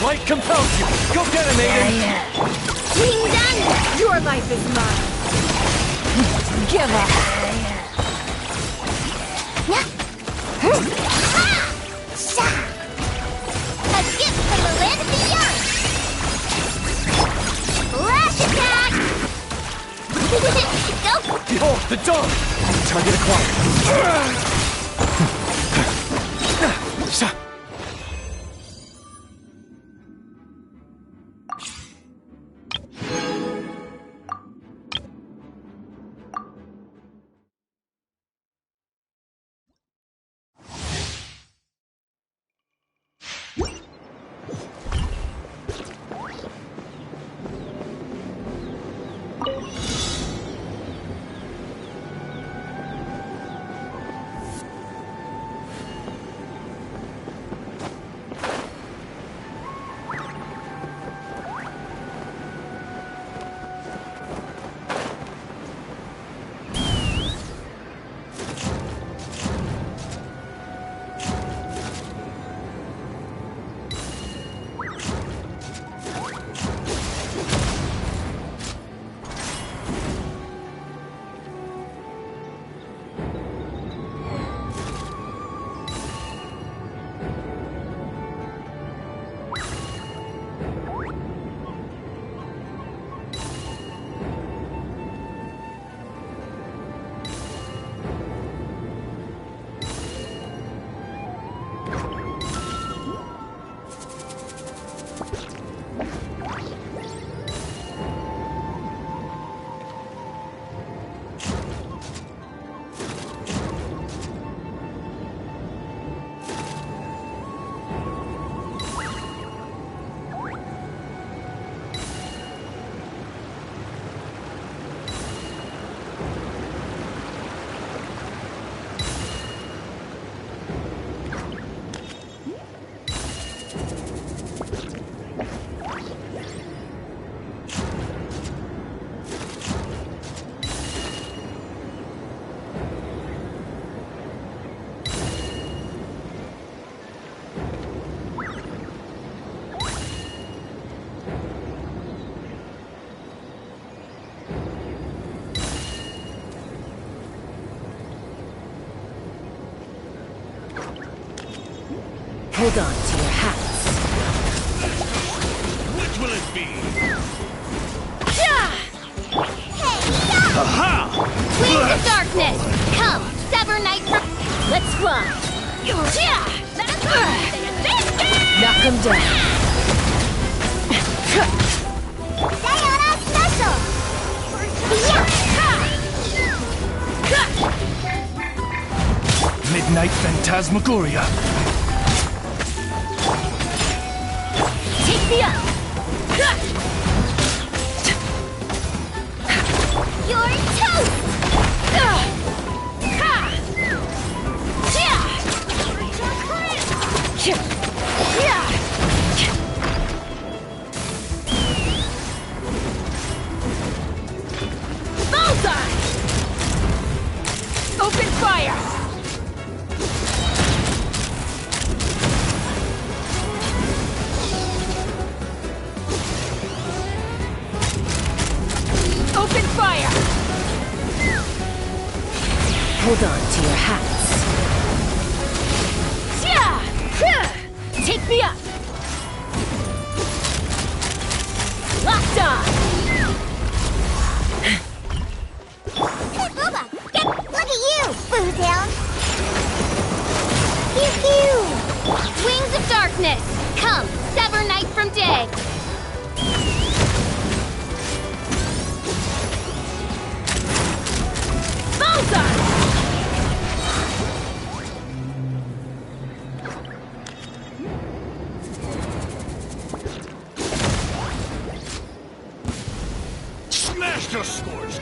Light compels you. Go get him, Aiden. King Daniel, your life is mine. Give up. A gift from the land beyond. Flash attack. Go! Behold, the dawn! Target acquired. Hold on to your hats. Which will it be? Aha! Wings of darkness! Come, sever night from... Let's fly. Let us go! Knock him down. Sayonara special! Midnight Phantasmagoria. Take me up. You're toast! Bullseye! Open fire! Open fire! Hold on to your hats. Take me up! Locked on! Hey, Booba! Look at you, Boo Town! Pew pew! Wings of darkness! Come, sever night from day! Bullseye! Smashed or scorched.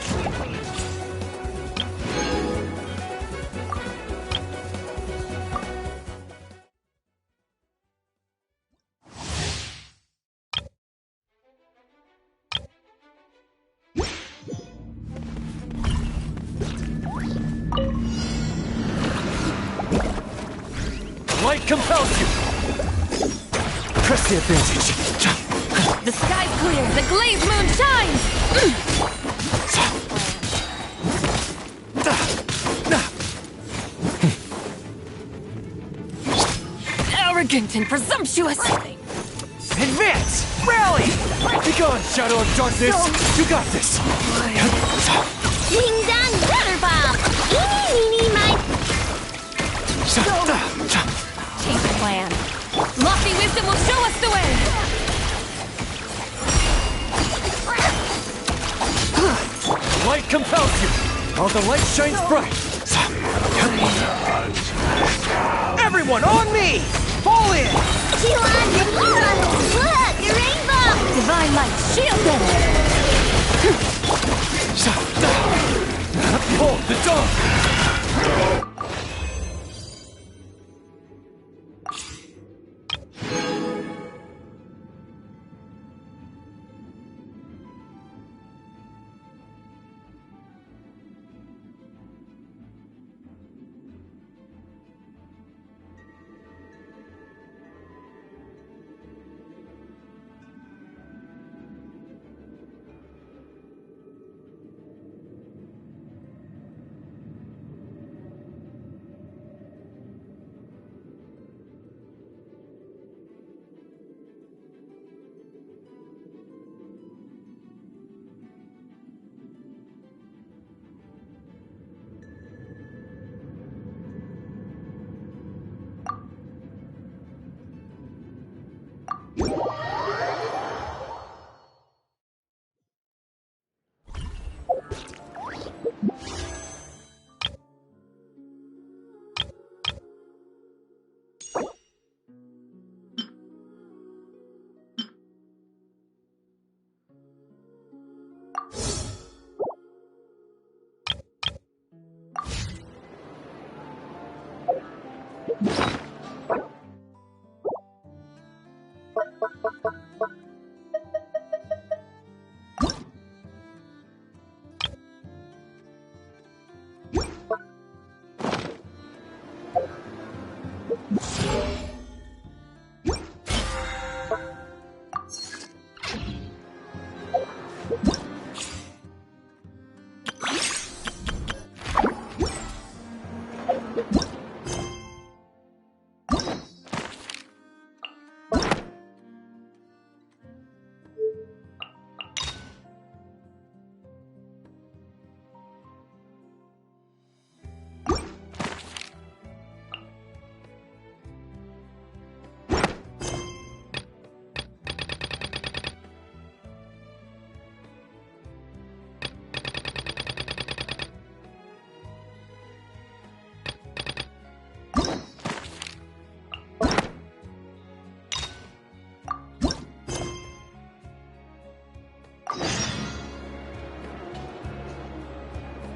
Light compels you! Press the advantage. The sky's clear! The glazed moon shines! Arrogant and presumptuous! Advance! Rally! Be gone, Shadow of Darkness! You got this! compels you, while the light shines bright. Everyone on me! Fall in! Look, the rainbow! Divine light, shield them! Hold the door!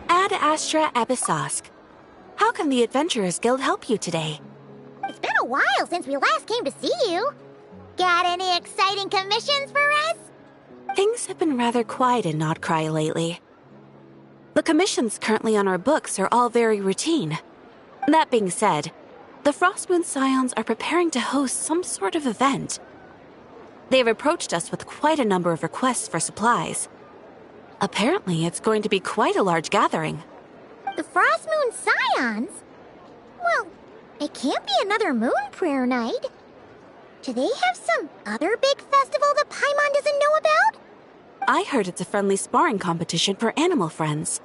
Ad Astra Abyssosk. How can the Adventurers Guild help you today? It's been a while since we last came to see you. Got any exciting commissions for us? Things have been rather quiet in Nodcry lately. The commissions currently on our books are all very routine. That being said, the Frostmoon Scions are preparing to host some sort of event. They've approached us with quite a number of requests for supplies. Apparently, it's going to be quite a large gathering. The Frostmoon Scions? Well, it can't be another Moon Prayer Night. Do they have some other big festival that Paimon doesn't know about? I heard it's a friendly sparring competition for animal friends.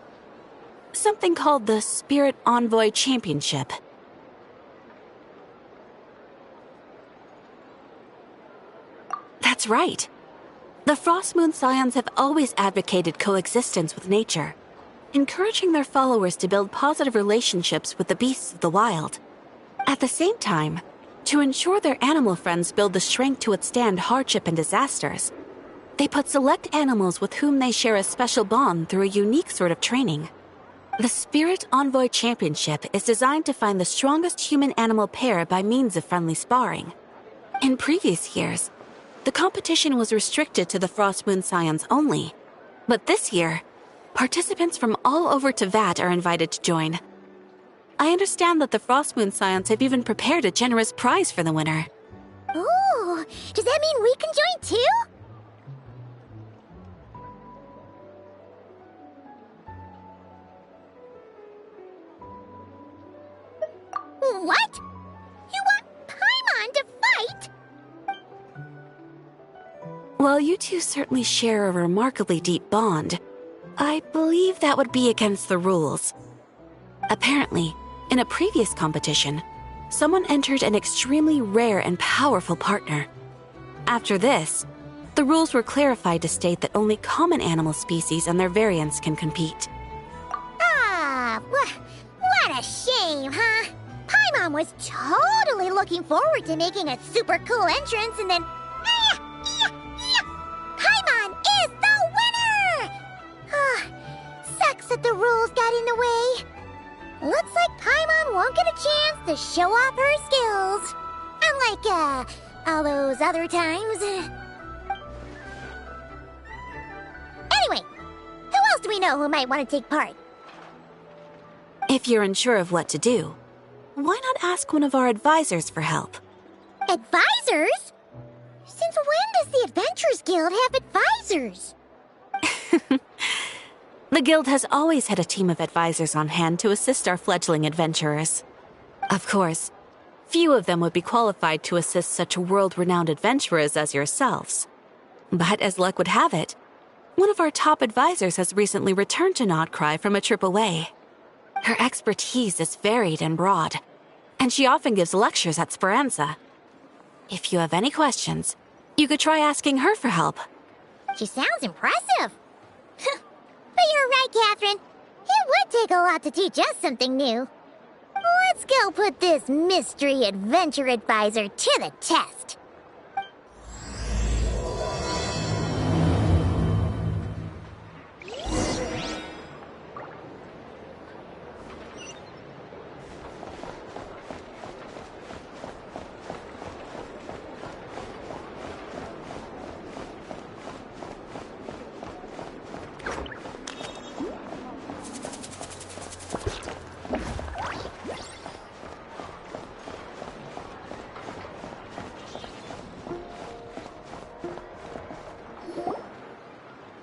Something called the Spirit Envoy Championship. That's right. The Frostmoon Scions have always advocated coexistence with nature, encouraging their followers to build positive relationships with the beasts of the wild. At the same time, to ensure their animal friends build the strength to withstand hardship and disasters, they put select animals with whom they share a special bond through a unique sort of training. The Spirit Envoy Championship is designed to find the strongest human-animal pair by means of friendly sparring. In previous years, the competition was restricted to the Frostmoon Scions only, but this year, participants from all over Teyvat are invited to join. I understand that the Frostmoon Scions have even prepared a generous prize for the winner. Ooh, does that mean we can join too? What? You want Paimon to fight? While you two certainly share a remarkably deep bond, I believe that would be against the rules. Apparently, in a previous competition, someone entered an extremely rare and powerful partner. After this, the rules were clarified to state that only common animal species and their variants can compete. lame, huh? Paimon was totally looking forward to making a super cool entrance, and then... Paimon is the winner! Sucks that the rules got in the way. Looks like Paimon won't get a chance to show off her skills. Unlike, all those other times. Anyway, who else do we know who might want to take part? If you're unsure of what to do, why not ask one of our advisors for help? Advisors? Since when does the Adventurers Guild have advisors? The guild has always had a team of advisors on hand to assist our fledgling adventurers. Of course, few of them would be qualified to assist such world-renowned adventurers as yourselves. But as luck would have it, one of our top advisors has recently returned to Notcry from a trip away. Her expertise is varied and broad, and she often gives lectures at Speranza. If you have any questions, you could try asking her for help. She sounds impressive. But you're right, Catherine. It would take a lot to teach us something new. Let's go put this mystery adventure advisor to the test.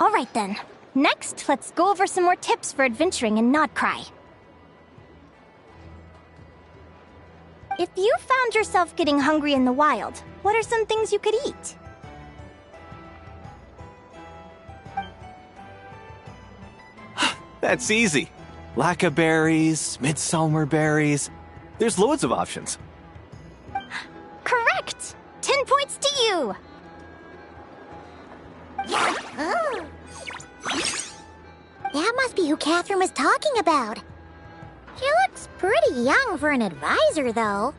Alright then. Next, let's go over some more tips for adventuring in Notcry. If you found yourself getting hungry in the wild, what are some things you could eat? That's easy. Lacca berries, midsummer berries. There's loads of options. Correct! 10 points to you! Oh. That must be who Catherine was talking about. She looks pretty young for an advisor, though.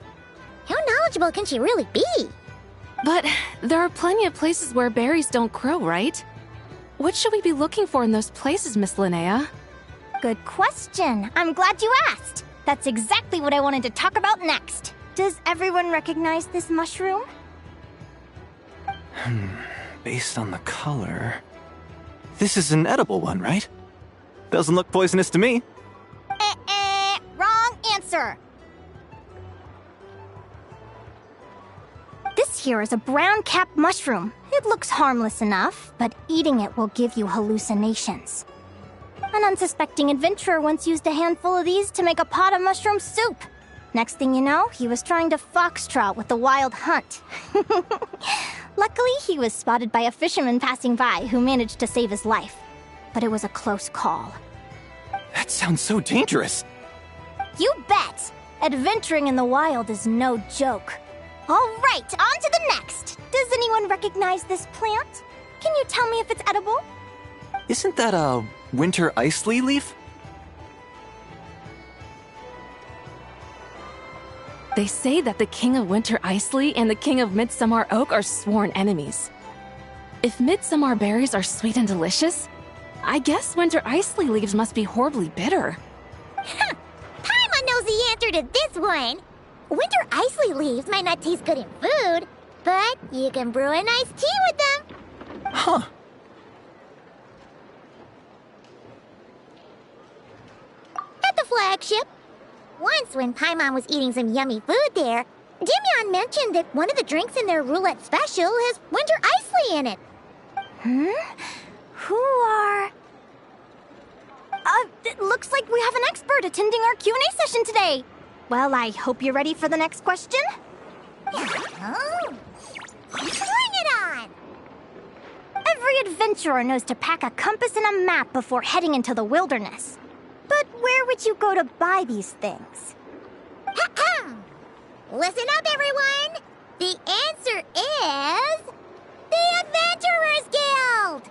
How knowledgeable can she really be? But there are plenty of places where berries don't grow, right? What should we be looking for in those places, Miss Linnea? Good question. I'm glad you asked. That's exactly what I wanted to talk about next. Does everyone recognize this mushroom? Based on the color... This is an edible one, right? Doesn't look poisonous to me. Wrong answer. This here is a brown cap mushroom. It looks harmless enough, but eating it will give you hallucinations. An unsuspecting adventurer once used a handful of these to make a pot of mushroom soup. Next thing you know, he was trying to foxtrot with the wild hunt. Luckily, he was spotted by a fisherman passing by who managed to save his life. But it was a close call. That sounds so dangerous. You bet! Adventuring in the wild is no joke. All right, on to the next. Does anyone recognize this plant? Can you tell me if it's edible? Isn't that a winter ice lily leaf? They say that the King of Winter Isley and the King of Midsummer Oak are sworn enemies. If midsummer berries are sweet and delicious, I guess winter isley leaves must be horribly bitter. Paimon knows the answer to this one. Winter isley leaves might not taste good in food, but you can brew a nice tea with them. Huh. At the flagship. Once, when Paimon was eating some yummy food there, Dimyon mentioned that one of the drinks in their roulette special has winter isley in it. Who are... it looks like we have an expert attending our Q&A session today. Well, I hope you're ready for the next question. Oh. Bring it on! Every adventurer knows to pack a compass and a map before heading into the wilderness. But where would you go to buy these things? Listen up, everyone! The answer is... the Adventurers Guild!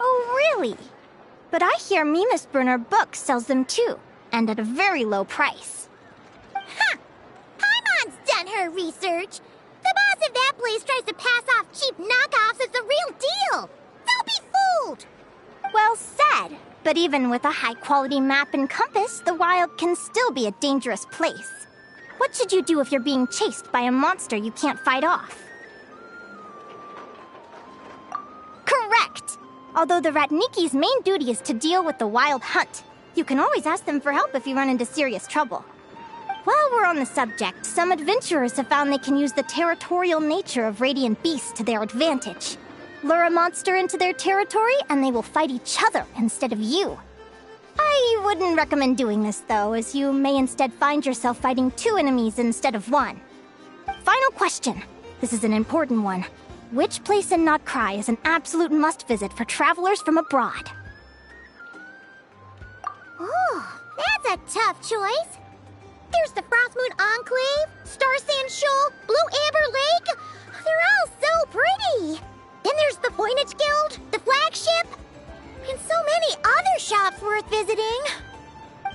Oh, really? But I hear Mimas Brunner Books sells them too, and at a very low price. on her research. The boss of that place tries to pass off cheap knockoffs as the real deal. Don't be fooled! Well said. But even with a high-quality map and compass, the wild can still be a dangerous place. What should you do if you're being chased by a monster you can't fight off? Correct! Although the Ratniki's main duty is to deal with the wild hunt, you can always ask them for help if you run into serious trouble. While we're on the subject, some adventurers have found they can use the territorial nature of radiant beasts to their advantage. Lure a monster into their territory, and they will fight each other instead of you. I wouldn't recommend doing this, though, as you may instead find yourself fighting 2 enemies instead of 1. Final question. This is an important one. Which place in Notcry is an absolute must-visit for travelers from abroad? Oh, that's a tough choice. There's the Frostmoon Enclave, Star Sand Shoal, Blue Amber Lake. They're all so pretty. Then there's the Voynich Guild, the flagship, and so many other shops worth visiting.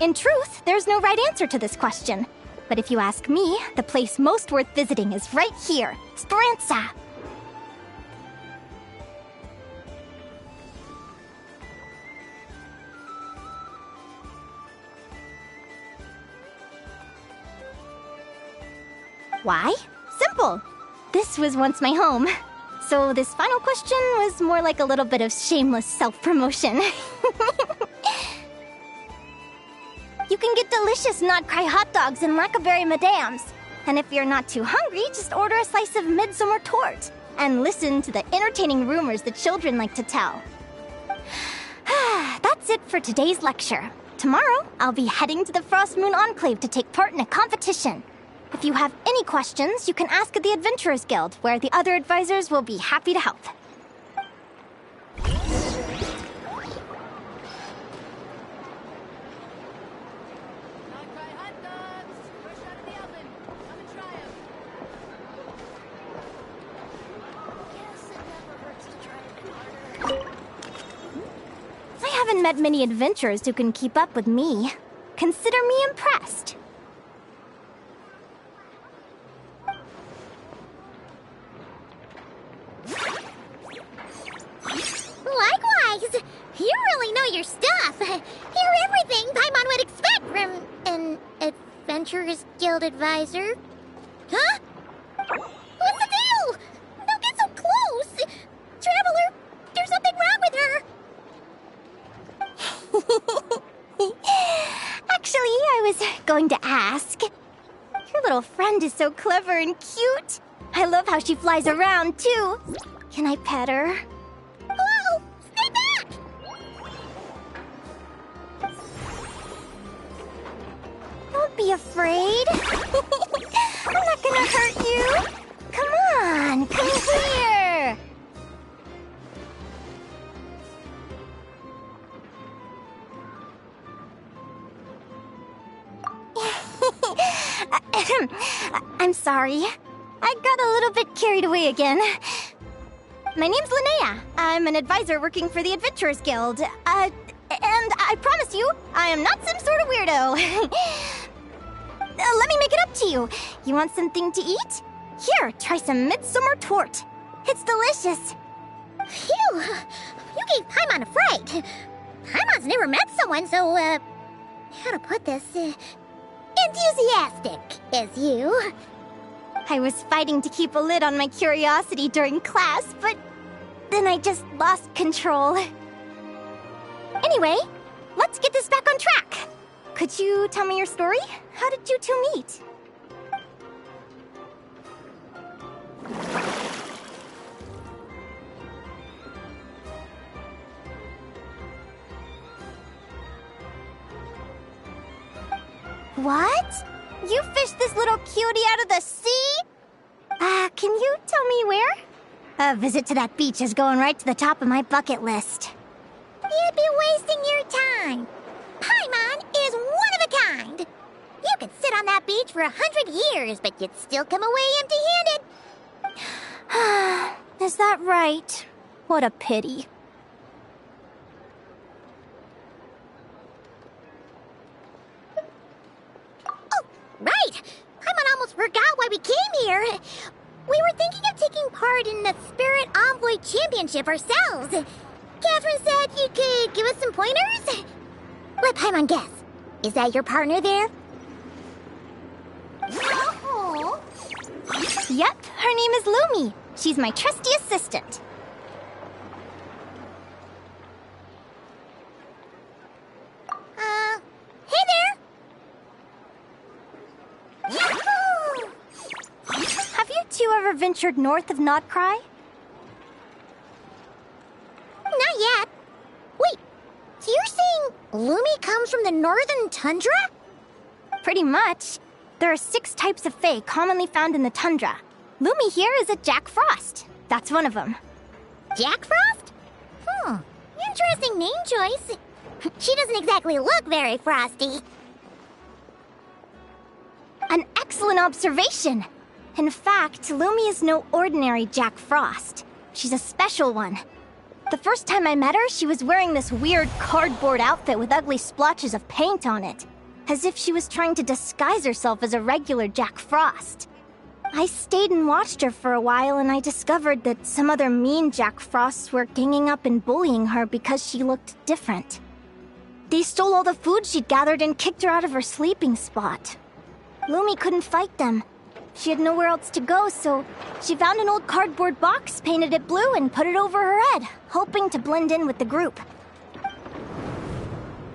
In truth, there's no right answer to this question. But if you ask me, the place most worth visiting is right here, Speranza. Why? Simple. This was once my home. So this final question was more like a little bit of shameless self-promotion. You can get delicious Notcry hot dogs and Lackberry Madams. And if you're not too hungry, just order a slice of midsummer tort. And listen to the entertaining rumors the children like to tell. That's it for today's lecture. Tomorrow, I'll be heading to the Frostmoon Enclave to take part in a competition. If you have any questions, you can ask at the Adventurers Guild, where the other advisors will be happy to help. I haven't met many adventurers who can keep up with me. Consider me impressed. Likewise! You really know your stuff. You're everything Paimon would expect from an Adventurers Guild advisor. Huh? What's the deal? Don't get so close! Traveler, there's something wrong with her! Actually, I was going to ask. Your little friend is so clever and cute. I love how she flies around, too. Can I pet her? Whoa! Stay back! Don't be afraid. I'm not gonna hurt you. Come on, come here. I'm sorry. I got a little bit carried away again. My name's Linnea. I'm an advisor working for the Adventurers Guild. And I promise you, I am not some sort of weirdo. Let me make it up to you. You want something to eat? Here, try some midsummer tort. It's delicious. Phew! You gave Paimon a fright. Paimon's never met someone so, how to put this, enthusiastic as you. I was fighting to keep a lid on my curiosity during class, but then I just lost control. Anyway, let's get this back on track. Could you tell me your story? How did you two meet? What? You fished this little cutie out of the sea? Can you tell me where? A visit to that beach is going right to the top of my bucket list. You'd be wasting your time. Paimon is one of a kind. You could sit on that beach for 100 years, but you'd still come away empty-handed. Is that right? What a pity. Oh, right. Paimon almost forgot why we came here. We were thinking of taking part in the Spirit Envoy Championship ourselves. Catherine said you could give us some pointers? Let Paimon guess. Is that your partner there? Oh. Yep, her name is Lumi. She's my trusty assistant. Hey there! Yahoo! Have you two ever ventured north of Notcry? Not yet. Wait, so you're saying Lumi comes from the northern tundra? Pretty much. There are 6 types of Fae commonly found in the tundra. Lumi here is a Jack Frost. That's one of them. Jack Frost? Interesting name choice. She doesn't exactly look very frosty. An excellent observation. In fact, Lumi is no ordinary Jack Frost. She's a special one. The first time I met her, she was wearing this weird cardboard outfit with ugly splotches of paint on it, as if she was trying to disguise herself as a regular Jack Frost. I stayed and watched her for a while, and I discovered that some other mean Jack Frosts were ganging up and bullying her because she looked different. They stole all the food she'd gathered and kicked her out of her sleeping spot. Lumi couldn't fight them. She had nowhere else to go, so she found an old cardboard box, painted it blue, and put it over her head, hoping to blend in with the group.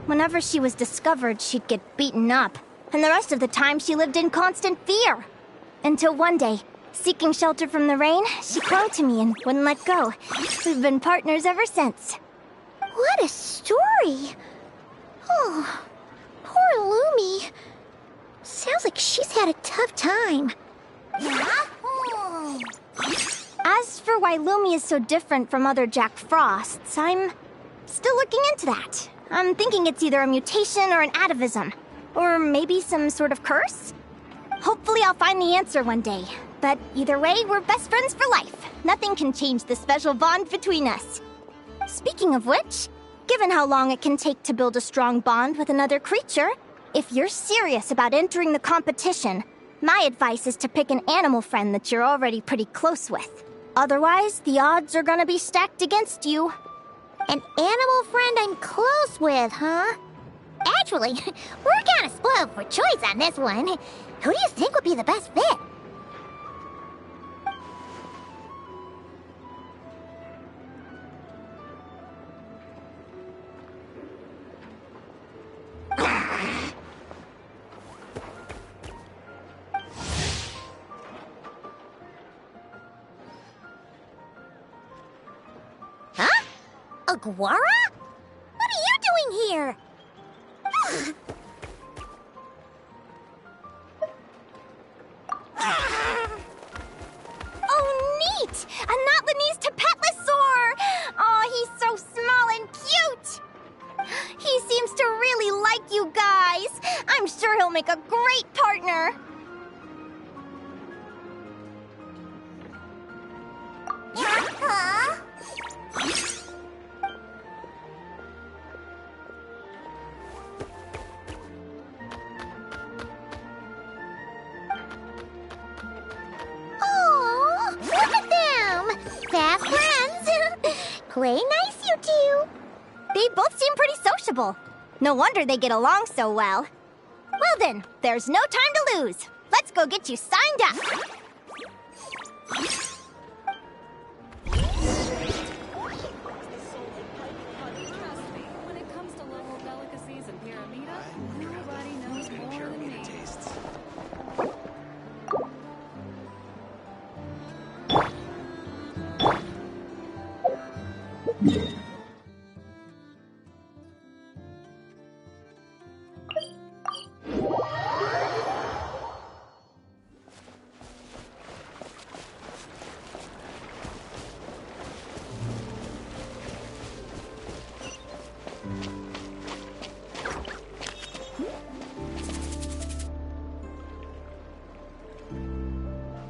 Whenever she was discovered, she'd get beaten up, and the rest of the time she lived in constant fear. Until one day, seeking shelter from the rain, she clung to me and wouldn't let go. We've been partners ever since. What a story! Oh, poor Lumi. Sounds like she's had a tough time. As for why Lumi is so different from other Jack Frosts, I'm still looking into that. I'm thinking it's either a mutation or an atavism. Or maybe some sort of curse? Hopefully I'll find the answer one day. But either way, we're best friends for life. Nothing can change the special bond between us. Speaking of which, given how long it can take to build a strong bond with another creature, if you're serious about entering the competition, my advice is to pick an animal friend that you're already pretty close with. Otherwise, the odds are gonna be stacked against you. An animal friend I'm close with, huh? Actually, we're kind of spoiled for choice on this one. Who do you think would be the best fit? Huh? Aguara? What are you doing here? Oh, neat! A Notlanese Tapetlosaur! Oh, he's so small and cute! He seems to really like you guys. I'm sure he'll make a great partner. Huh? Oh, look at them! Fast friends! Play nice, you two! They both seem pretty sociable. No wonder they get along so well. Well then, there's no time to lose. Let's go get you signed up. When it comes to local delicacies and Pyramida, nobody knows more than me.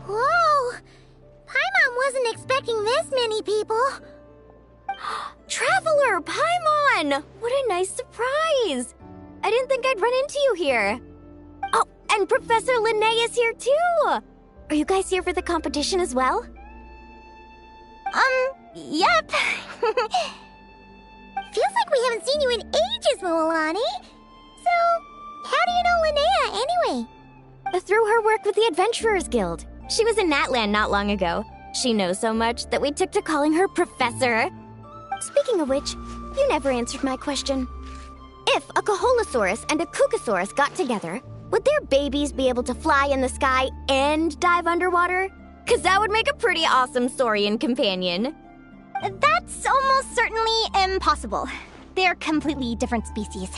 Whoa! Paimon wasn't expecting this many people. Traveler, Paimon! What a nice surprise! I didn't think I'd run into you here. Oh, and Professor Linnea is here too! Are you guys here for the competition as well? Yep. Feels like we haven't seen you in ages, Moalani. So, how do you know Linnea, anyway? Through her work with the Adventurers Guild. She was in Natland not long ago. She knows so much that we took to calling her Professor. Speaking of which, you never answered my question. If a Kaholosaurus and a Kukasaurus got together, would their babies be able to fly in the sky and dive underwater? 'Cause that would make a pretty awesome Saurian companion. That's almost certainly impossible. They're completely different species.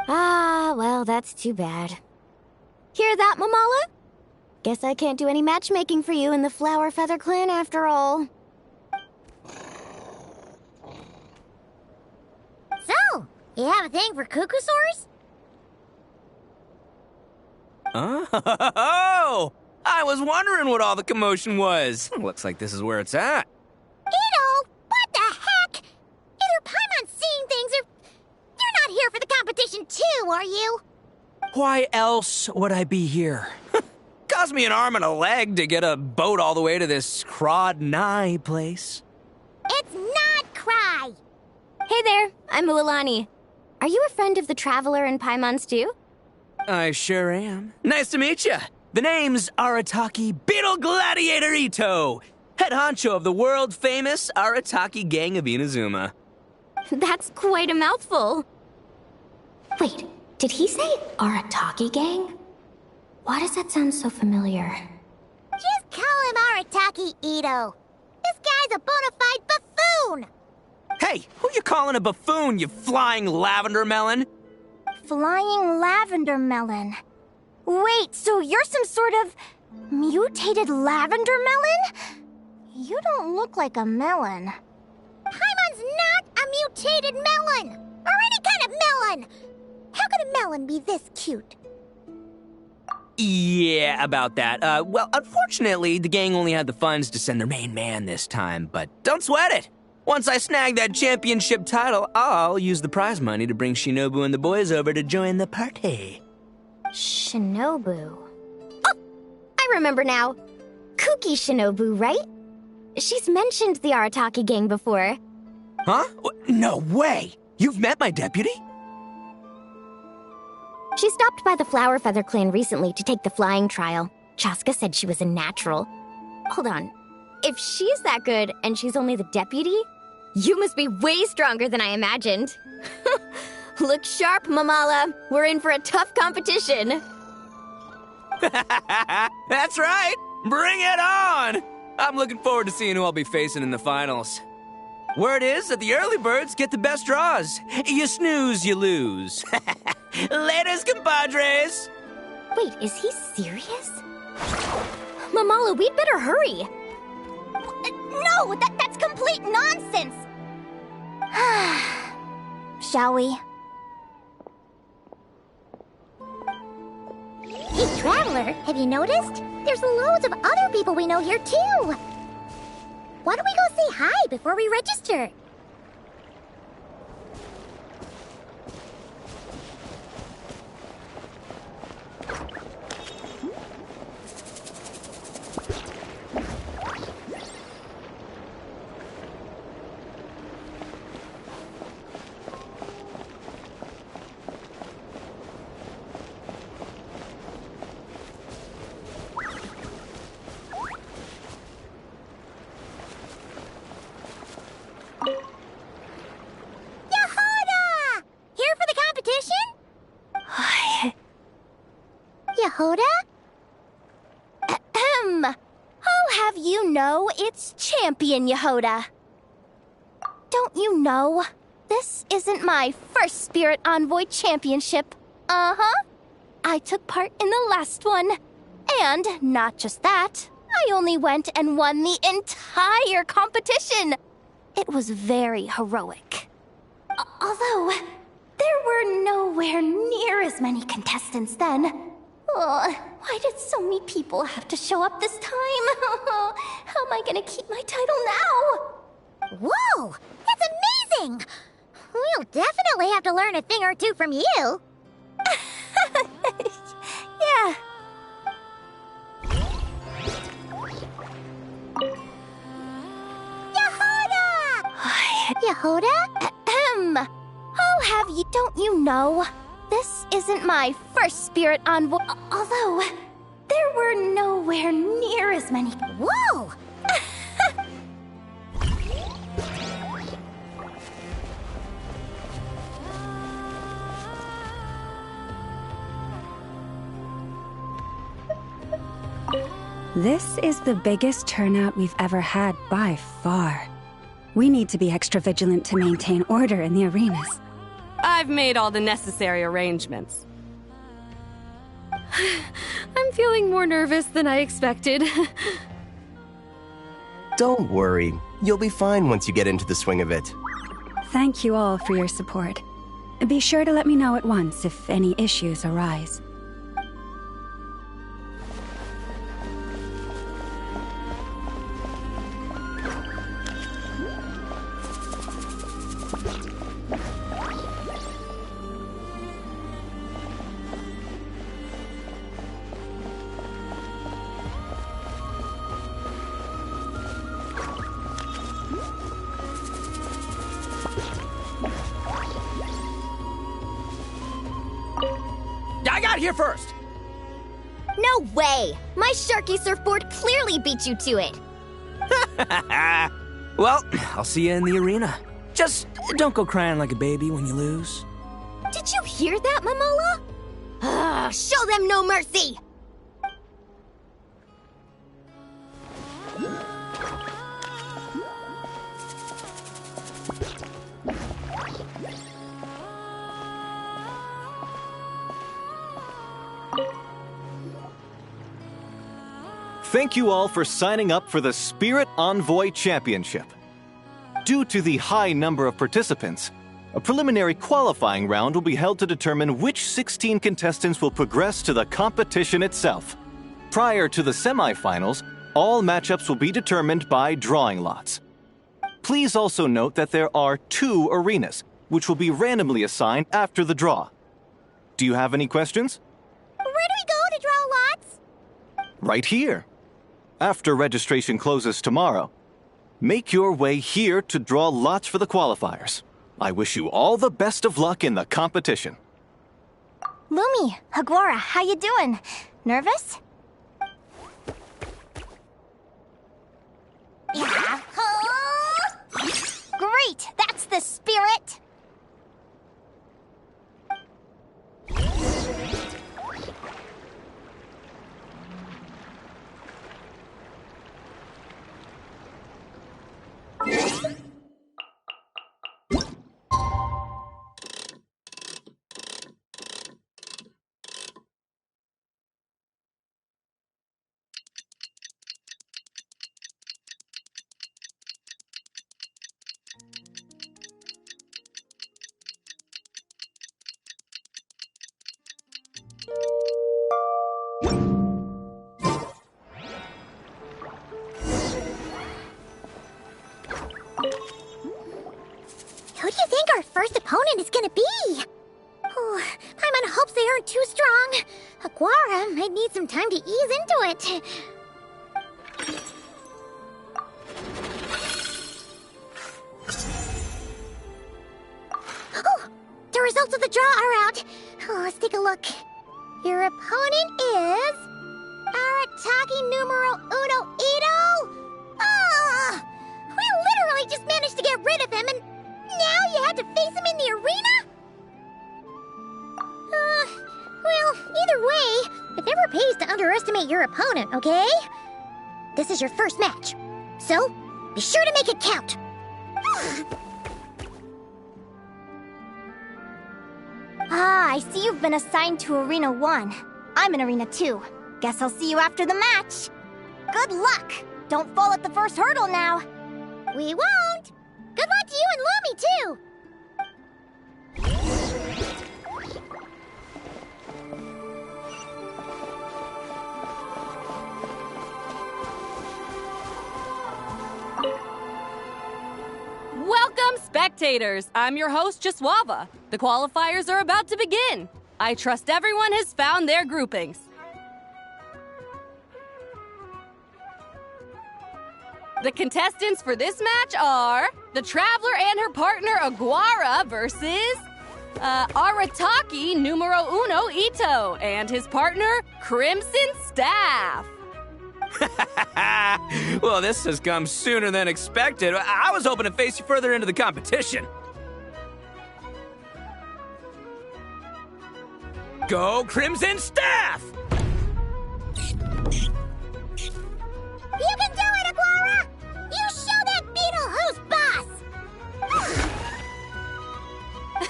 Ah, well, that's too bad. Hear that, Mamala? Guess I can't do any matchmaking for you in the Flower Feather Clan after all. So, you have a thing for Kukusaurs? Oh! I was wondering what all the commotion was. Looks like this is where it's at. Ito, what the heck? Either Paimon's seeing things or you're not here for the competition too, are you? Why else would I be here? Cost me an arm and a leg to get a boat all the way to this Crawd-Nye place. It's not Cry. Hey there, I'm Mualani. Are you a friend of the Traveler and Paimon's too? I sure am. Nice to meet you. The name's Arataki Beetle Gladiator Ito, head honcho of the world-famous Arataki gang of Inazuma. That's quite a mouthful. Wait, did he say Arataki gang? Why does that sound so familiar? Just call him Arataki Ito. This guy's a bona fide buffoon. Hey, who you calling a buffoon, you flying lavender melon? Flying lavender melon. Wait, so you're some sort of mutated lavender melon? You don't look like a melon. Paimon's not a mutated melon, or any kind of melon. How could a melon be this cute? Yeah, about that. Well, unfortunately, the gang only had the funds to send their main man this time, but don't sweat it. Once I snag that championship title, I'll use the prize money to bring Shinobu and the boys over to join the party. Shinobu. Oh, I remember now. Kuki Shinobu, right? She's mentioned the Arataki gang before. Huh? No way! You've met my deputy? She stopped by the Flower Feather Clan recently to take the flying trial. Chaska said she was a natural. Hold on. If she's that good and she's only the deputy, you must be way stronger than I imagined. Look sharp, Mamala. We're in for a tough competition. That's right! Bring it on! I'm looking forward to seeing who I'll be facing in the finals. Word is that the early birds get the best draws. You snooze, you lose. Laters, compadres! Wait, is he serious? Mamala, we'd better hurry. No, that's complete nonsense! Shall we? Hey, Traveler, have you noticed? There's loads of other people we know here, too. Why don't we go say hi before we register? Yehoda? Ahem. I'll have you know it's Champion Yehoda. Don't you know? This isn't my first Spirit Envoy Championship. Uh-huh. I took part in the last one. And not just that, I only went and won the entire competition. It was very heroic. Although, there were nowhere near as many contestants then. Oh, why did so many people have to show up this time? How am I gonna keep my title now? Whoa! That's amazing! We'll definitely have to learn a thing or two from you. Yeah. Hoda? Ahem. Oh, have you... Don't you know? This isn't my first spirit envoy. Although, there were nowhere near as many... Whoa! This is the biggest turnout we've ever had by far. We need to be extra vigilant to maintain order in the arenas. I've made all the necessary arrangements. I'm feeling more nervous than I expected. Don't worry. You'll be fine once you get into the swing of it. Thank you all for your support. Be sure to let me know at once if any issues arise. I got here first! No way! My Sharky surfboard clearly beat you to it. Well, I'll see you in the arena. Just don't go crying like a baby when you lose. Did you hear that, Momola? Show them no mercy! Thank you all for signing up for the Spirit Envoy Championship. Due to the high number of participants, a preliminary qualifying round will be held to determine which 16 contestants will progress to the competition itself. Prior to the semifinals, all matchups will be determined by drawing lots. Please also note that there are 2 arenas, which will be randomly assigned after the draw. Do you have any questions? Where do we go to draw lots? Right here. After registration closes tomorrow, make your way here to draw lots for the qualifiers. I wish you all the best of luck in the competition. Lumi, Haguara, how you doing? Nervous? Yeah. Great, that's the spirit! Who do you think our first opponent is gonna be? Oh, Paimon hopes they aren't too strong. Haguara might need some time to ease into it. Oh, the results of the draw are out. Oh, let's take a look. Your opponent is... Arataki numero uno Ito? Ah! We literally just managed to get rid of him, and now you had to face him in the arena? Well, either way, it never pays to underestimate your opponent, okay? This is your first match, so be sure to make it count. Ah, I see you've been assigned to Arena 1. I'm in Arena 2. Guess I'll see you after the match. Good luck! Don't fall at the first hurdle now. We won't! Good luck to you and Lumi, too! Welcome, spectators! I'm your host, Jaswava. The qualifiers are about to begin. I trust everyone has found their groupings. The contestants for this match are the Traveler and her partner Aguara versus Arataki numero uno Ito and his partner Crimson Staff. Well, this has come sooner than expected. I was hoping to face you further into the competition. Go Crimson Staff! You can do it, Aguara! You show that beetle who's boss!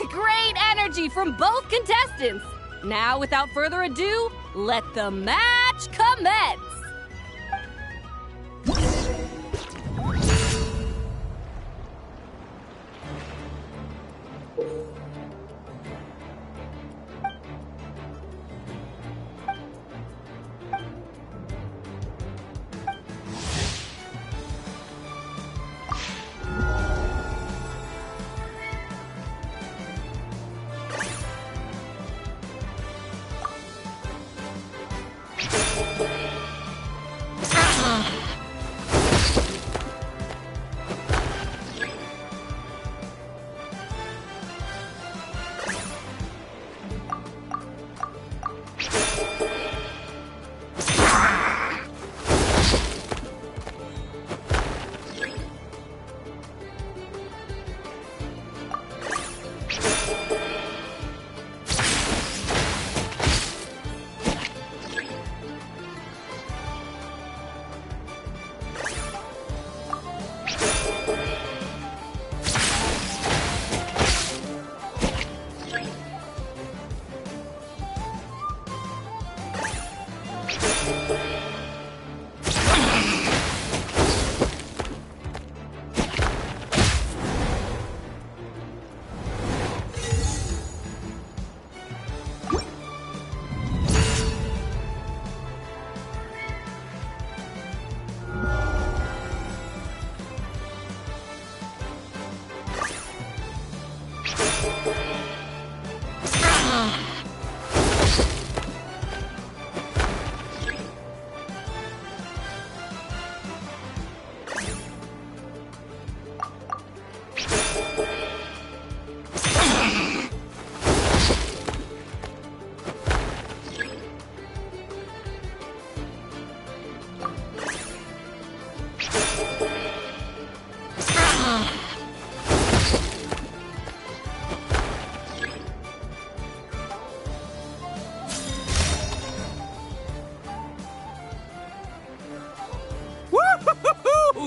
Great energy from both contestants. Now, without further ado, let the match commence.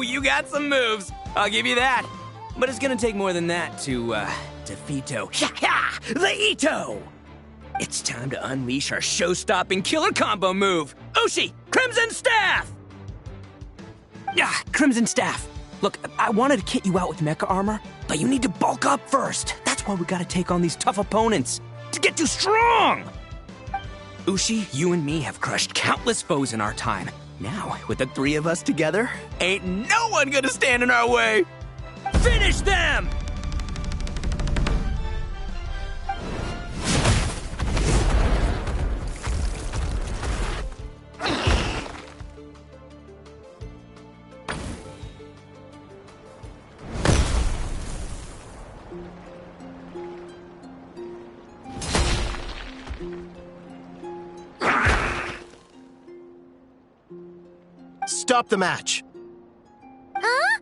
You got some moves. I'll give you that. But it's gonna take more than that to defeat the Ito. It's time to unleash our show-stopping killer combo move. Ushi, Crimson Staff! Crimson Staff. Look, I wanted to kit you out with mecha armor, but you need to bulk up first. That's why we gotta take on these tough opponents to get you strong. Ushi, you and me have crushed countless foes in our time. Now, with the three of us together, ain't no one gonna stand in our way! Finish them! Stop the match! Huh?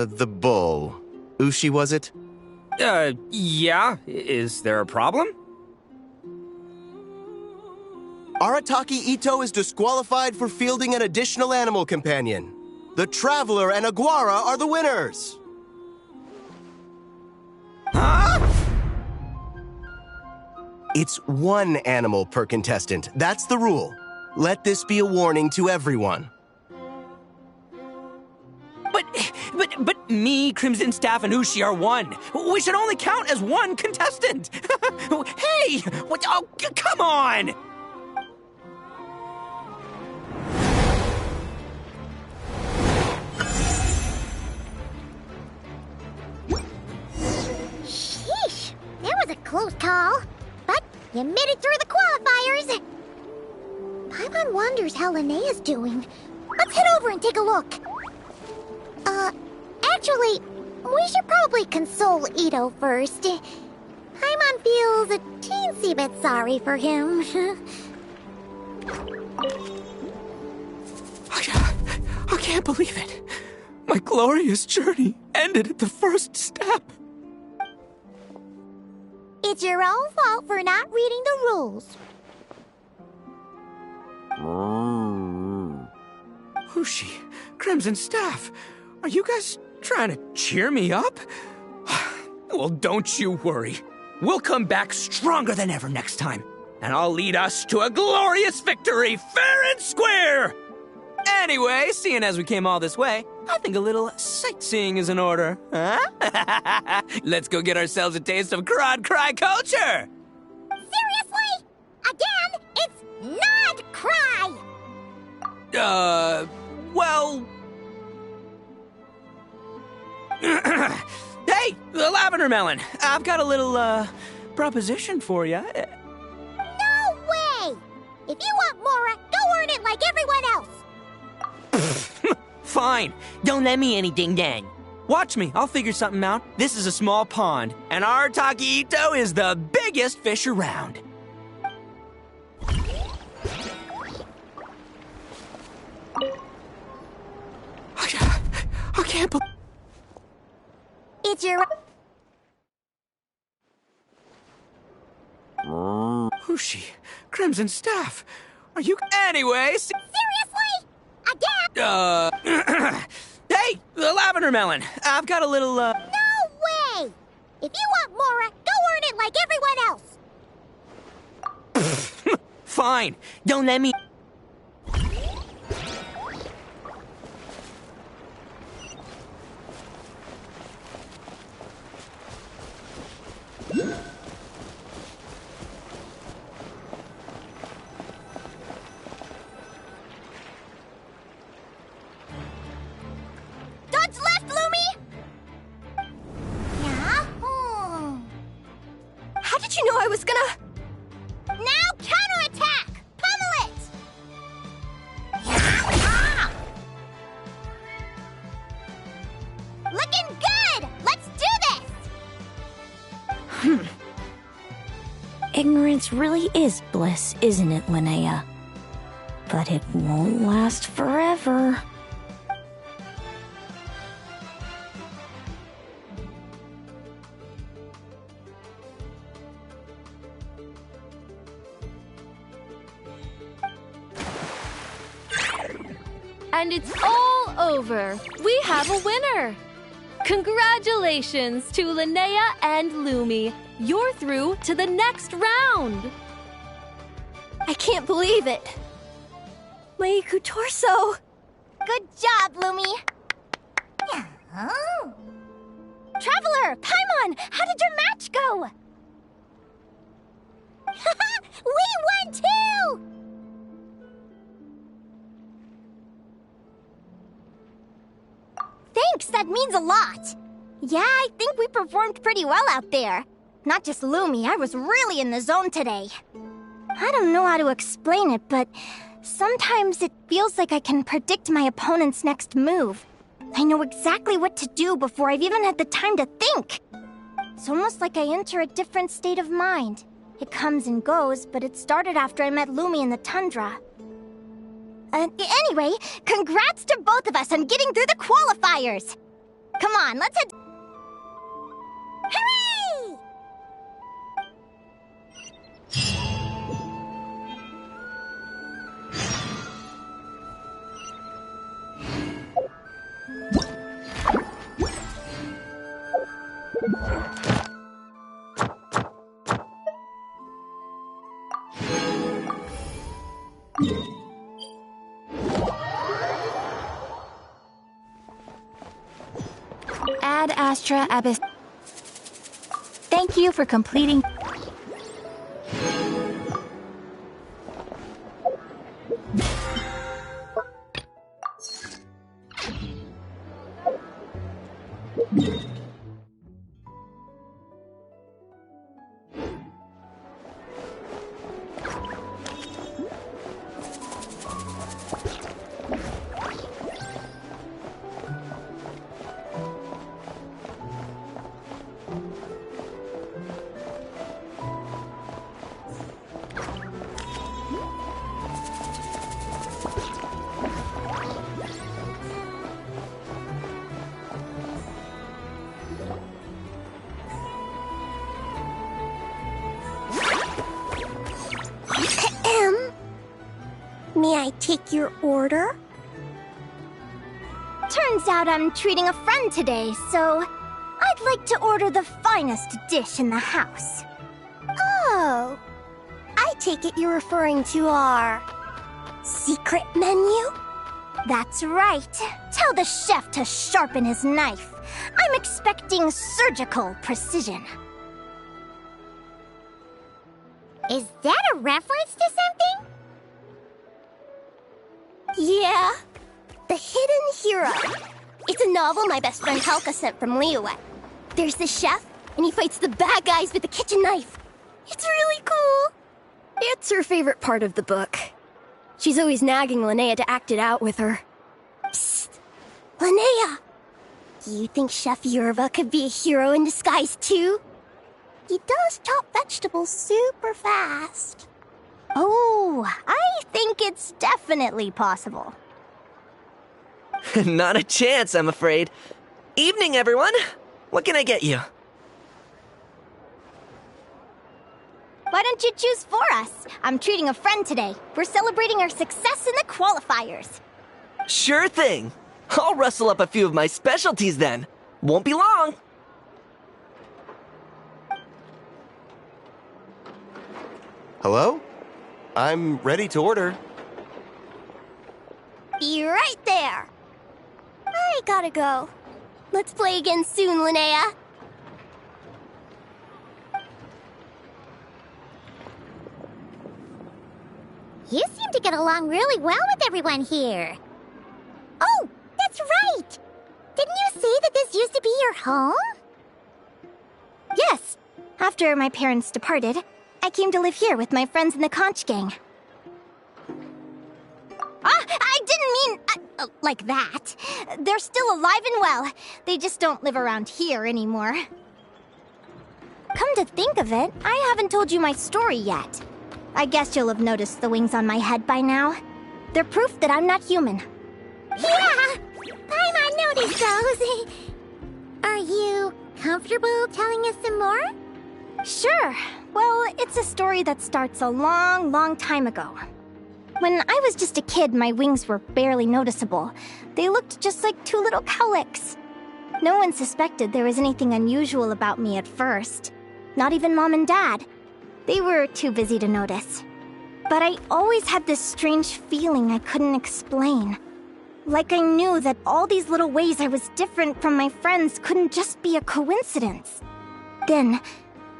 The bull. Ushi, was it? Yeah. Is there a problem? Arataki Ito is disqualified for fielding an additional animal companion. The Traveler and Aguara are the winners! Huh? It's one animal per contestant. That's the rule. Let this be a warning to everyone. But me, Crimson Staff, and Ushi are one. We should only count as one contestant. Hey, what? Oh, come on! Sheesh, that was a close call. But you made it through the qualifiers. Paimon wonders how Linnea's doing. Let's head over and take a look. Actually, we should probably console Ito first. Paimon feels a teensy bit sorry for him. I can't believe it. My glorious journey ended at the first step. It's your own fault for not reading the rules. Hushi, Crimson Staff, are you guys trying to cheer me up? Well, don't you worry. We'll come back stronger than ever next time, and I'll lead us to a glorious victory, fair and square! Anyway, seeing as we came all this way, I think a little sightseeing is in order, huh? Let's go get ourselves a taste of Crod Cry culture! Seriously? Again, it's not cry! Well... Hey, the Lavender Melon! I've got a little, proposition for you. No way! If you want Mora, go earn it like everyone else! Fine. Don't let me anything then. Watch me. I'll figure something out. This is a small pond, and Arataki Ito is the biggest fish around. I can't believe... It's your... Hushi, Crimson Staff, are you... Anyway... Seriously? Again? Hey, the Lavender Melon, I've got a little, No way! If you want Mora, go earn it like everyone else! Fine. Don't let me... Dodge left, Lumi! Yeah? How did you know I was gonna... Now counterattack! Pummel it! Looking good! Let's do this! Ignorance really is bliss, isn't it, Linnea? But it won't last forever. And it's all over. We have a winner. Congratulations to Linnea and Lumi. You're through to the next round. I can't believe it. My Iku torso. Good job, Lumi! Traveler! Paimon! How did your match go? We won too! Thanks, that means a lot. Yeah, I think we performed pretty well out there. Not just Lumi, I was really in the zone today. I don't know how to explain it, but sometimes it feels like I can predict my opponent's next move. I know exactly what to do before I've even had the time to think. It's almost like I enter a different state of mind. It comes and goes, but it started after I met Lumi in the tundra. Anyway, congrats to both of us on getting through the qualifiers! Come on, let's head... Hooray! Ad Astra Abyss. Thank you for completing. May I take your order? Turns out I'm treating a friend today, so I'd like to order the finest dish in the house. Oh, I take it you're referring to our secret menu? That's right. Tell the chef to sharpen his knife. I'm expecting surgical precision. Is that a reference to something? Yeah. The Hidden Hero. It's a novel my best friend Halka sent from Liyue. There's the chef, and he fights the bad guys with a kitchen knife. It's really cool. It's her favorite part of the book. She's always nagging Linnea to act it out with her. Psst! Linnea! You think Chef Yerva could be a hero in disguise too? He does chop vegetables super fast. Oh, I think it's definitely possible. Not a chance, I'm afraid. Evening, everyone. What can I get you? Why don't you choose for us? I'm treating a friend today. We're celebrating our success in the qualifiers. Sure thing. I'll rustle up a few of my specialties then. Won't be long. Hello? I'm ready to order. Be right there. I gotta go. Let's play again soon, Linnea. You seem to get along really well with everyone here. Oh, that's right! Didn't you say that this used to be your home? Yes. After my parents departed, I came to live here with my friends in the conch gang. I didn't mean like that. They're still alive and well. They just don't live around here anymore. Come to think of it, I haven't told you my story yet. I guess you'll have noticed the wings on my head by now. They're proof that I'm not human. Yeah! Paimon noticed those. Are you comfortable telling us some more? Sure. Well, it's a story that starts a long, long time ago. When I was just a kid, my wings were barely noticeable. They looked just like two little cowlicks. No one suspected there was anything unusual about me at first. Not even Mom and Dad. They were too busy to notice. But I always had this strange feeling I couldn't explain. Like I knew that all these little ways I was different from my friends couldn't just be a coincidence. Then,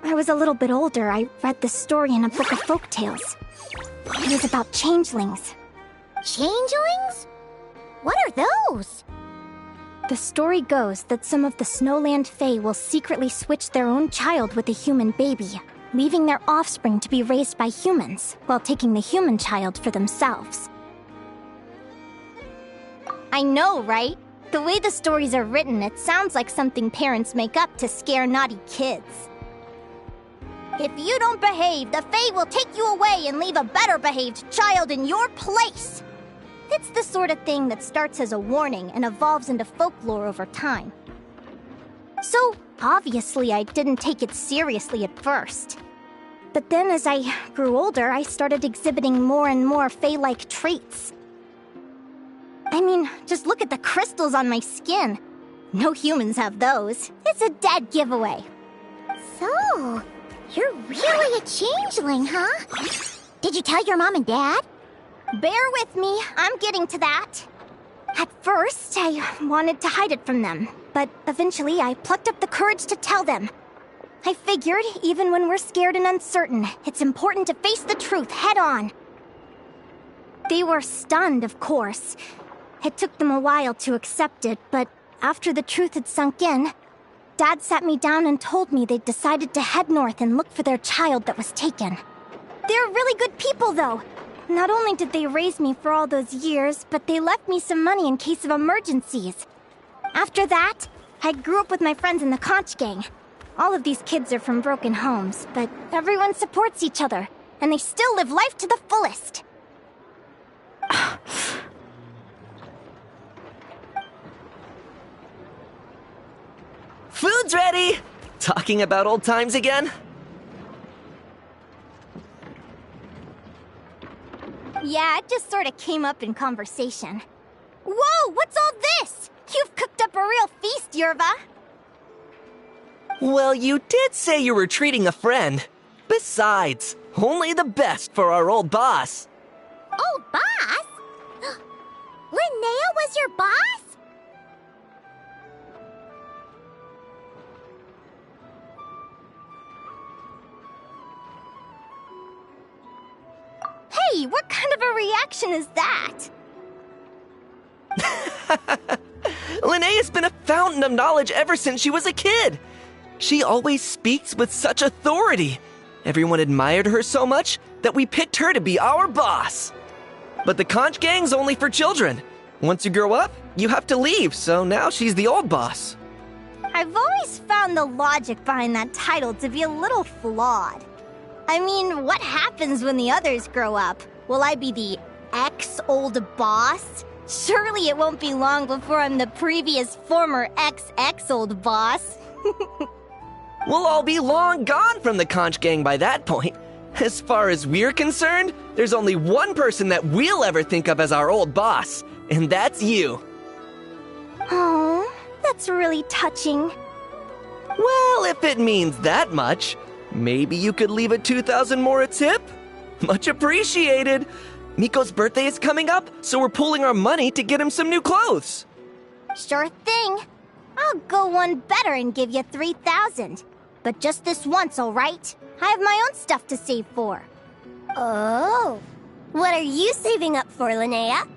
I was a little bit older, I read this story in a book of folktales. It was about changelings. Changelings? What are those? The story goes that some of the Snowland Fae will secretly switch their own child with a human baby, leaving their offspring to be raised by humans, while taking the human child for themselves. I know, right? The way the stories are written, it sounds like something parents make up to scare naughty kids. If you don't behave, the Fae will take you away and leave a better-behaved child in your place! It's the sort of thing that starts as a warning and evolves into folklore over time. So, obviously, I didn't take it seriously at first. But then as I grew older, I started exhibiting more and more Fae-like traits. I mean, just look at the crystals on my skin. No humans have those. It's a dead giveaway. So, you're really a changeling, huh? Did you tell your mom and dad? Bear with me, I'm getting to that. At first, I wanted to hide it from them, but eventually I plucked up the courage to tell them. I figured, even when we're scared and uncertain, it's important to face the truth head on. They were stunned, of course. It took them a while to accept it, but after the truth had sunk in, Dad sat me down and told me they'd decided to head north and look for their child that was taken. They're really good people, though. Not only did they raise me for all those years, but they left me some money in case of emergencies. After that, I grew up with my friends in the conch gang. All of these kids are from broken homes, but everyone supports each other, and they still live life to the fullest. Food's ready! Talking about old times again? Yeah, it just sort of came up in conversation. Whoa, what's all this? You've cooked up a real feast, Yerva. Well, you did say you were treating a friend. Besides, only the best for our old boss. Old boss? Linnea was your boss? Hey, what kind of a reaction is that? Linnea's been a fountain of knowledge ever since she was a kid. She always speaks with such authority. Everyone admired her so much that we picked her to be our boss. But the conch gang's only for children. Once you grow up, you have to leave, so now she's the old boss. I've always found the logic behind that title to be a little flawed. I mean, what happens when the others grow up? Will I be the ex-old boss? Surely it won't be long before I'm the previous former ex-old boss. We'll all be long gone from the conch gang by that point. As far as we're concerned, there's only one person that we'll ever think of as our old boss, and that's you. Oh, that's really touching. Well, if it means that much, maybe you could leave a 2,000 more a tip? Much appreciated. Miko's birthday is coming up, so we're pooling our money to get him some new clothes. Sure thing. I'll go one better and give you 3,000. But just this once, all right? I have my own stuff to save for. Oh. What are you saving up for, Linnea?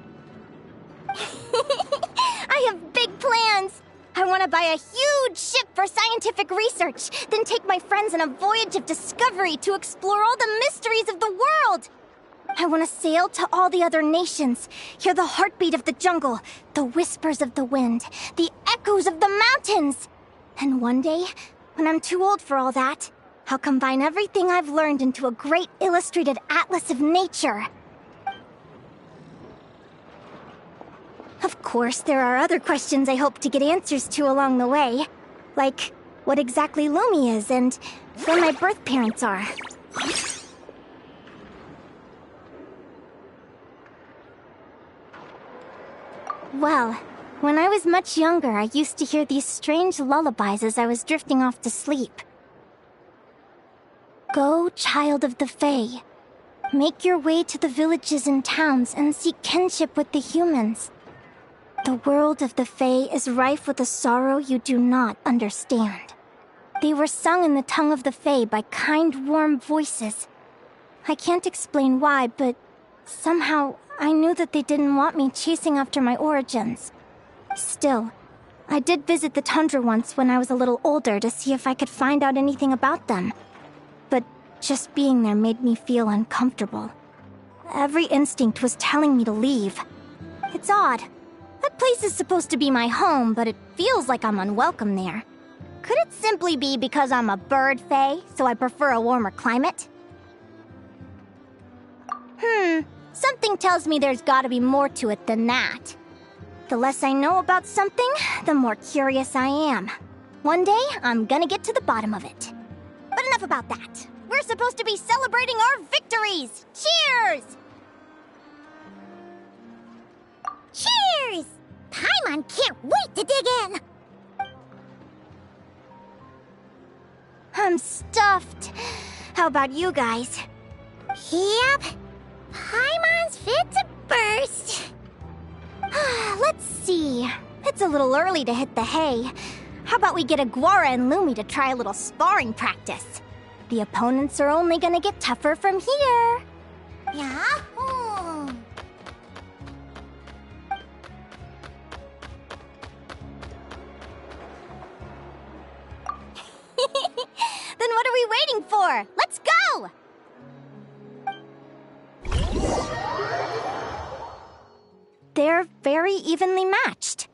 I have big plans. I want to buy a huge ship for scientific research, then take my friends on a voyage of discovery to explore all the mysteries of the world. I want to sail to all the other nations, hear the heartbeat of the jungle, the whispers of the wind, the echoes of the mountains. And one day, when I'm too old for all that, I'll combine everything I've learned into a great illustrated atlas of nature. Of course, there are other questions I hope to get answers to along the way. Like, what exactly Lumi is and where my birth parents are. Well, when I was much younger, I used to hear these strange lullabies as I was drifting off to sleep. Go, child of the Fae. Make your way to the villages and towns and seek kinship with the humans. The world of the Fae is rife with a sorrow you do not understand. They were sung in the tongue of the Fae by kind, warm voices. I can't explain why, but somehow I knew that they didn't want me chasing after my origins. Still, I did visit the tundra once when I was a little older to see if I could find out anything about them. But just being there made me feel uncomfortable. Every instinct was telling me to leave. It's odd. That place is supposed to be my home, but it feels like I'm unwelcome there. Could it simply be because I'm a bird fae, so I prefer a warmer climate? Something tells me there's gotta be more to it than that. The less I know about something, the more curious I am. One day, I'm gonna get to the bottom of it. But enough about that. We're supposed to be celebrating our victories! Cheers! Cheers! Paimon can't wait to dig in! I'm stuffed. How about you guys? Yep. Paimon's fit to burst. Let's see. It's a little early to hit the hay. How about we get Aguara and Lumi to try a little sparring practice? The opponents are only gonna get tougher from here. Yahoo! Then what are we waiting for? Let's go! They're very evenly matched.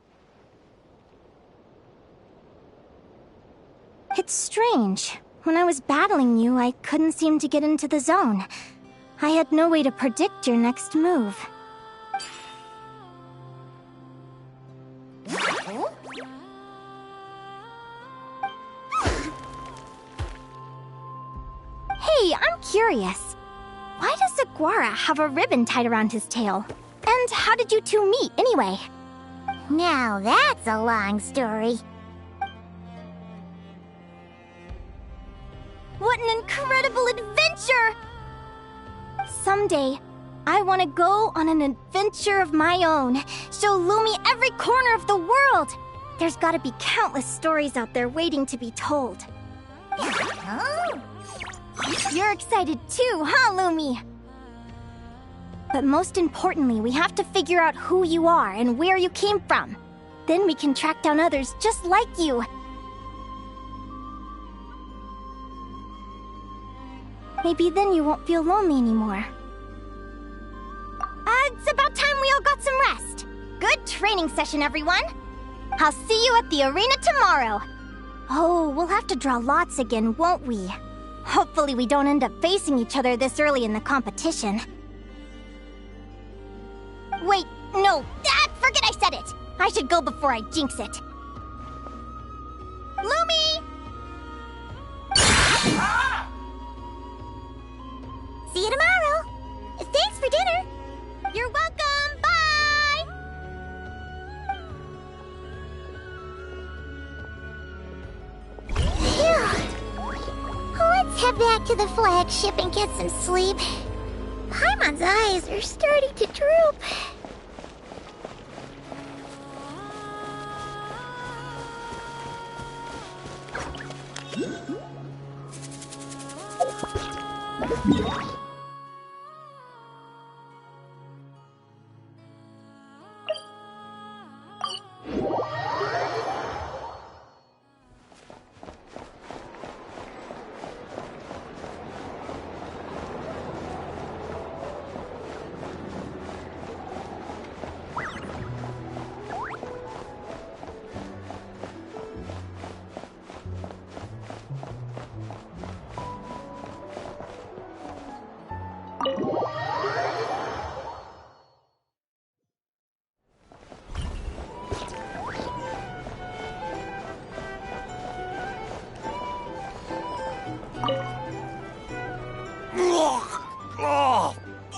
It's strange. When I was battling you, I couldn't seem to get into the zone. I had no way to predict your next move. Hey, I'm curious. Why does Saguara have a ribbon tied around his tail? And how did you two meet, anyway? Now that's a long story. What an incredible adventure! Someday, I want to go on an adventure of my own. Show Lumi every corner of the world. There's gotta be countless stories out there waiting to be told. You're excited too, huh, Lumi? But most importantly, we have to figure out who you are and where you came from. Then we can track down others just like you. Maybe then you won't feel lonely anymore. It's about time we all got some rest. Good training session, everyone. I'll see you at the arena tomorrow. Oh, we'll have to draw lots again, won't we? Hopefully we don't end up facing each other this early in the competition. Wait, no, forget I said it. I should go before I jinx it. Lumi! See you tomorrow. Thanks for dinner. You're welcome, bye! Let's head back to the flagship and get some sleep. Paimon's eyes are starting to droop.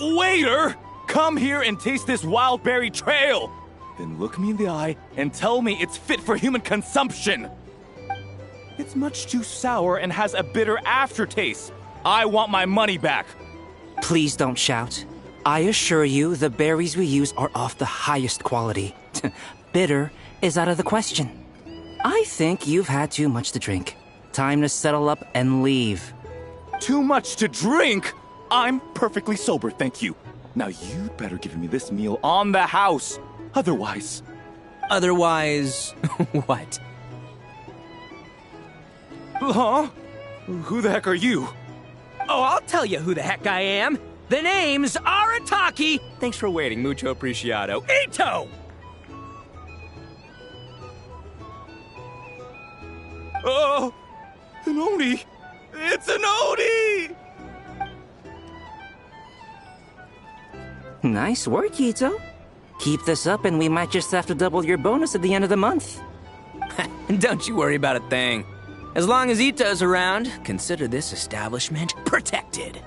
Waiter! Come here and taste this wild berry trail! Then look me in the eye and tell me it's fit for human consumption! It's much too sour and has a bitter aftertaste. I want my money back! Please don't shout. I assure you the berries we use are of the highest quality. Bitter is out of the question. I think you've had too much to drink. Time to settle up and leave. Too much to drink? I'm perfectly sober, thank you. Now you'd better give me this meal on the house. Otherwise... Otherwise... what? Huh? Who the heck are you? Oh, I'll tell you who the heck I am. The name's Arataki. Thanks for waiting, mucho apreciado. Ito! Oh, an Oni! It's an Oni! Nice work, Ito. Keep this up and we might just have to double your bonus at the end of the month. Don't you worry about a thing. As long as Ito's around, consider this establishment protected.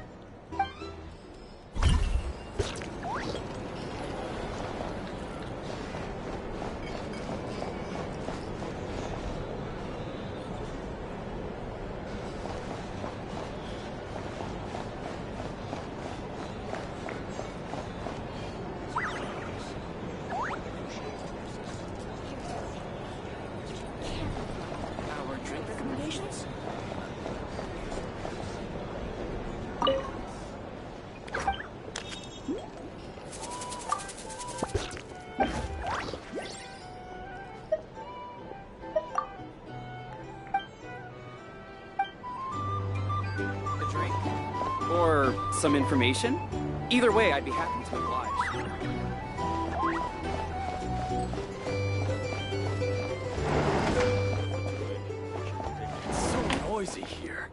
Or some information? Either way, I'd be happy to oblige. It's so noisy here.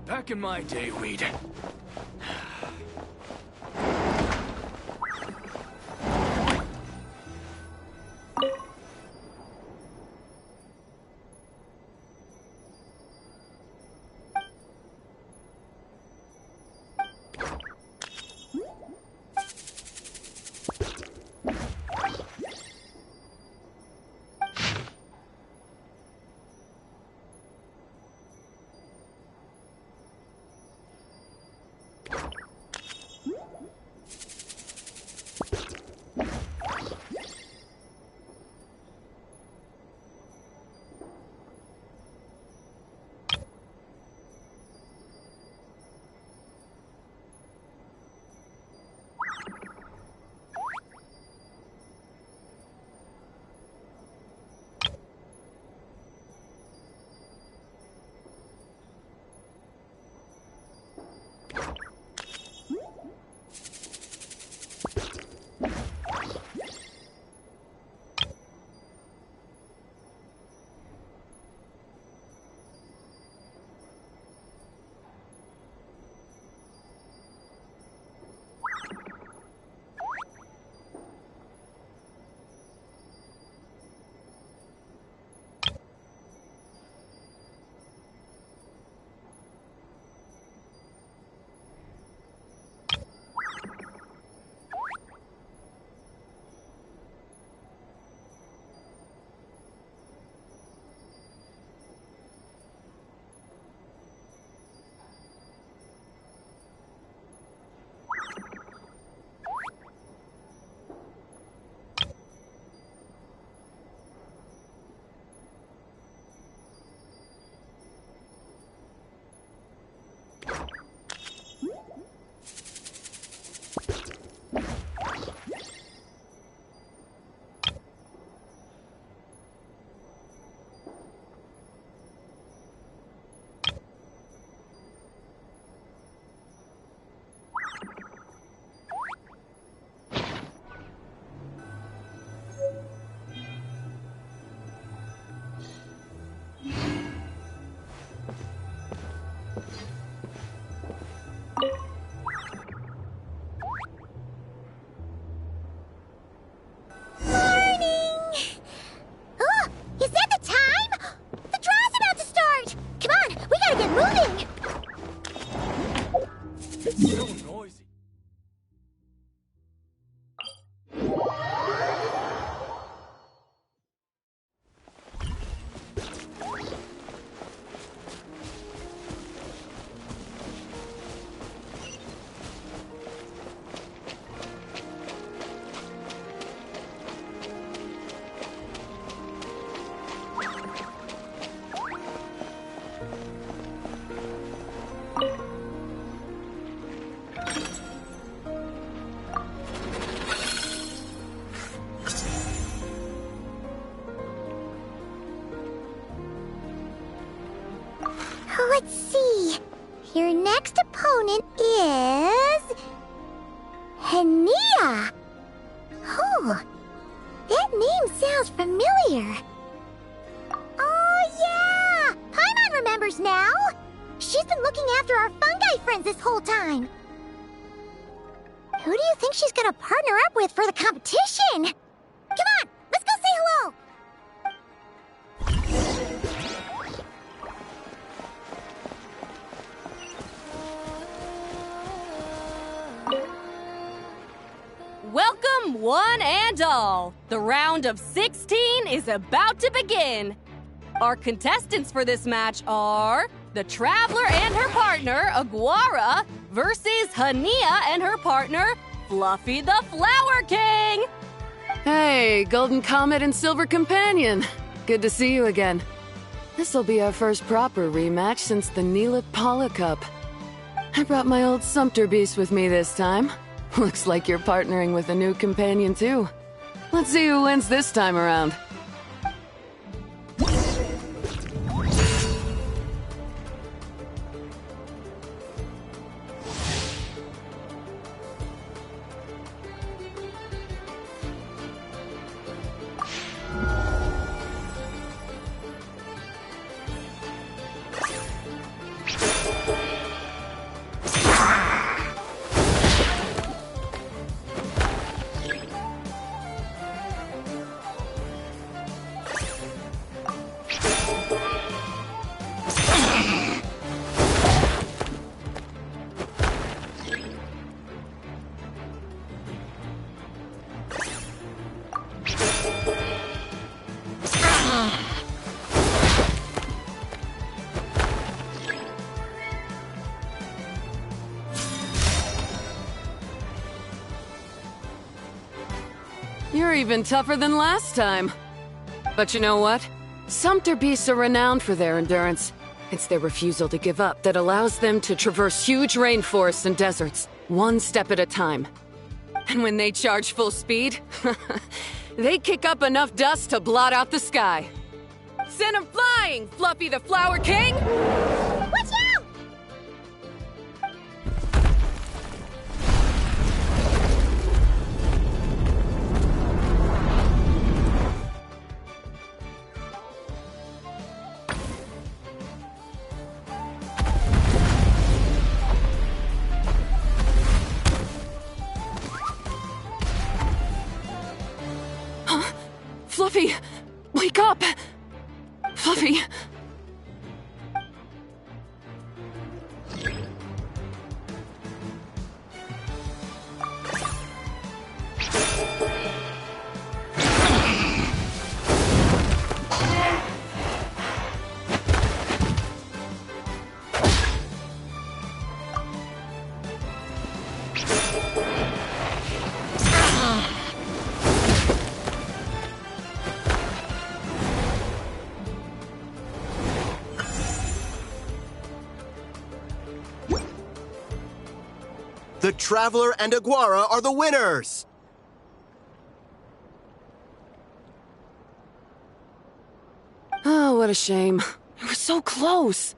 Back in my day, we'd... Noisy. Let's see. Your next opponent is... Linnea. Oh, that name sounds familiar. Oh, yeah! Paimon remembers now. She's been looking after our fungi friends this whole time. Who do you think she's gonna partner up with for the competition? Come on, let's go say hello! Welcome, one and all. The round of 16 is about to begin. Our contestants for this match are the Traveler and her partner, Aguara, versus Linnea and her partner, Fluffy the Flower King. Hey, Golden Comet and Silver Companion. Good to see you again. This'll be our first proper rematch since the Neela Paula Cup. I brought my old Sumpter Beast with me this time. Looks like you're partnering with a new companion, too. Let's see who wins this time around. You're even tougher than last time. But you know what? Sumpter beasts are renowned for their endurance. It's their refusal to give up that allows them to traverse huge rainforests and deserts, one step at a time. And when they charge full speed, they kick up enough dust to blot out the sky. Send 'em flying, Fluffy the Flower King! Watch out! Fluffy! Wake up! Fluffy! The Traveler and Aguara are the winners! Oh, what a shame. You were so close.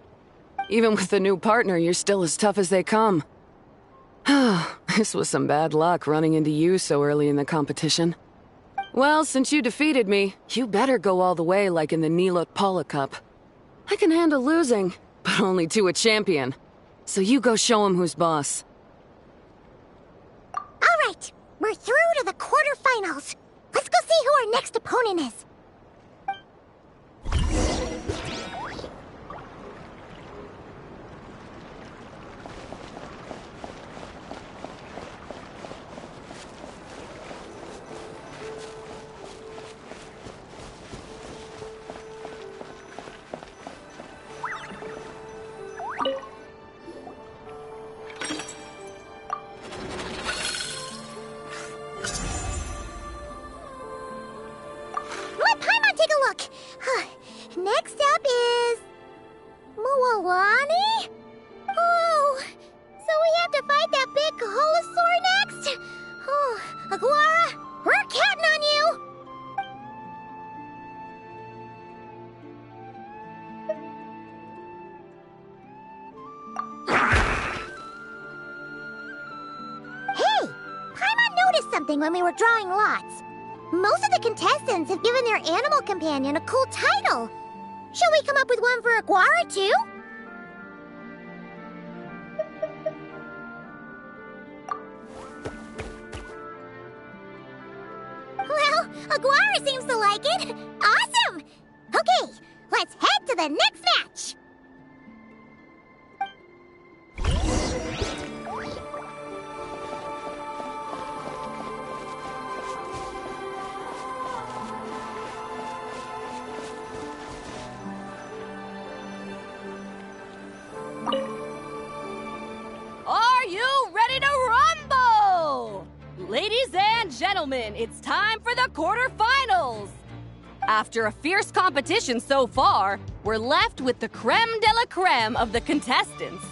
Even with the new partner, you're still as tough as they come. This was some bad luck running into you so early in the competition. Well, since you defeated me, you better go all the way like in the Neela Paula Cup. I can handle losing, but only to a champion. So you go show him who's boss. All right, we're through to the quarterfinals. Let's go see who our next opponent is. fight that big holosaur next? Oh, Aguara, we're counting on you! Hey! Paimon noticed something when we were drawing lots. Most of the contestants have given their animal companion a cool title. Should we come up with one for Aguara, too? Well, Aguara seems to like it. Awesome! Okay, let's head to the next match. Are you ready to rumble? Ladies and gentlemen, it's time for the quarterfinals. After a fierce competition so far, we're left with the creme de la creme of the contestants.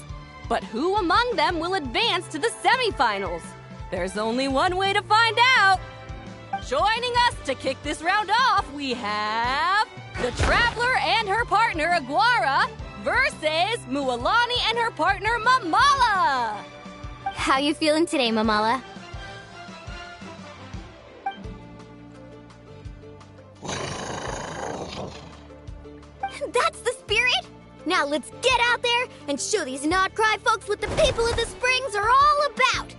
But who among them will advance to the semifinals? There's only one way to find out. Joining us to kick this round off, we have the Traveler and her partner Aguara versus Mualani and her partner Mamala. How you feeling today, Mamala? That's the spirit! Now let's get out there and show these not-cry folks what the people of the Springs are all about!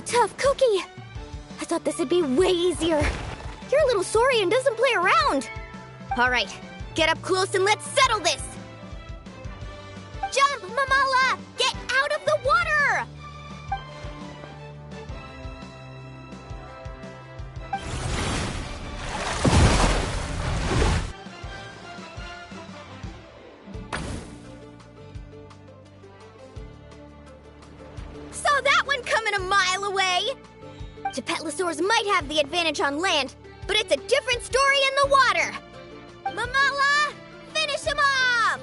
tough cookie. I thought this would be way easier. Your little saurian doesn't play around. All right, get up close and let's settle this. Jump, Mamala! Get out of the water! Saw that one coming a mile away! Gepetlosaurs might have the advantage on land, but it's a different story in the water! Mamala! Finish him off!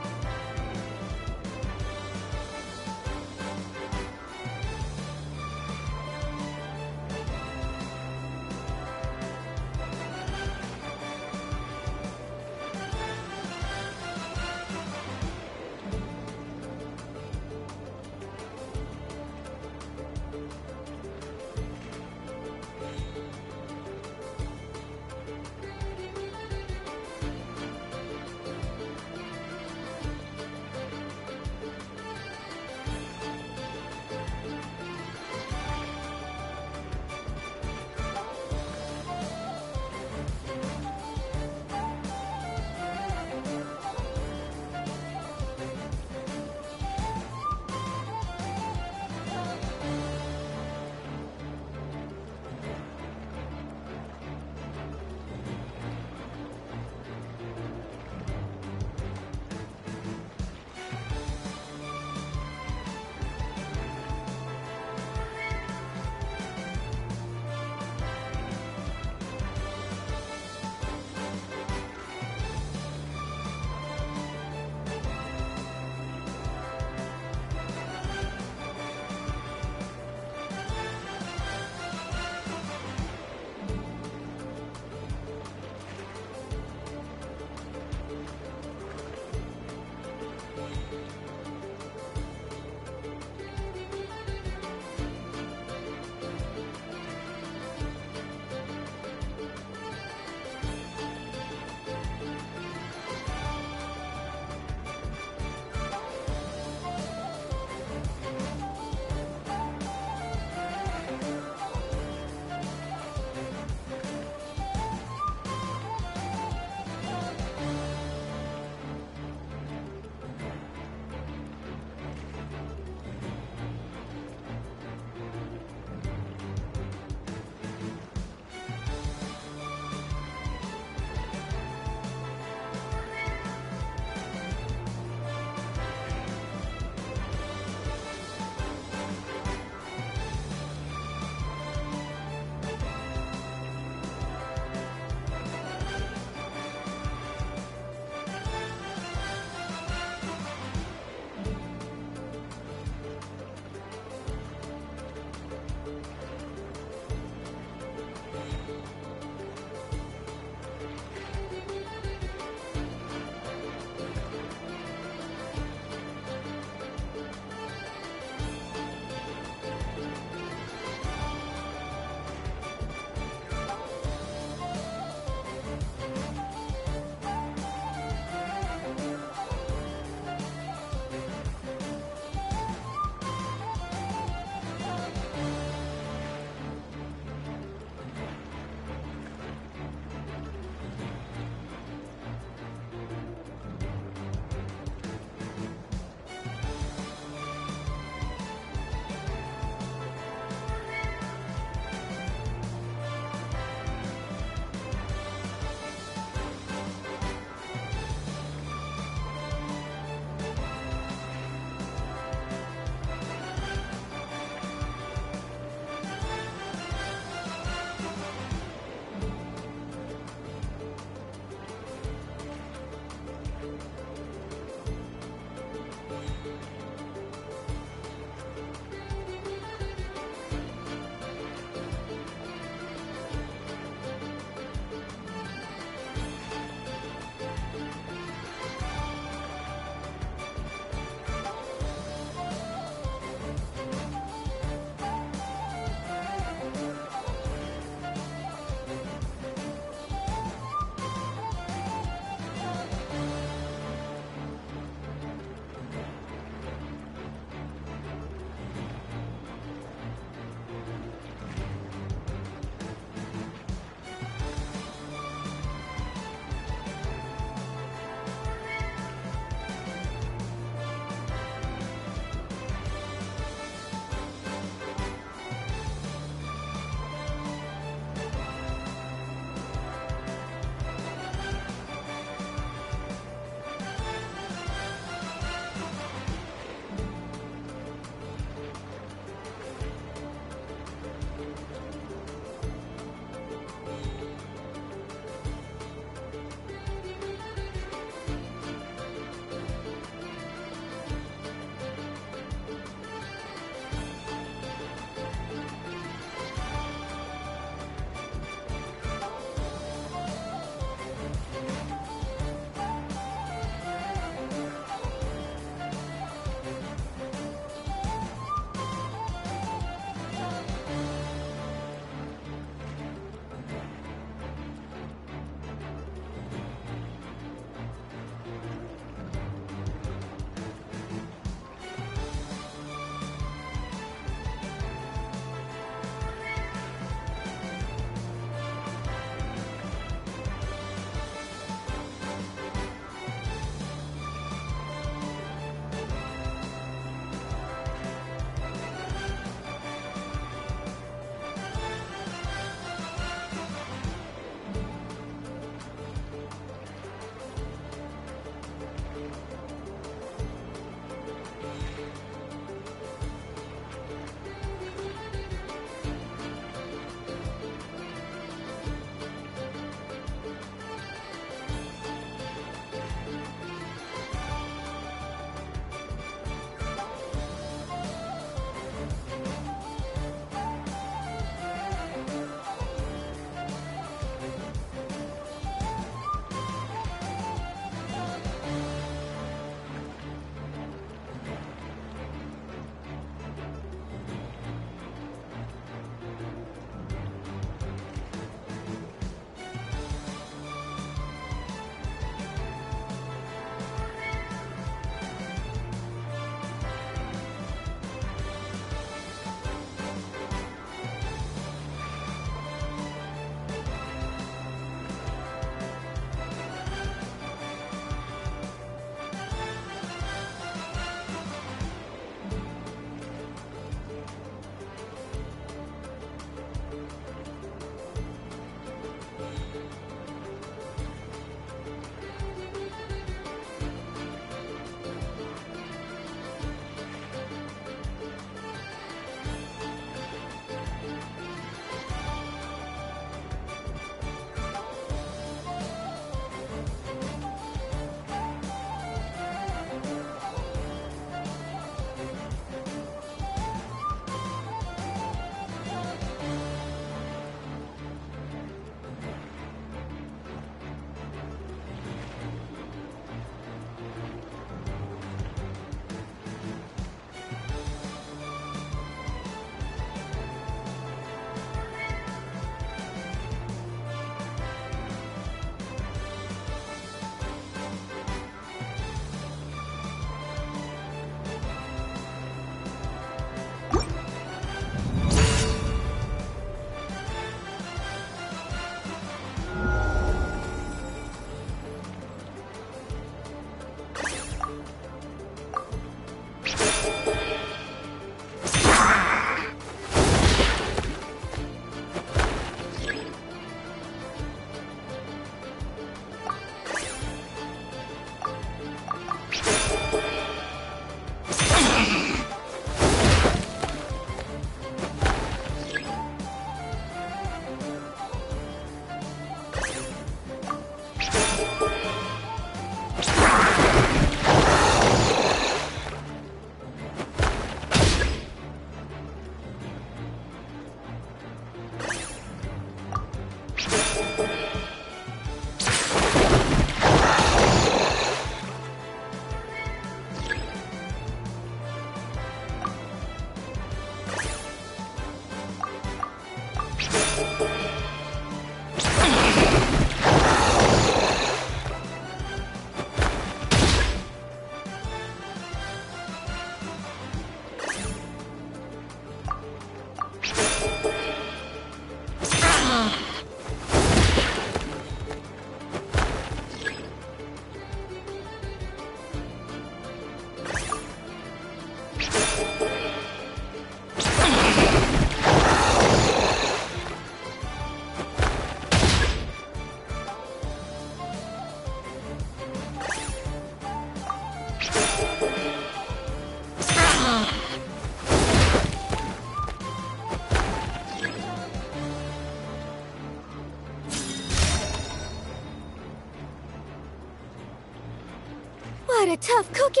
What a tough cookie!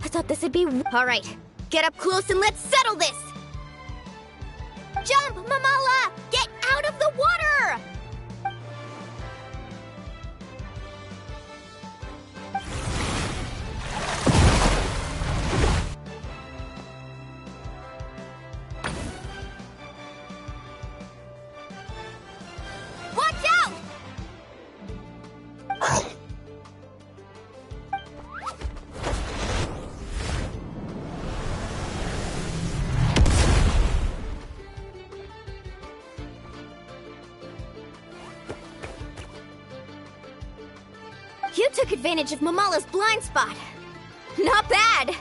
I thought this would be... Alright, get up close and let's settle this! Jump, Mamala! Get out of the water! Watch out! You took advantage of Mamala's blind spot. Not bad!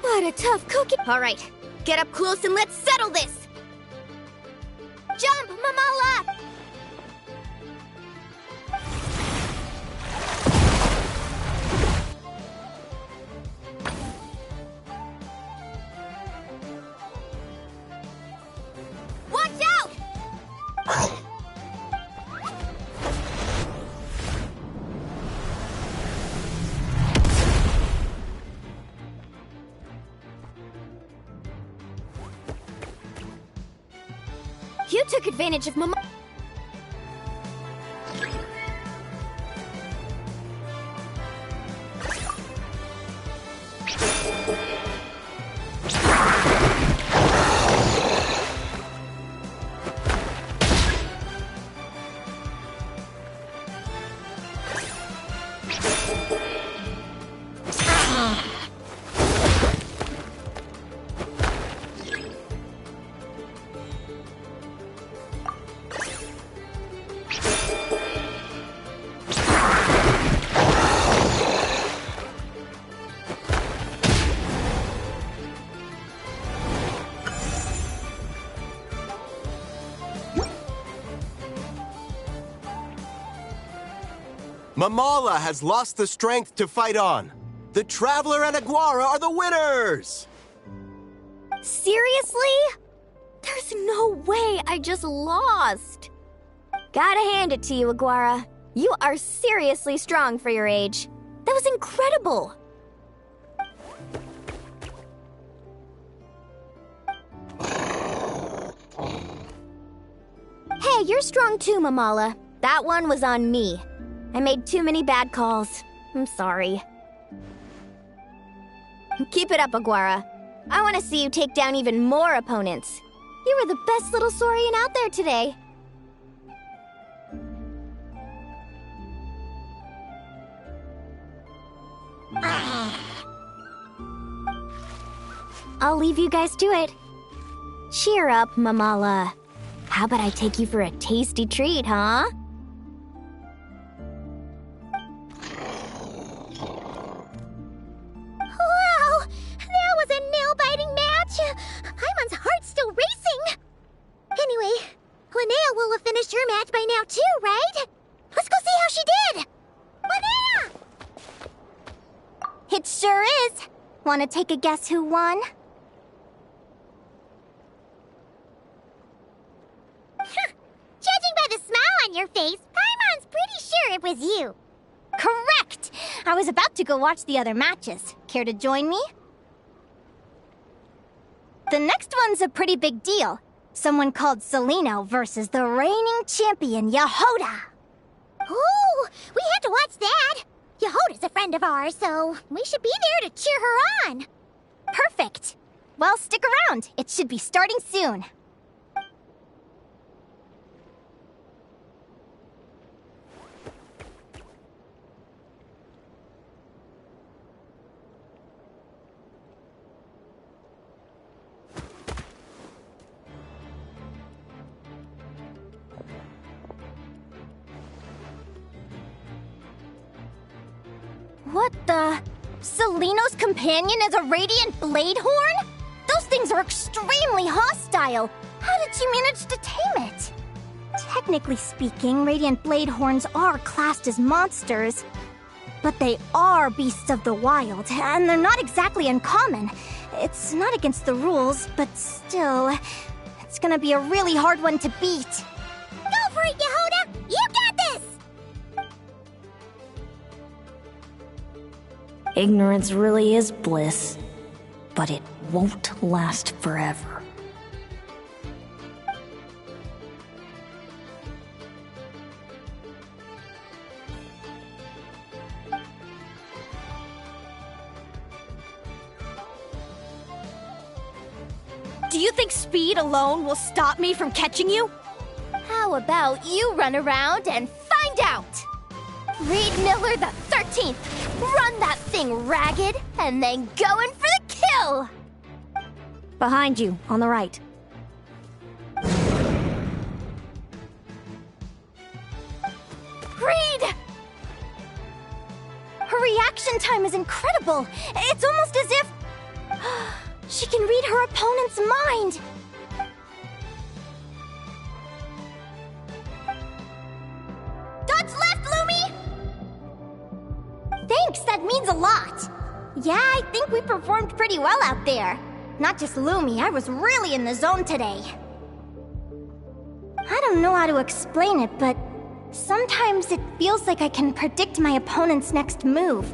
What a tough cookie. All right, get up close and let's settle this. Jump, Mamala! Watch out! You took advantage of Mama. Mamala has lost the strength to fight on. The Traveler and Aguara are the winners! Seriously? There's no way I just lost. Gotta hand it to you, Aguara. You are seriously strong for your age. That was incredible. Hey, you're strong too, Mamala. That one was on me. I made too many bad calls. I'm sorry. Keep it up, Aguara. I want to see you take down even more opponents. You were the best little Saurian out there today. I'll leave you guys to it. Cheer up, Mamala. How about I take you for a tasty treat, huh? Wow! That was a nail-biting match! Paimon's heart's still racing! Anyway, Linnea will have finished her match by now too, right? Let's go see how she did! Linnea! It sure is. Want to take a guess who won? Judging by the smile on your face, Paimon's pretty sure it was you. Correct! I was about to go watch the other matches. Care to join me? The next one's a pretty big deal. Someone called Celino versus the reigning champion, Yehoda. Ooh, we have to watch that. Yehoda's a friend of ours, so we should be there to cheer her on. Perfect. Well, stick around. It should be starting soon. What the? Celino's companion is a radiant blade horn? Those things are extremely hostile. How did you manage to tame it? Technically speaking, radiant blade horns are classed as monsters. But they are beasts of the wild, and they're not exactly uncommon. It's not against the rules, but still, it's gonna be a really hard one to beat. Go for it, Yehoda! You got this! Ignorance really is bliss, but it won't last forever. Do you think speed alone will stop me from catching you? How about you run around and find out? Reed Miller the 13th, run that thing ragged and then go in for the kill! Behind you, on the right. Reed! Her reaction time is incredible. It's almost as if she can read her opponent's mind. Dodge left, Lumi! Thanks, that means a lot. Yeah, I think we performed pretty well out there. Not just Lumi, I was really in the zone today. I don't know how to explain it, but sometimes it feels like I can predict my opponent's next move.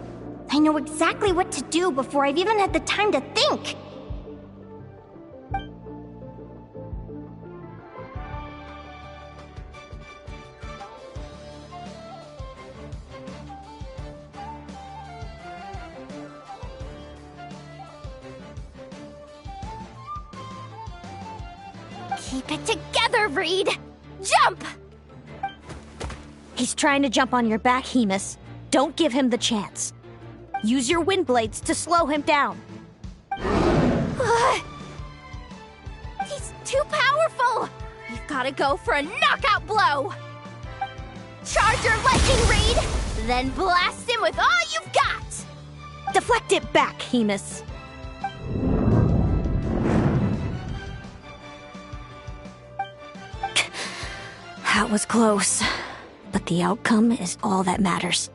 I know exactly what to do before I've even had the time to think. Keep it together, Reed! Jump! He's trying to jump on your back, Hemus. Don't give him the chance. Use your wind blades to slow him down. He's too powerful! You've gotta go for a knockout blow! Charge your lightning, Reed! Then blast him with all you've got! Deflect it back, Hemus. That was close, but the outcome is all that matters.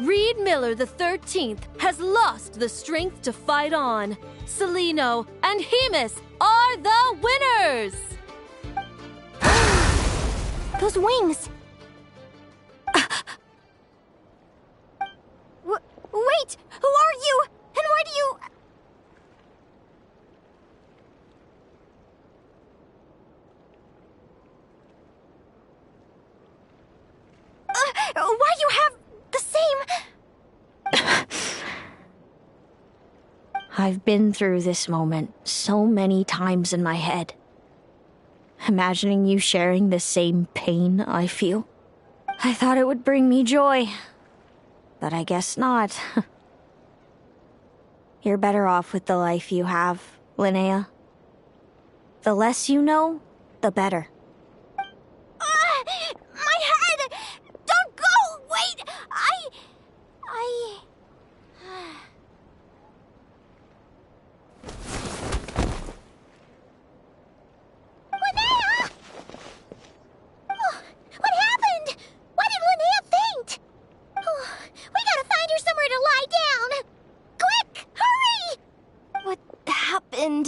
Reed Miller the 13th has lost the strength to fight on. Celino and Hemus are the winners! Those wings! Wait! Who are you? And why do you... why you have the same... I've been through this moment so many times in my head. Imagining you sharing the same pain I feel. I thought it would bring me joy. But I guess not. You're better off with the life you have, Linnea. The less you know, the better. My head! Don't go! Wait! Linnea! Oh, what happened? Why did Linnea faint? Oh, we gotta find her somewhere to lie down. Quick, hurry! What happened?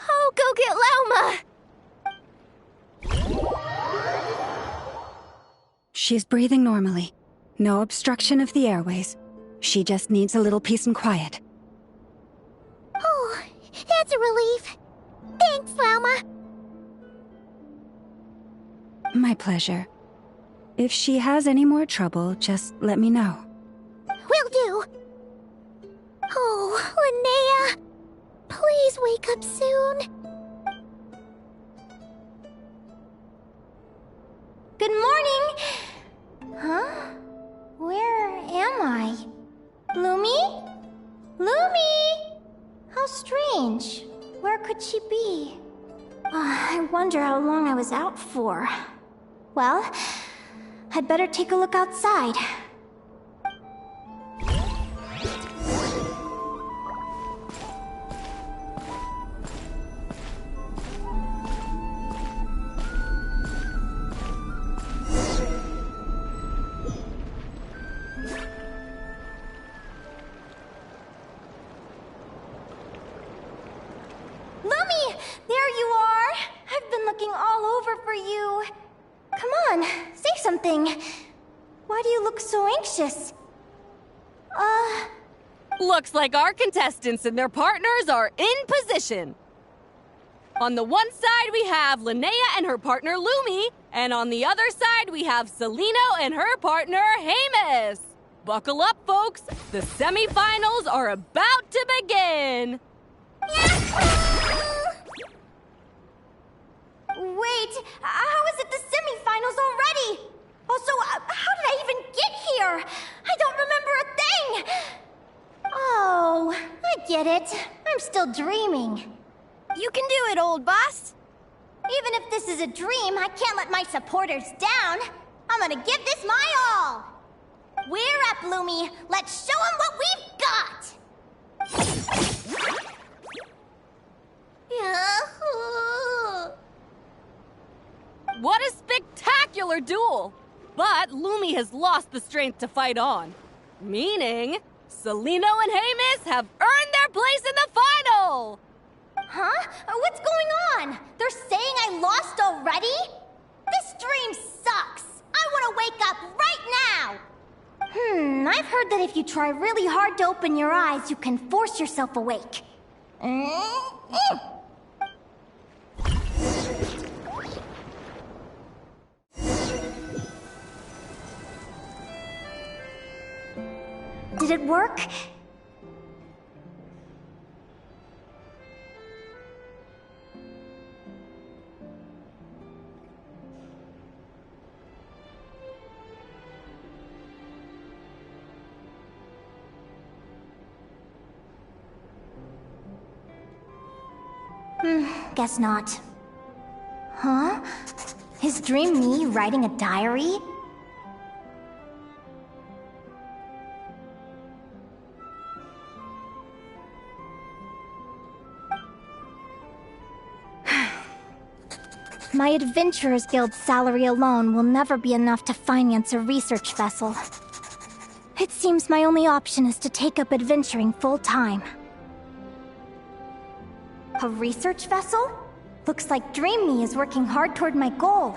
I'll go get Lauma. She's breathing normally. No obstruction of the airways. She just needs a little peace and quiet. Oh, that's a relief. Thanks, Lauma. My pleasure. If she has any more trouble, just let me know. Will do. Oh, Linnea. Please wake up soon. Good morning! Huh? Where am I? Lumi? Lumi! How strange. Where could she be? I wonder how long I was out for. Well, I'd better take a look outside. Lumi! There you are! I've been looking all over for you. Come on, say something. Why do you look so anxious? Looks like our contestants and their partners are in position. On the one side, we have Linnea and her partner Lumi, and on the other side, we have Celino and her partner Hemus. Buckle up, folks! The semifinals are about to begin! Wait, how is it the semifinals already? Also, how did I even get here? I don't remember a thing! Oh, I get it. I'm still dreaming. You can do it, old boss. Even if this is a dream, I can't let my supporters down. I'm gonna give this my all. We're up, Lumi. Let's show them what we've got! Yahoo! What a spectacular duel! But Lumi has lost the strength to fight on. Meaning, Celino and Hamus have earned their place in the final! Huh? What's going on? They're saying I lost already? This dream sucks! I want to wake up right now! I've heard that if you try really hard to open your eyes, you can force yourself awake. Did it work? Guess not. Huh? Is Dream me writing a diary? My Adventurers Guild salary alone will never be enough to finance a research vessel. It seems my only option is to take up adventuring full-time. A research vessel? Looks like Dream Me is working hard toward my goal.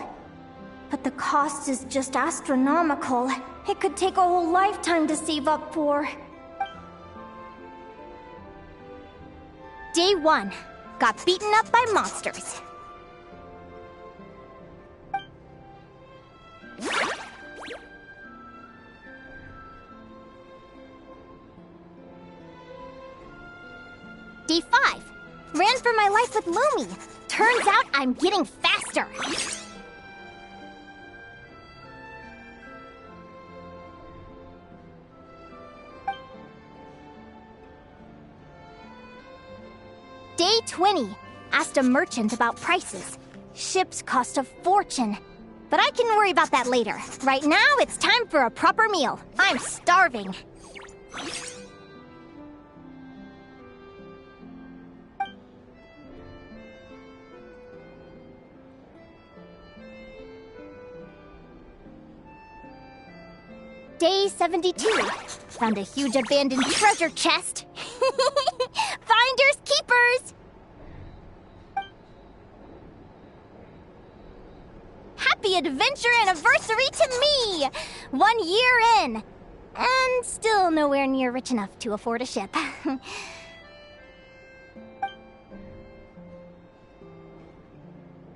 But the cost is just astronomical. It could take a whole lifetime to save up for. Day 1. Got beaten up by monsters. Day 5. Ran for my life with Lumi. Turns out I'm getting faster. Day 20. Asked a merchant about prices. Ships cost a fortune. But I can worry about that later. Right now, it's time for a proper meal. I'm starving. Day 72. Found a huge abandoned treasure chest. Finders keepers! Happy adventure anniversary to me! 1 year in. And still nowhere near rich enough to afford a ship.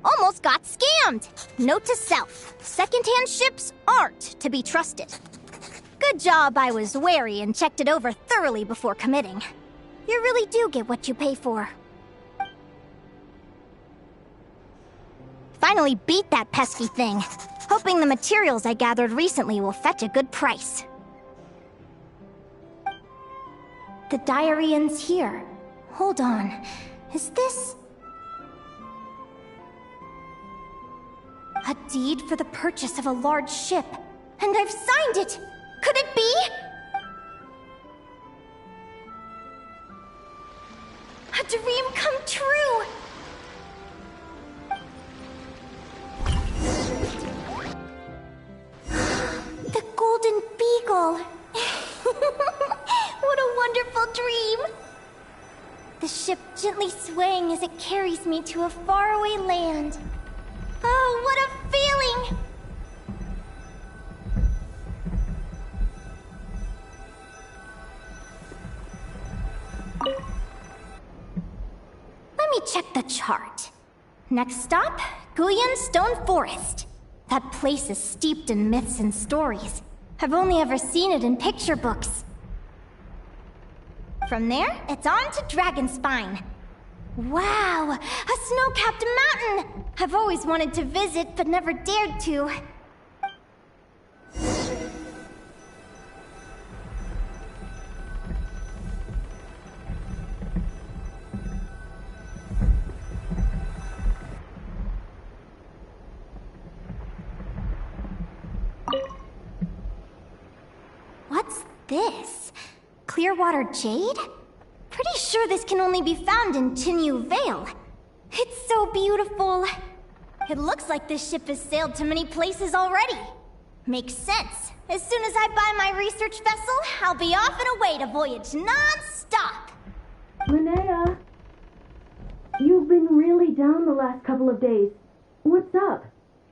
Almost got scammed! Note to self. Secondhand ships aren't to be trusted. Good job I was wary and checked it over thoroughly before committing. You really do get what you pay for. Finally beat that pesky thing. Hoping the materials I gathered recently will fetch a good price. The diary ends here. Hold on. Is this... a deed for the purchase of a large ship? And I've signed it! Could it be? A dream come true! The Golden Beagle! What a wonderful dream! The ship gently swaying as it carries me to a faraway land. Oh, what a feeling! Let me check the chart. Next stop, Guyan Stone Forest. That place is steeped in myths and stories. I've only ever seen it in picture books. From there, it's on to Dragonspine. Wow, a snow-capped mountain! I've always wanted to visit, but never dared to. What's this? Clearwater jade? Pretty sure this can only be found in Chinyu Vale. It's so beautiful. It looks like this ship has sailed to many places already. Makes sense. As soon as I buy my research vessel, I'll be off and away to voyage non-stop. Linnea, you've been really down the last couple of days. What's up?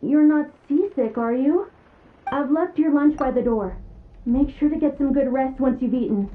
You're not seasick, are you? I've left your lunch by the door. Make sure to get some good rest once you've eaten.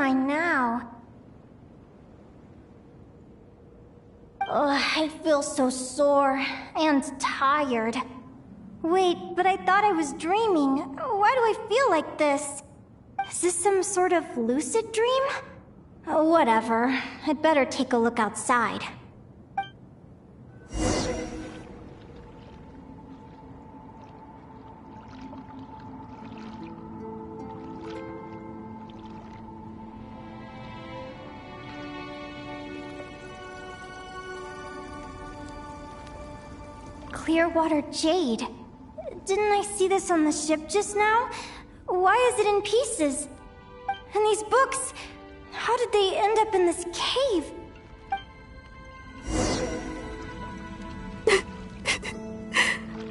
I now? Ugh, I feel so sore and tired. Wait, but I thought I was dreaming. Why do I feel like this? Is this some sort of lucid dream? Whatever. I'd better take a look outside. Clearwater jade. Didn't I see this on the ship just now? Why is it in pieces? And these books, how did they end up in this cave?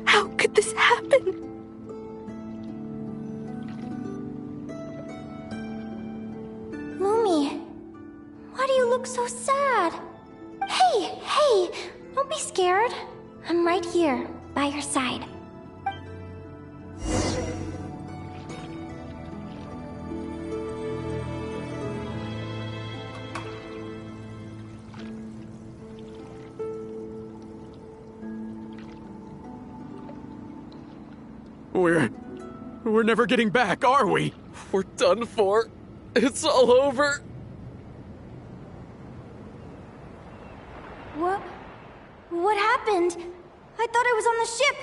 How could this happen? Lumi, why do you look so sad? Hey, don't be scared. I'm right here, by your side. We're never getting back, are we? We're done for. It's all over. What happened? I thought I was on the ship.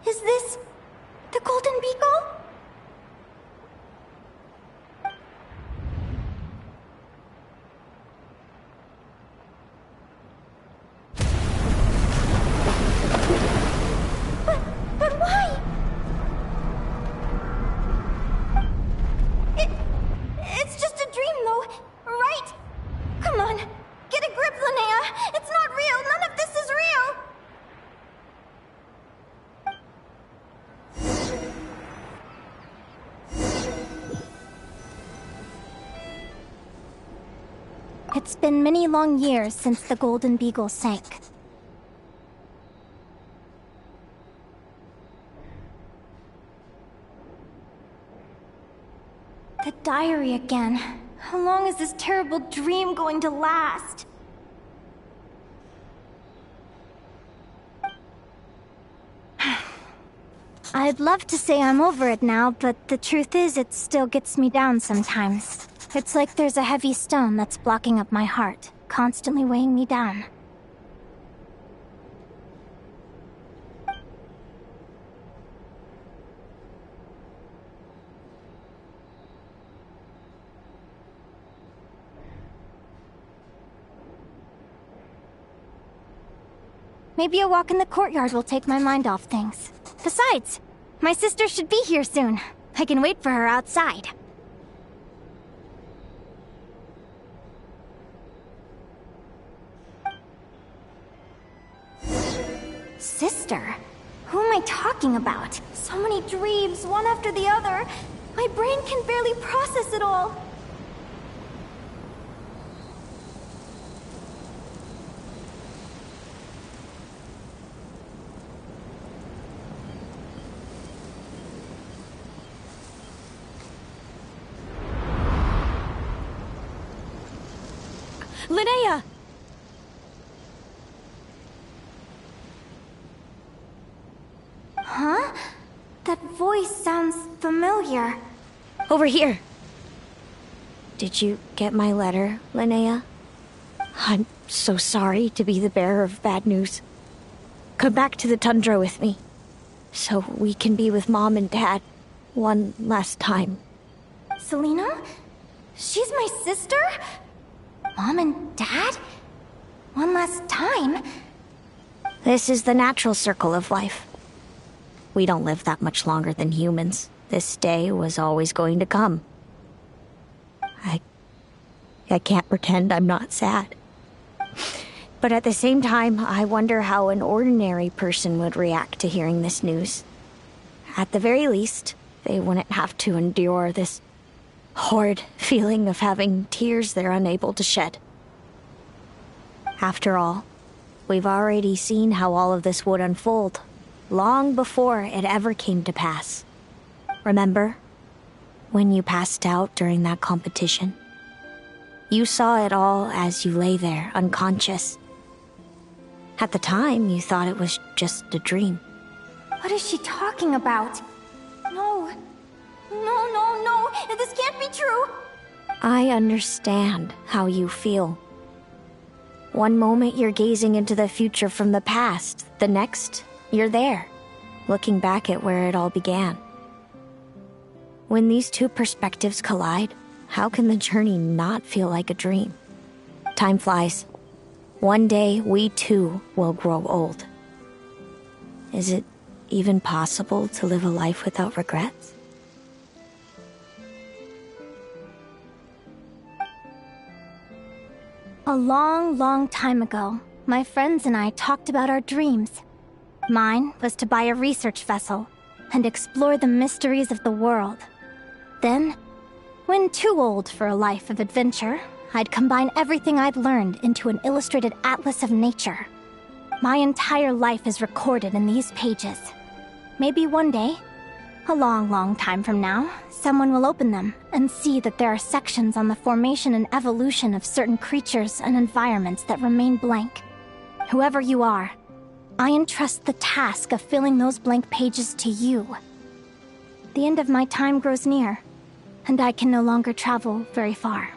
Is this the Golden Beagle? But why? It's just a dream, though, right? Come on, get a grip, Linnea. It's not real. None of this is real. It's been many long years since the Golden Beagle sank. The diary again. How long is this terrible dream going to last? I'd love to say I'm over it now, but the truth is it still gets me down sometimes. It's like there's a heavy stone that's blocking up my heart, constantly weighing me down. Maybe a walk in the courtyard will take my mind off things. Besides, my sister should be here soon. I can wait for her outside. Sister? Who am I talking about? So many dreams, one after the other. My brain can barely process it all. Linnea! Huh? That voice sounds familiar. Over here. Did you get my letter, Linnea? I'm so sorry to be the bearer of bad news. Come back to the tundra with me, so we can be with Mom and Dad one last time. Selena? She's my sister? Mom and Dad? One last time? This is the natural circle of life. We don't live that much longer than humans. This day was always going to come. I can't pretend I'm not sad. But at the same time, I wonder how an ordinary person would react to hearing this news. At the very least, they wouldn't have to endure this horrid feeling of having tears they're unable to shed. After all, we've already seen how all of this would unfold. long before it ever came to pass. Remember? When you passed out during that competition? You saw it all as you lay there, unconscious. At the time, you thought it was just a dream. What is she talking about? No. No. This can't be true. I understand how you feel. One moment you're gazing into the future from the past, the next, you're there, looking back at where it all began. When these two perspectives collide, how can the journey not feel like a dream? Time flies. One day, we too will grow old. Is it even possible to live a life without regrets? A long time ago, my friends and I talked about our dreams. Mine was to buy a research vessel and explore the mysteries of the world. Then, when too old for a life of adventure, I'd combine everything I'd learned into an illustrated atlas of nature. My entire life is recorded in these pages. Maybe one day, a long time from now, someone will open them and see that there are sections on the formation and evolution of certain creatures and environments that remain blank. Whoever you are, I entrust the task of filling those blank pages to you. The end of my time grows near, and I can no longer travel very far.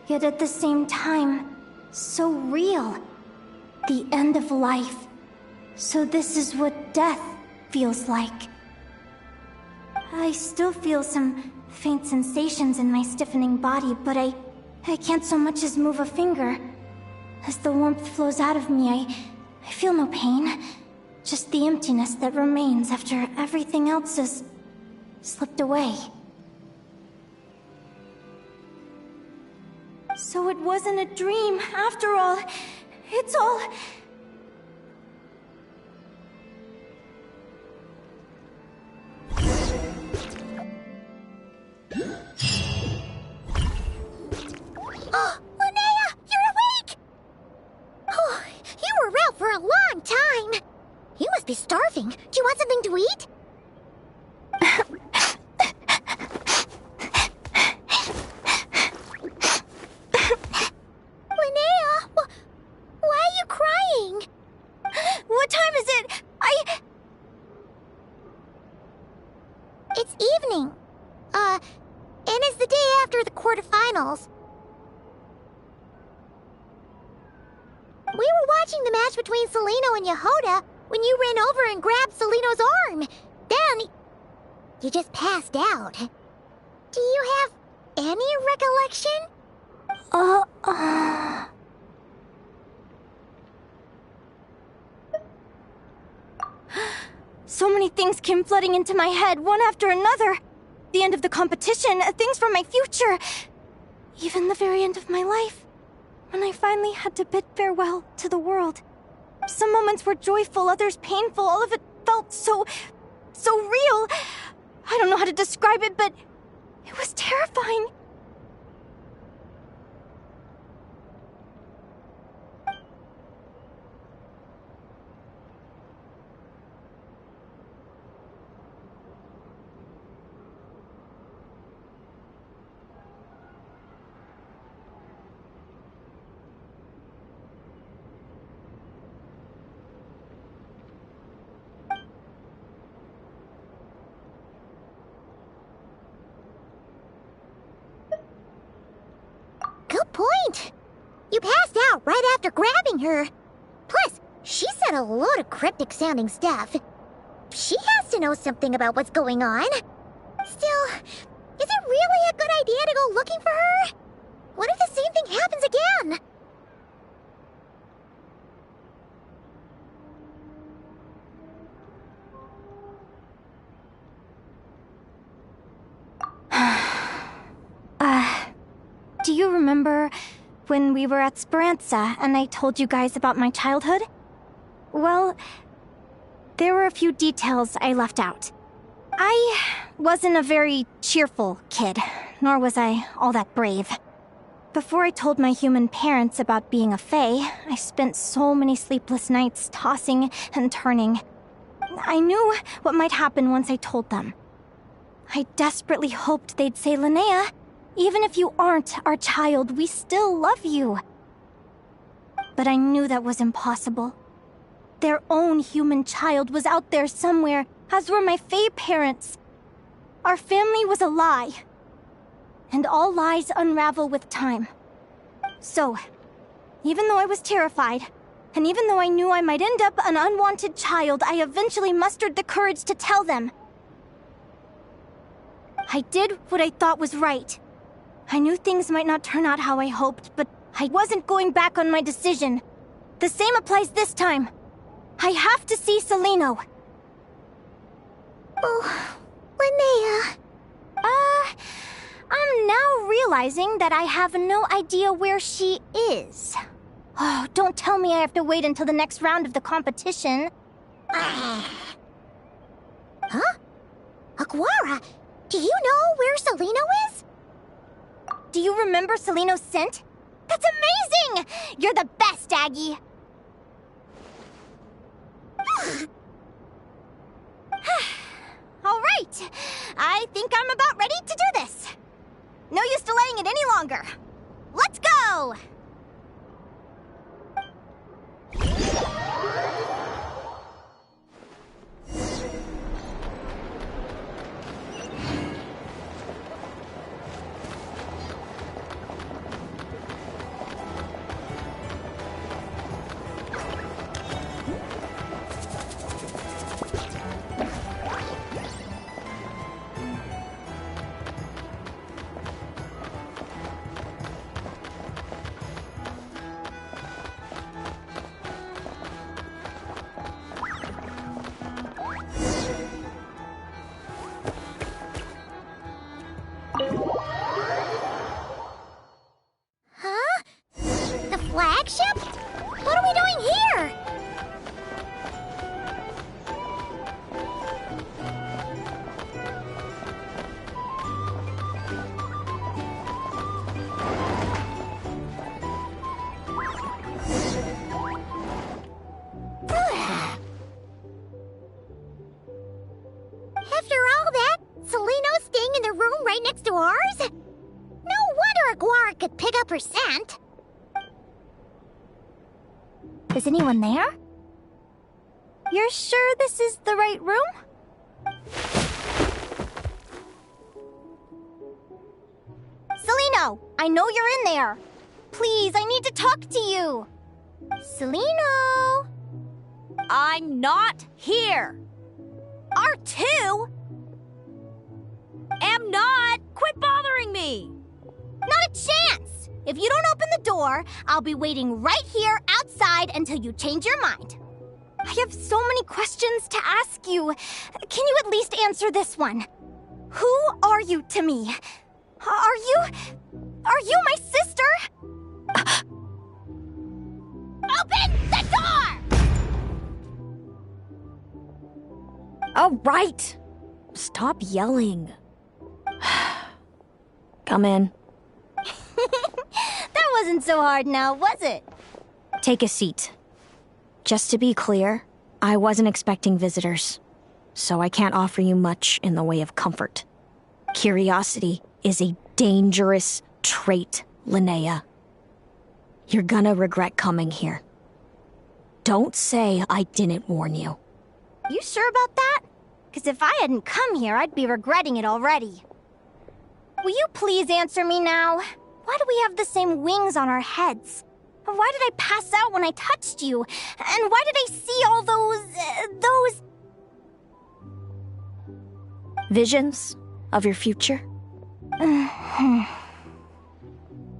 Yet at the same time, so real. The end of life. So this is what death feels like. I still feel some faint sensations in my stiffening body, but I can't so much as move a finger. As the warmth flows out of me, I feel no pain. Just the emptiness that remains after everything else has slipped away. So it wasn't a dream, after all. It's all... Oh, Linnea, you're awake! Oh, you were out for a long time. You must be starving. Do you want something to eat? It's evening. And it's the day after the quarterfinals. We were watching the match between Celino and Yehoda when you ran over and grabbed Celino's arm. Then, you just passed out. Do you have any recollection? So many things came flooding into my head, one after another. The end of the competition, things from my future. Even the very end of my life, when I finally had to bid farewell to the world. Some moments were joyful, others painful. All of it felt so real. I don't know how to describe it, but it was terrifying. Point. You passed out right after grabbing her. Plus, she said a load of cryptic-sounding stuff. She has to know something about what's going on. Still, is it really a good idea to go looking for her? What if the same thing happens again? Do you remember when we were at Speranza and I told you guys about my childhood? Well, there were a few details I left out. I wasn't a very cheerful kid, nor was I all that brave. Before I told my human parents about being a fae, I spent so many sleepless nights tossing and turning. I knew what might happen once I told them. I desperately hoped they'd say, Linnea, even if you aren't our child, we still love you. But I knew that was impossible. Their own human child was out there somewhere, as were my fae parents. Our family was a lie. And all lies unravel with time. So, even though I was terrified, and even though I knew I might end up an unwanted child, I eventually mustered the courage to tell them. I did what I thought was right. I knew things might not turn out how I hoped, but I wasn't going back on my decision. The same applies this time. I have to see Celino. Oh, Linnea. I'm now realizing that I have no idea where she is. Oh, don't tell me I have to wait until the next round of the competition. Huh? Aguara, do you know where Celino is? Do you remember Celino's scent? That's amazing! You're the best, Aggie! All right, I think I'm about ready to do this. No use delaying it any longer. Let's go! Flagship? What are we doing here? After all that, Celino's staying in the room right next to ours? No wonder Aguara could pick up her scent. Is anyone there? You're sure this is the right room? Celino, I know you're in there. Please, I need to talk to you. Celino! I'm not here. R2? Am not. Quit bothering me. Not a chance. If you don't open the door, I'll be waiting right here outside until you change your mind. I have so many questions to ask you. Can you at least answer this one? Who are you to me? Are you my sister? Open the door! All right. Stop yelling. Come in. That wasn't so hard now, was it? Take a seat. Just to be clear, I wasn't expecting visitors, so I can't offer you much in the way of comfort. Curiosity is a dangerous trait, Linnea. You're gonna regret coming here. Don't say I didn't warn you. You sure about that? Because if I hadn't come here, I'd be regretting it already. Will you please answer me now? Why do we have the same wings on our heads? Why did I pass out when I touched you? And why did I see all those... Visions of your future?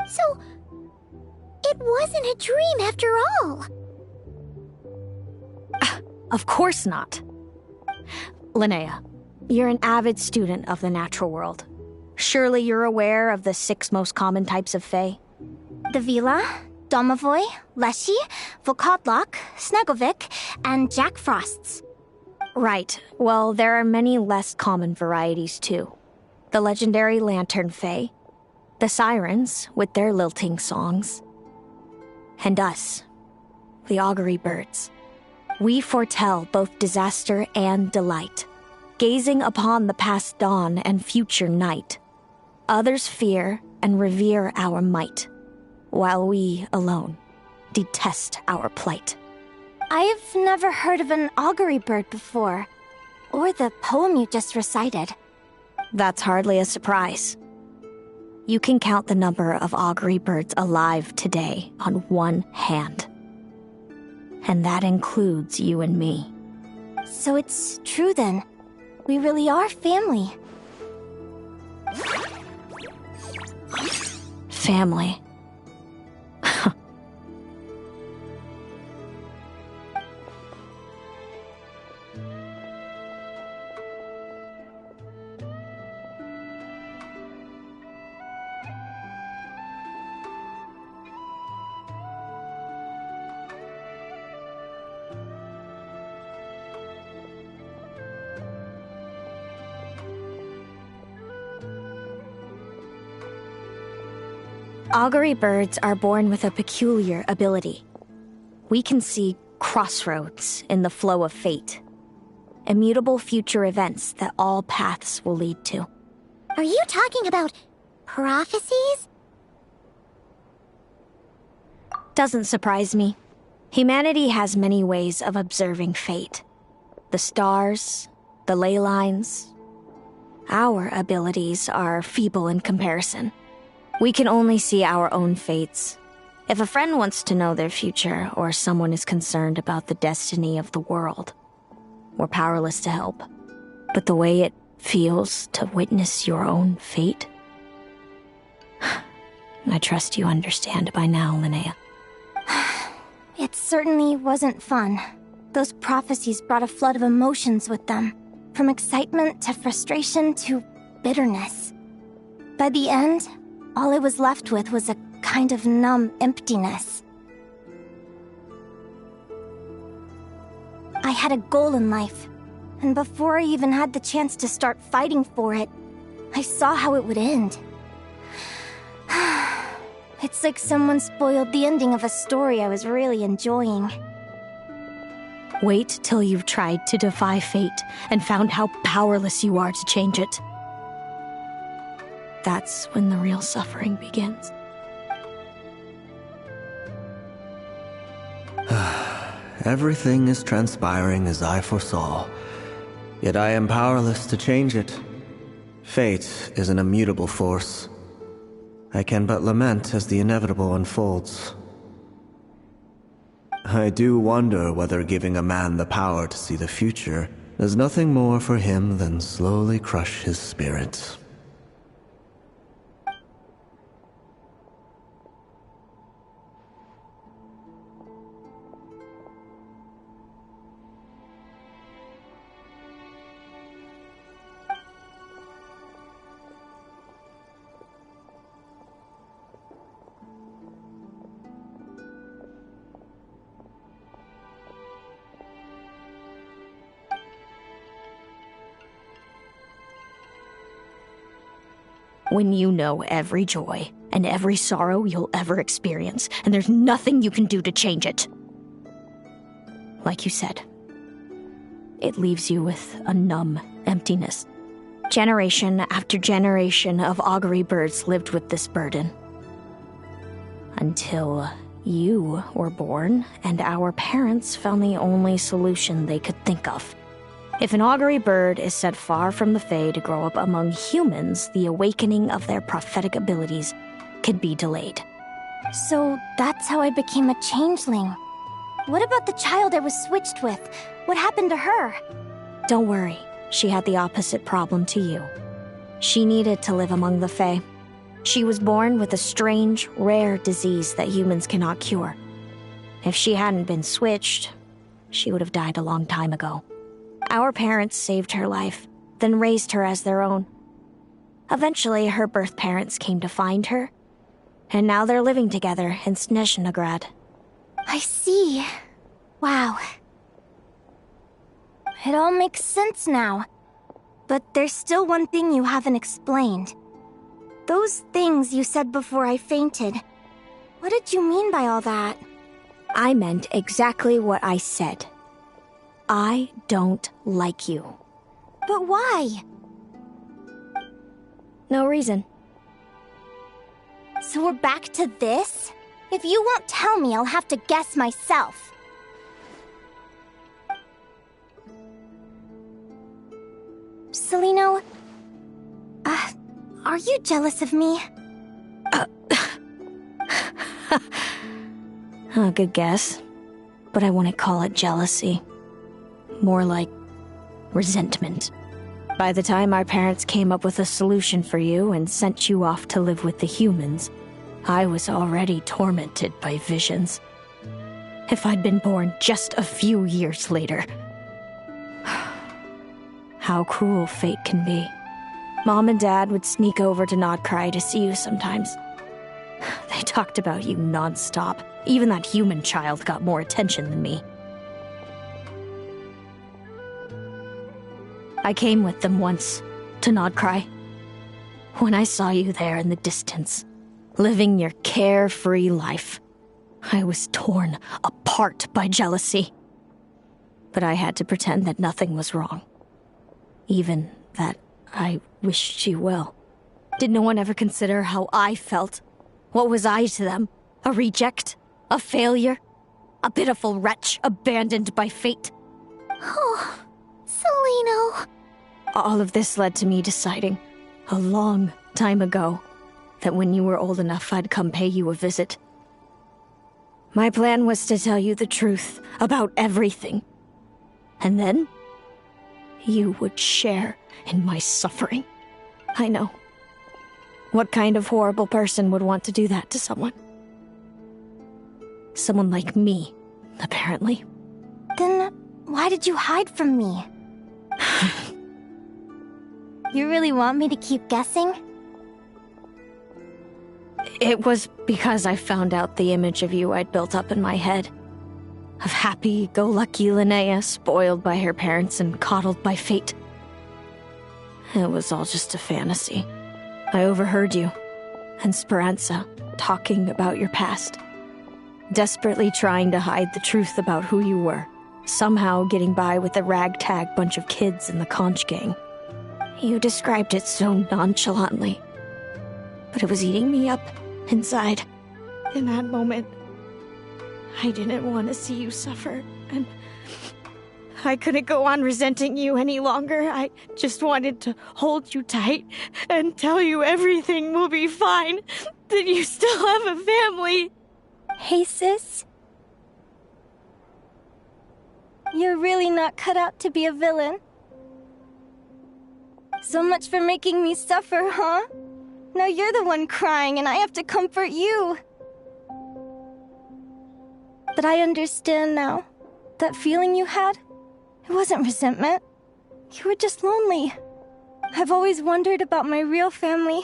So, it wasn't a dream after all. Of course not. Linnea, you're an avid student of the natural world. Surely you're aware of the 6 most common types of fae? The Vila, Domovoy, Leshy, Volkodlok, Snegovic, and Jack Frosts. Right. Well, there are many less common varieties, too. The legendary Lantern Fae, the Sirens with their lilting songs, and us, the Augury Birds. We foretell both disaster and delight, gazing upon the past dawn and future night. Others fear and revere our might, while we alone detest our plight. I've never heard of an augury bird before, or the poem you just recited. That's hardly a surprise. You can count the number of augury birds alive today on one hand. And that includes you and me. So it's true then. We really are family. Family. Augury birds are born with a peculiar ability. We can see crossroads in the flow of fate, immutable future events that all paths will lead to. Are you talking about prophecies? Doesn't surprise me. Humanity has many ways of observing fate. The stars, the ley lines. Our abilities are feeble in comparison. We can only see our own fates. If a friend wants to know their future, or someone is concerned about the destiny of the world, we're powerless to help. But the way it feels to witness your own fate, I trust you understand by now, Linnea. It certainly wasn't fun. Those prophecies brought a flood of emotions with them, from excitement to frustration to bitterness. By the end, all I was left with was a kind of numb emptiness. I had a goal in life, and before I even had the chance to start fighting for it, I saw how it would end. It's like someone spoiled the ending of a story I was really enjoying. Wait till you've tried to defy fate and found how powerless you are to change it. That's when the real suffering begins. Everything is transpiring as I foresaw, yet I am powerless to change it. Fate is an immutable force. I can but lament as the inevitable unfolds. I do wonder whether giving a man the power to see the future does nothing more for him than slowly crush his spirit. When you know every joy and every sorrow you'll ever experience, and there's nothing you can do to change it. Like you said, it leaves you with a numb emptiness. Generation after generation of augury birds lived with this burden. Until you were born, and our parents found the only solution they could think of. If an augury bird is set far from the Fae to grow up among humans, the awakening of their prophetic abilities can be delayed. So that's how I became a changeling. What about the child I was switched with? What happened to her? Don't worry, she had the opposite problem to you. She needed to live among the Fae. She was born with a strange, rare disease that humans cannot cure. If she hadn't been switched, she would have died a long time ago. Our parents saved her life, then raised her as their own. Eventually, her birth parents came to find her, and now they're living together in Snezhnograd. I see. Wow. It all makes sense now. But there's still one thing you haven't explained. Those things you said before I fainted. What did you mean by all that? I meant exactly what I said. I don't like you. But why? No reason. So we're back to this? If you won't tell me, I'll have to guess myself. Celino, are you jealous of me? Good guess. But I wouldn't call it jealousy. More like resentment. By the time our parents came up with a solution for you and sent you off to live with the humans, I was already tormented by visions. If I'd been born just a few years later. How cruel fate can be. Mom and Dad would sneak over to Nodcry to see you sometimes. They talked about you non-stop. Even that human child got more attention than me. I came with them once, to Nodcry. When I saw you there in the distance, living your carefree life, I was torn apart by jealousy. But I had to pretend that nothing was wrong. Even that I wished you well. Did no one ever consider how I felt? What was I to them? A reject? A failure? A pitiful wretch abandoned by fate? Oh, Celino. All of this led to me deciding, a long time ago, that when you were old enough, I'd come pay you a visit. My plan was to tell you the truth about everything. And then, you would share in my suffering. I know. What kind of horrible person would want to do that to someone? Someone like me, apparently. Then why did you hide from me? You really want me to keep guessing? It was because I found out the image of you I'd built up in my head. Of happy-go-lucky Linnea, spoiled by her parents and coddled by fate. It was all just a fantasy. I overheard you, and Speranza, talking about your past. Desperately trying to hide the truth about who you were. Somehow getting by with a ragtag bunch of kids in the conch gang. You described it so nonchalantly. But it was eating me up, inside. In that moment, I didn't want to see you suffer, and I couldn't go on resenting you any longer. I just wanted to hold you tight and tell you everything will be fine, that you still have a family. Hey, sis. You're really not cut out to be a villain. So much for making me suffer, huh? Now you're the one crying and I have to comfort you. But I understand now. That feeling you had, it wasn't resentment. You were just lonely. I've always wondered about my real family.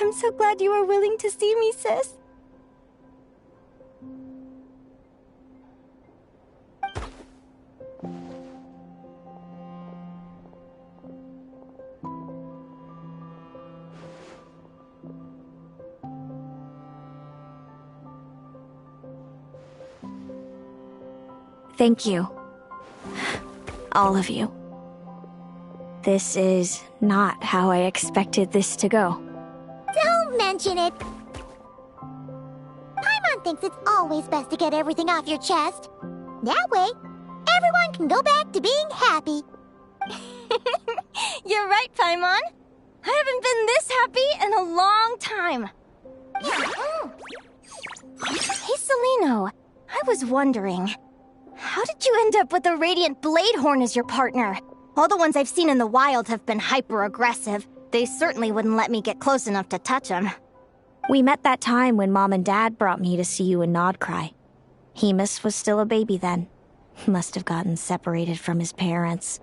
I'm so glad you were willing to see me, sis. Thank you. All of you. This is not how I expected this to go. Don't mention it. Paimon thinks it's always best to get everything off your chest. That way, everyone can go back to being happy. You're right, Paimon. I haven't been this happy in a long time. Hey, Celino. I was wondering, how did you end up with a Radiant Bladehorn as your partner? All the ones I've seen in the wild have been hyper-aggressive. They certainly wouldn't let me get close enough to touch them. We met that time when Mom and Dad brought me to see you in Nodcry. Hemus was still a baby then. Must have gotten separated from his parents.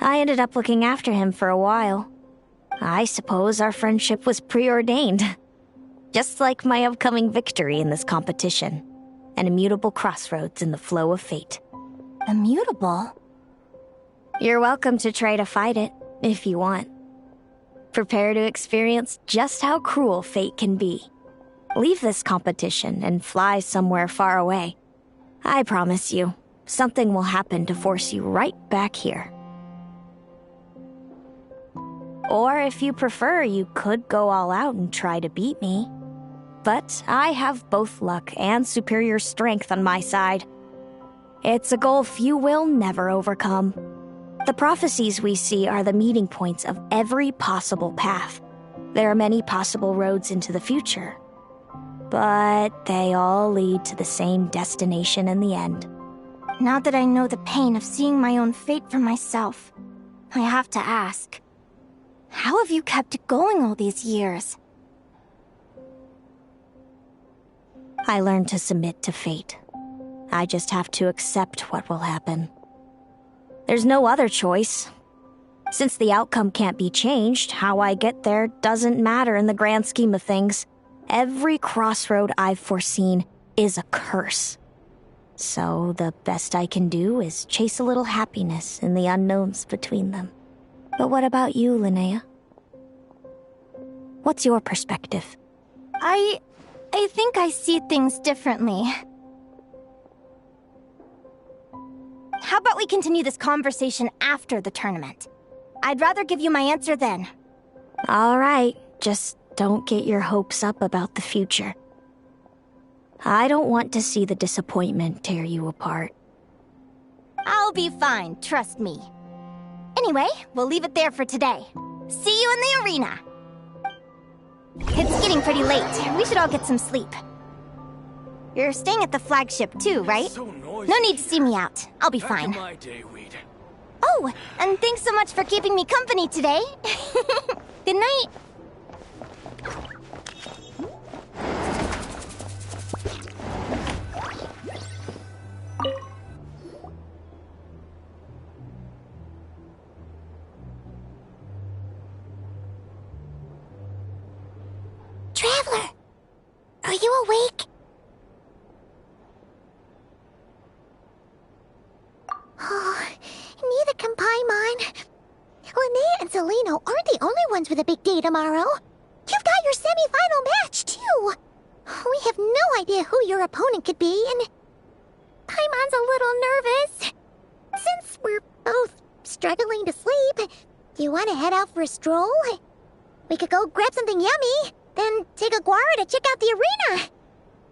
I ended up looking after him for a while. I suppose our friendship was preordained. Just like my upcoming victory in this competition. An immutable crossroads in the flow of fate. Immutable? You're welcome to try to fight it, if you want. Prepare to experience just how cruel fate can be. Leave this competition and fly somewhere far away. I promise you, something will happen to force you right back here. Or if you prefer, you could go all out and try to beat me. But I have both luck and superior strength on my side. It's a goal few will never overcome. The prophecies we see are the meeting points of every possible path. There are many possible roads into the future. But they all lead to the same destination in the end. Now that I know the pain of seeing my own fate for myself, I have to ask, how have you kept it going all these years? I learned to submit to fate. I just have to accept what will happen. There's no other choice. Since the outcome can't be changed, how I get there doesn't matter in the grand scheme of things. Every crossroad I've foreseen is a curse. So the best I can do is chase a little happiness in the unknowns between them. But what about you, Linnea? What's your perspective? I think I see things differently. How about we continue this conversation after the tournament? I'd rather give you my answer then. All right, just don't get your hopes up about the future. I don't want to see the disappointment tear you apart. I'll be fine, trust me. Anyway, we'll leave it there for today. See you in the arena! It's getting pretty late. We should all get some sleep. You're staying at the flagship too, right? No need to see me out. I'll be fine. Oh, and thanks so much for keeping me company today. Good night. Traveler, are you awake? Oh, neither can Paimon. Linnea and Celino aren't the only ones with a big day tomorrow. You've got your semi-final match, too. We have no idea who your opponent could be, and Paimon's a little nervous. Since we're both struggling to sleep, do you want to head out for a stroll? We could go grab something yummy, then take a guara to check out the arena.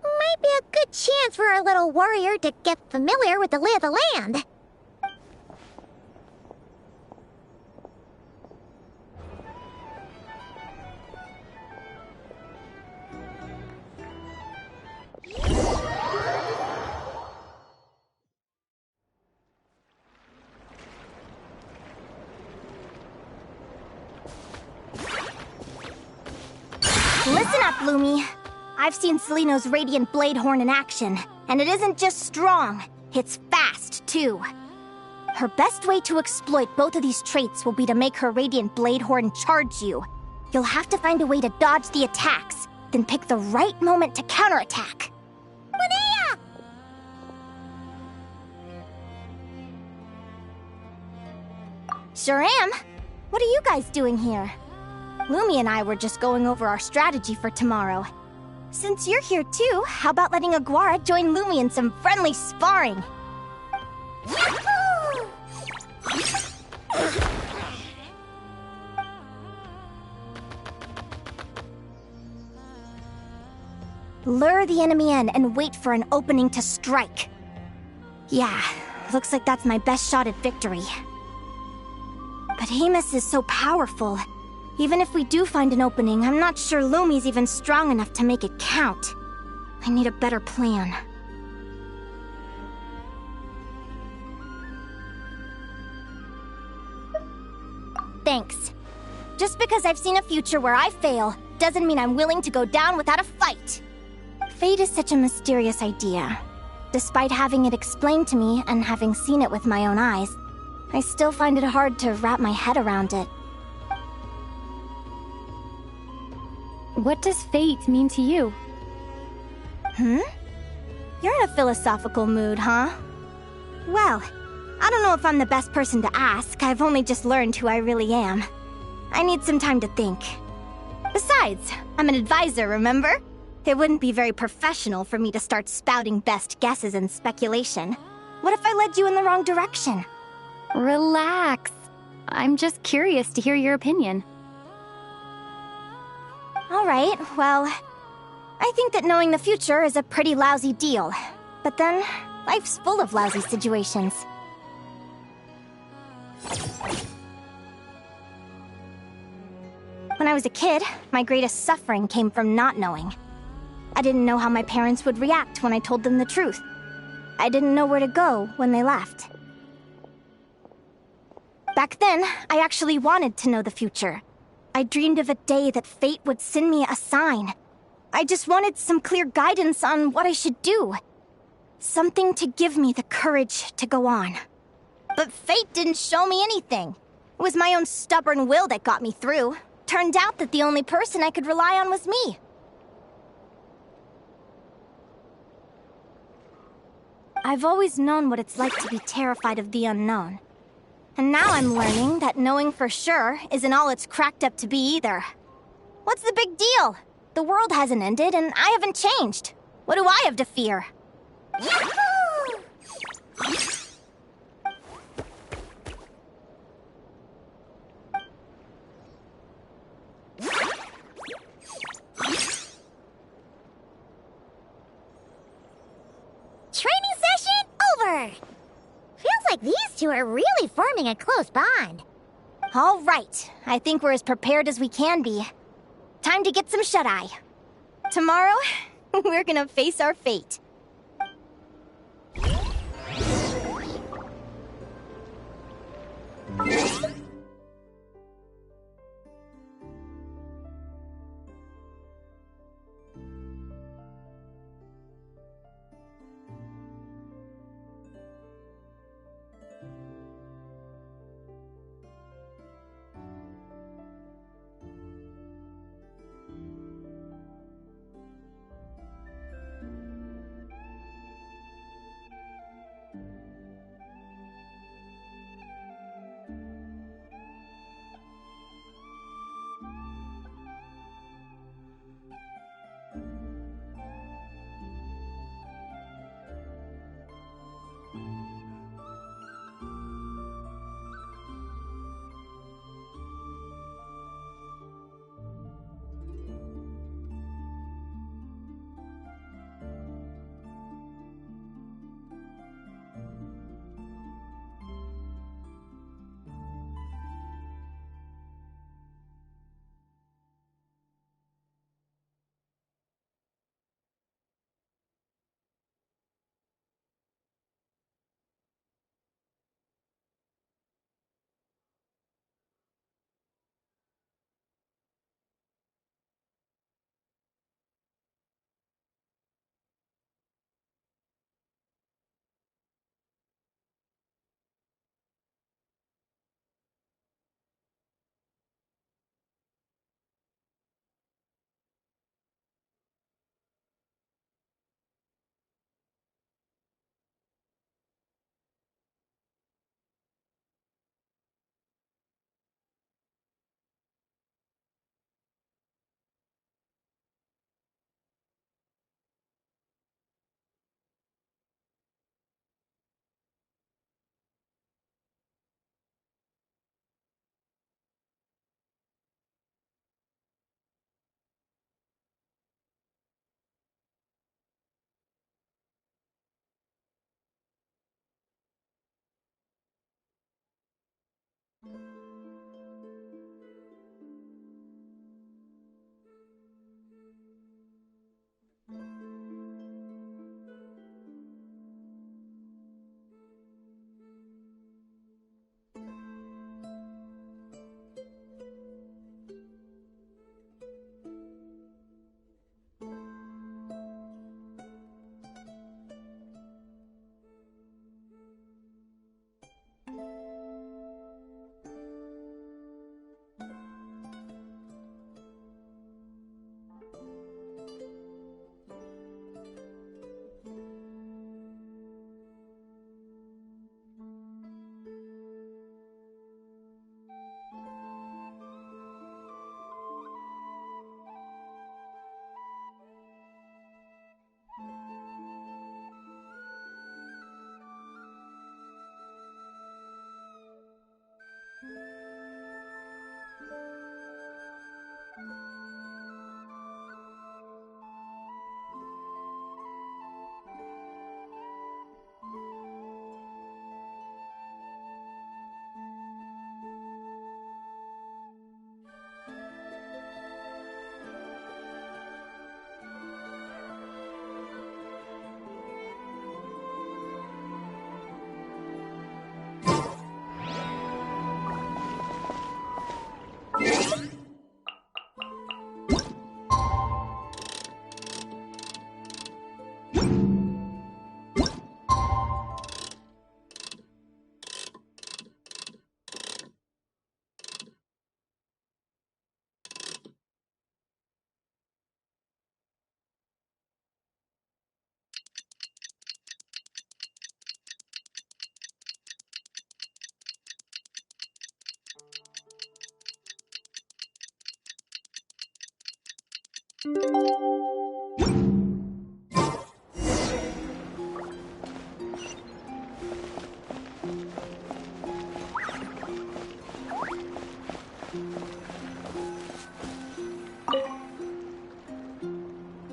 Might be a good chance for our little warrior to get familiar with the lay of the land. Listen up, Lumi. I've seen Celino's Radiant Bladehorn in action, and it isn't just strong, it's fast, too. Her best way to exploit both of these traits will be to make her Radiant Bladehorn charge you. You'll have to find a way to dodge the attacks, then pick the right moment to counterattack. Linnea! Sure am. What are you guys doing here? Lumi and I were just going over our strategy for tomorrow. Since you're here too, how about letting Aguara join Lumi in some friendly sparring? Lure the enemy in and wait for an opening to strike. Yeah, looks like that's my best shot at victory. But Amos is so powerful. Even if we do find an opening, I'm not sure Lumi's even strong enough to make it count. I need a better plan. Thanks. Just because I've seen a future where I fail, doesn't mean I'm willing to go down without a fight. Fate is such a mysterious idea. Despite having it explained to me and having seen it with my own eyes, I still find it hard to wrap my head around it. What does fate mean to you? You're in a philosophical mood, huh? Well, I don't know if I'm the best person to ask. I've only just learned who I really am. I need some time to think. Besides, I'm an advisor, remember? It wouldn't be very professional for me to start spouting best guesses and speculation. What if I led you in the wrong direction? Relax. I'm just curious to hear your opinion. Alright, well, I think that knowing the future is a pretty lousy deal. But then, life's full of lousy situations. When I was a kid, my greatest suffering came from not knowing. I didn't know how my parents would react when I told them the truth. I didn't know where to go when they left. Back then, I actually wanted to know the future. I dreamed of a day that fate would send me a sign. I just wanted some clear guidance on what I should do. Something to give me the courage to go on. But fate didn't show me anything. It was my own stubborn will that got me through. Turned out that the only person I could rely on was me. I've always known what it's like to be terrified of the unknown. And now I'm learning that knowing for sure isn't all it's cracked up to be either. What's the big deal? The world hasn't ended and I haven't changed. What do I have to fear? Training session over! Feels like these two are really forming a close bond. All right, I think we're as prepared as we can be. Time to get some shut-eye. Tomorrow, we're gonna face our fate.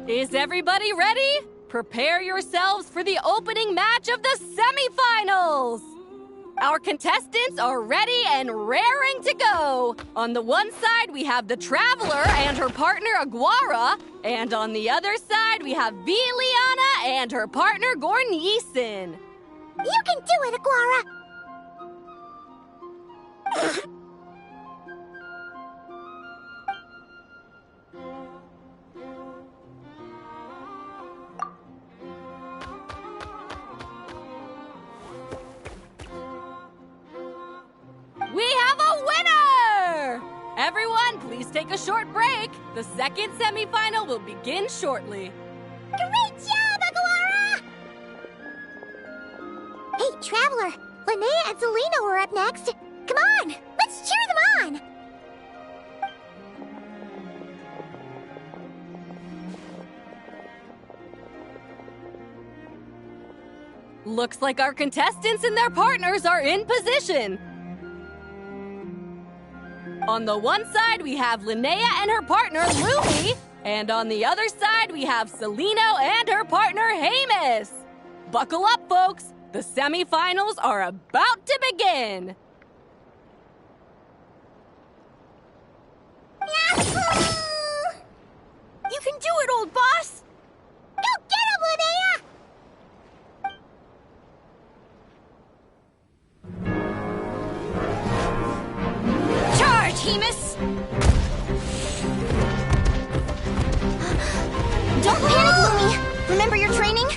Is everybody ready? Prepare yourselves for the opening match of the semifinals! Our contestants are ready and raring to go. On the one side, we have the Traveler and her partner Aguara, and on the other side, we have Viliana and her partner Gornyesin. You can do it, Aguara! We have a winner! Everyone, please take a short break. The second semifinal will begin shortly. Great job, Aguara! Hey, Traveler, Linnea and Selena are up next. Come on, let's cheer them on! Looks like our contestants and their partners are in position. On the one side, we have Linnea and her partner, Lumi. And on the other side, we have Celino and her partner, Hamus. Buckle up, folks. The semifinals are about to begin. Yahoo! You can do it, old boss! Go get him, Linnea! Charge, Hamus! Don't panic, Lumi! Remember your training?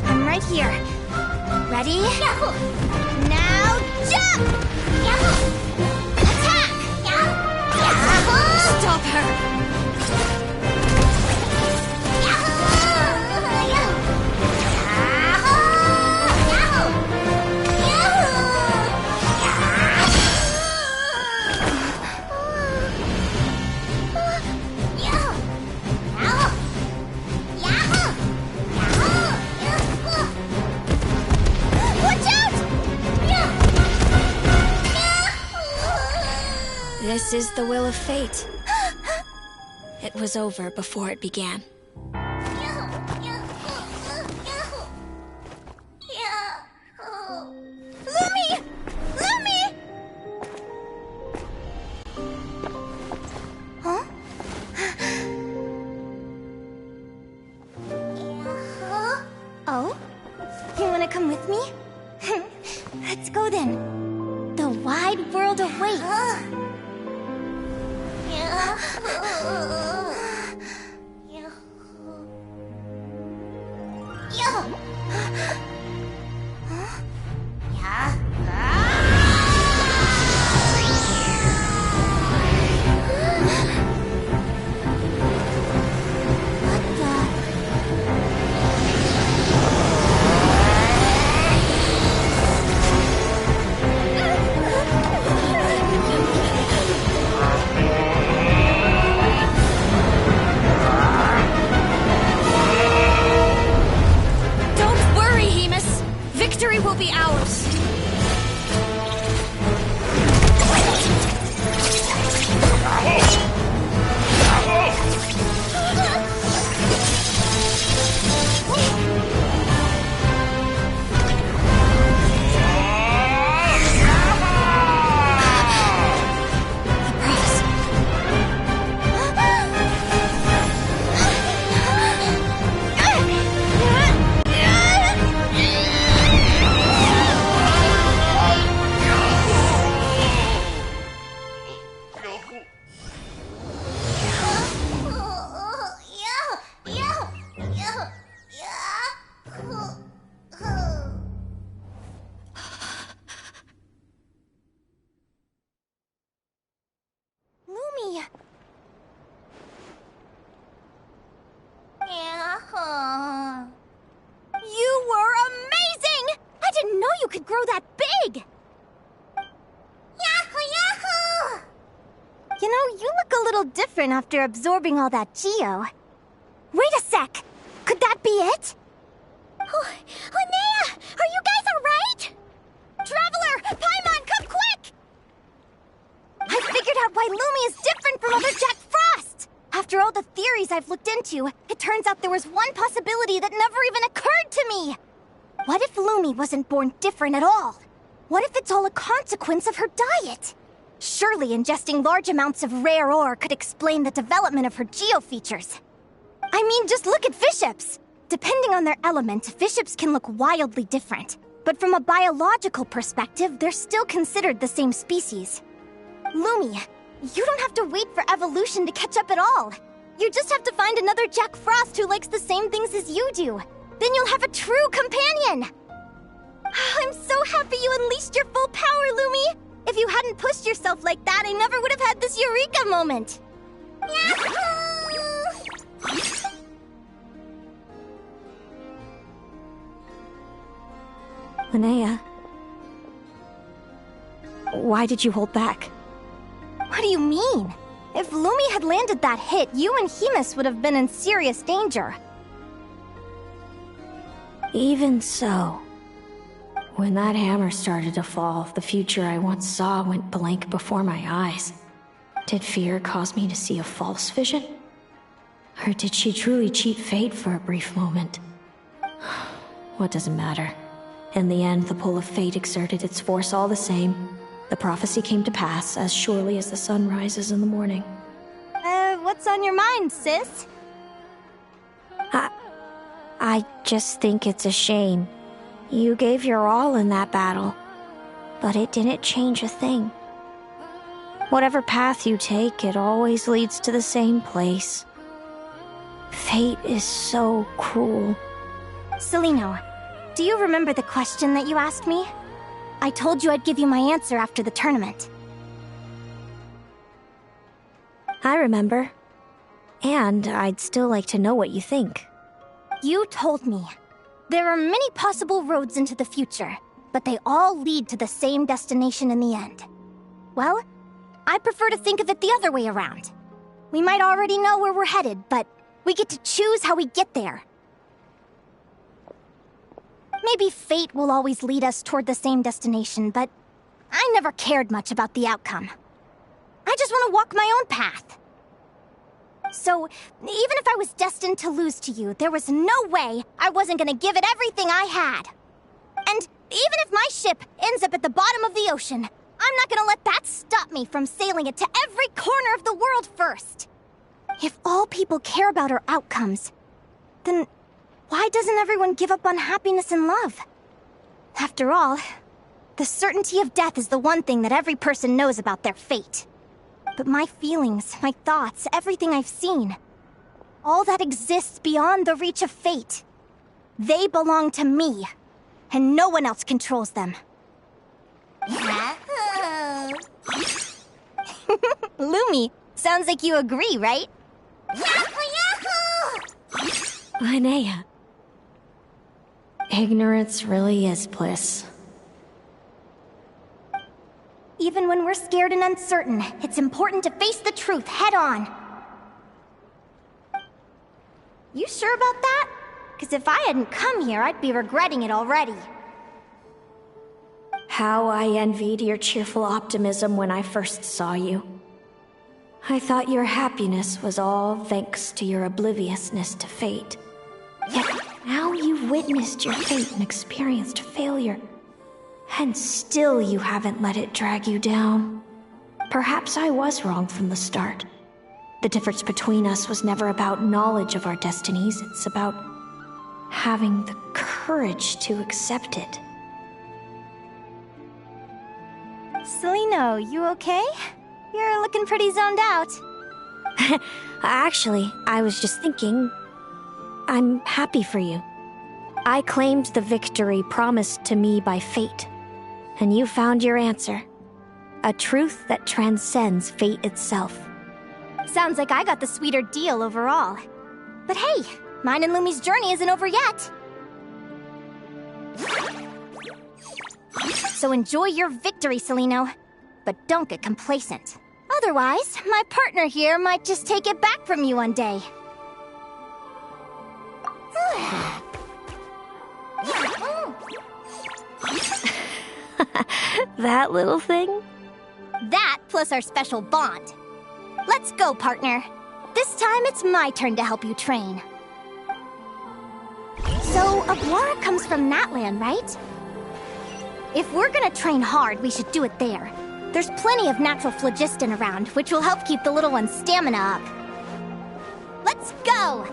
I'm right here. Ready? Yahoo! Now jump! Yahoo! Attack! Yahoo! Stop her! Yahoo! This is the will of fate. It was over before it began. Lumi! Lumi! Huh? Oh? You wanna come with me? Let's go then. The wide world awaits. little different after absorbing all that geo. Wait a sec! Could that be it? Oh, Linnea! Are you guys alright? Traveler! Paimon, come quick! I figured out why Lumi is different from other Jack Frosts! After all the theories I've looked into, it turns out there was one possibility that never even occurred to me! What if Lumi wasn't born different at all? What if it's all a consequence of her diet? Surely ingesting large amounts of rare ore could explain the development of her geo-features. I mean, just look at fiships! Depending on their element, fiships can look wildly different. But from a biological perspective, they're still considered the same species. Lumi, you don't have to wait for evolution to catch up at all. You just have to find another Jack Frost who likes the same things as you do. Then you'll have a true companion! I'm so happy you unleashed your full power, Lumi! If you hadn't pushed yourself like that, I never would have had this eureka moment! Yahoo! Linnea, why did you hold back? What do you mean? If Lumi had landed that hit, you and Hemus would have been in serious danger. Even so, when that hammer started to fall, the future I once saw went blank before my eyes. Did fear cause me to see a false vision? Or did she truly cheat fate for a brief moment? What does it matter? In the end, the pull of fate exerted its force all the same. The prophecy came to pass as surely as the sun rises in the morning. What's on your mind, sis? I just think it's a shame. You gave your all in that battle, but it didn't change a thing. Whatever path you take, it always leads to the same place. Fate is so cruel. Celino, do you remember the question that you asked me? I told you I'd give you my answer after the tournament. I remember. And I'd still like to know what you think. You told me. There are many possible roads into the future, but they all lead to the same destination in the end. Well, I prefer to think of it the other way around. We might already know where we're headed, but we get to choose how we get there. Maybe fate will always lead us toward the same destination, but I never cared much about the outcome. I just want to walk my own path. So, even if I was destined to lose to you, there was no way I wasn't gonna give it everything I had. And even if my ship ends up at the bottom of the ocean, I'm not gonna let that stop me from sailing it to every corner of the world first. If all people care about are outcomes, then why doesn't everyone give up on happiness and love? After all, the certainty of death is the one thing that every person knows about their fate. But my feelings, my thoughts, everything I've seen, all that exists beyond the reach of fate, they belong to me, and no one else controls them. Lumi, sounds like you agree, right? Linnea. Ignorance really is bliss. Even when we're scared and uncertain, it's important to face the truth head on. You sure about that? Because if I hadn't come here, I'd be regretting it already. How I envied your cheerful optimism when I first saw you. I thought your happiness was all thanks to your obliviousness to fate. Yet now you've witnessed your fate and experienced failure. And still you haven't let it drag you down. Perhaps I was wrong from the start. The difference between us was never about knowledge of our destinies. It's about having the courage to accept it. Celino, you okay? You're looking pretty zoned out. Actually, I was just thinking, I'm happy for you. I claimed the victory promised to me by fate. And you found your answer. A truth that transcends fate itself. Sounds like I got the sweeter deal overall. But hey, mine and Lumi's journey isn't over yet. So enjoy your victory, Celino. But don't get complacent. Otherwise, my partner here might just take it back from you one day. That little thing? That plus our special bond. Let's go, partner. This time it's my turn to help you train. So, Aguara comes from Natland, right? If we're gonna train hard, we should do it there. There's plenty of natural phlogiston around, which will help keep the little one's stamina up. Let's go!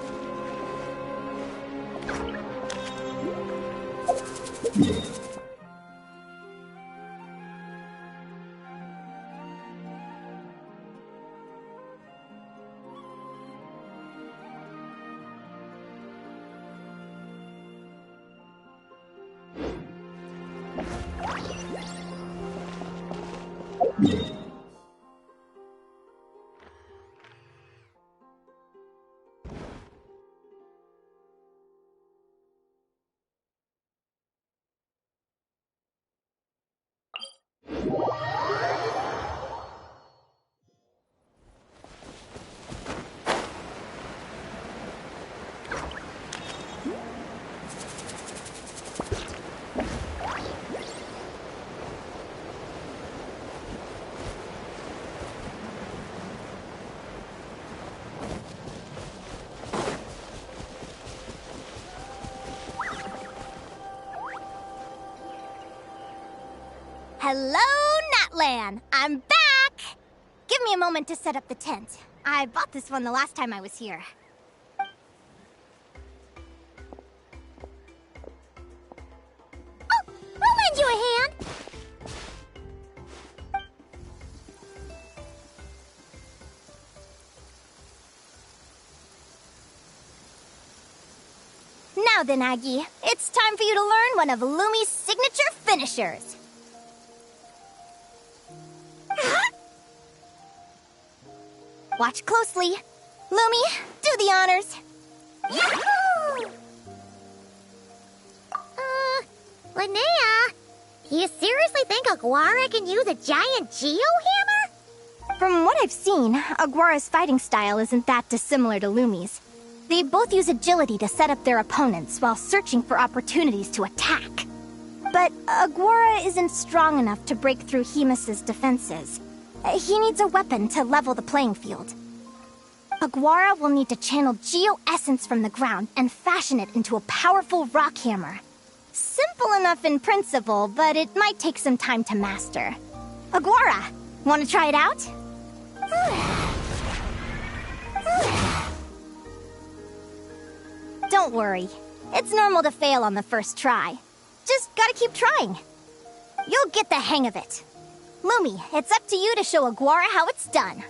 Hello, Natlan! I'm back! Give me a moment to set up the tent. I bought this one the last time I was here. Oh, we'll lend you a hand. Now then, Aggie, it's time for you to learn one of Lumi's signature finishers. Watch closely. Lumi, do the honors. Yahoo! Linnea, do you seriously think Aguara can use a giant geohammer? From what I've seen, Aguara's fighting style isn't that dissimilar to Lumi's. They both use agility to set up their opponents while searching for opportunities to attack. But Aguara isn't strong enough to break through Hemus's defenses. He needs a weapon to level the playing field. Aguara will need to channel geo-essence from the ground and fashion it into a powerful rock hammer. Simple enough in principle, but it might take some time to master. Aguara, want to try it out? Don't worry. It's normal to fail on the first try. Just gotta keep trying. You'll get the hang of it. Lumi, it's up to you to show Aguara how it's done.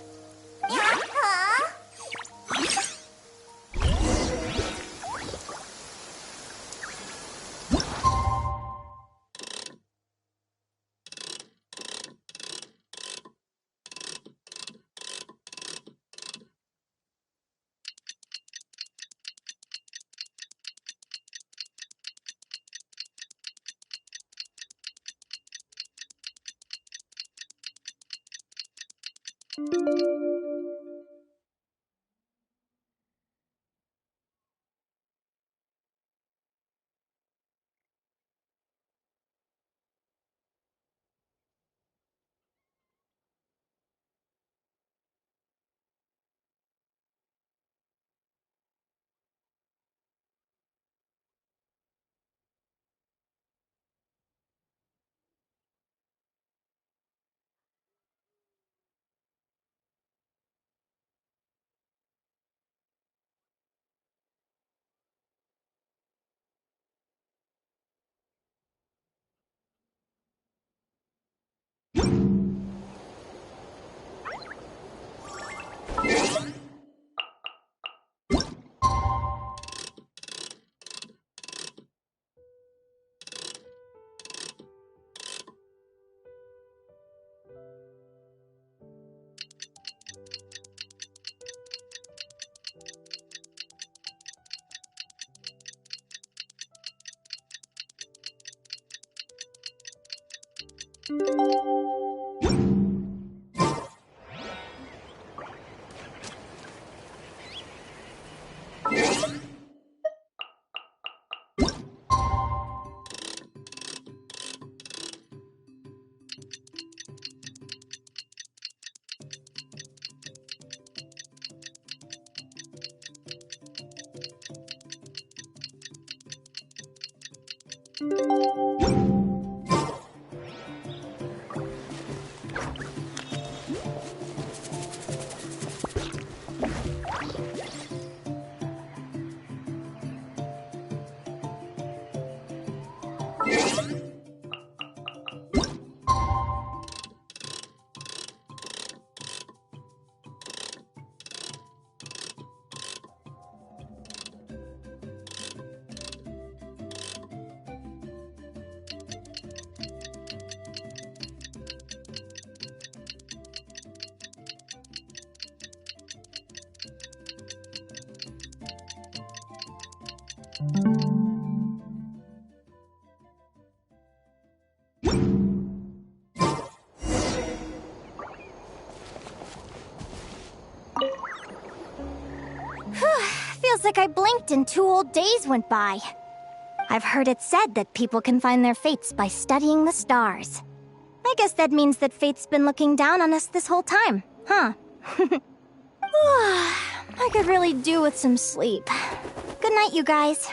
Feels like I blinked and 2 whole days went by. I've heard it said that people can find their fates by studying the stars. I guess that means that fate's been looking down on us this whole time, huh? I could really do with some sleep. Good night, you guys.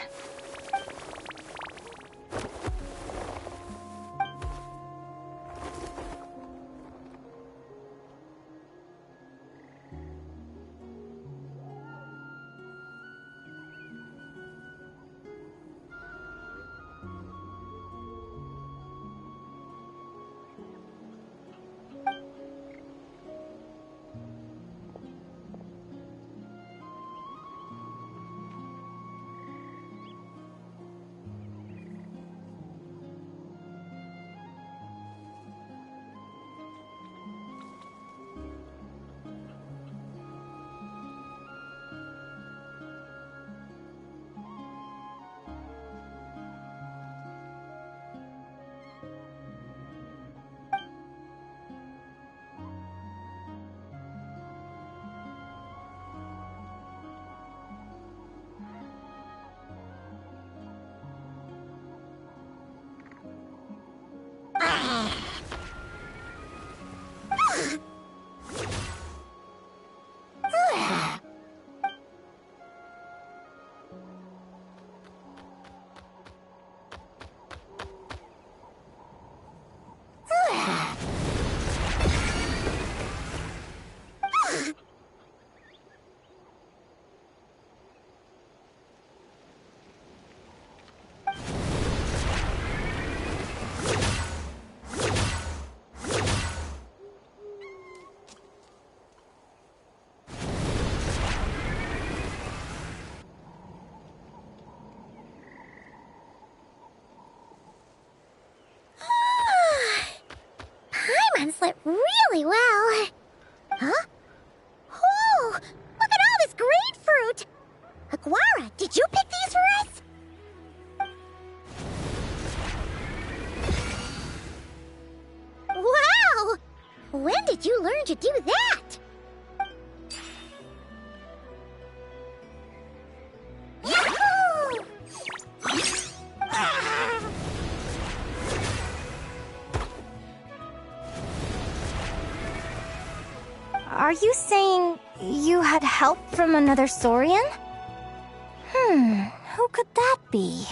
Slept really well. Huh? Oh, look at all this grapefruit! Aguara, did you pick these for us? Wow! When did you learn to do that? Yahoo! Are you saying you had help from another Saurian? Who could that be?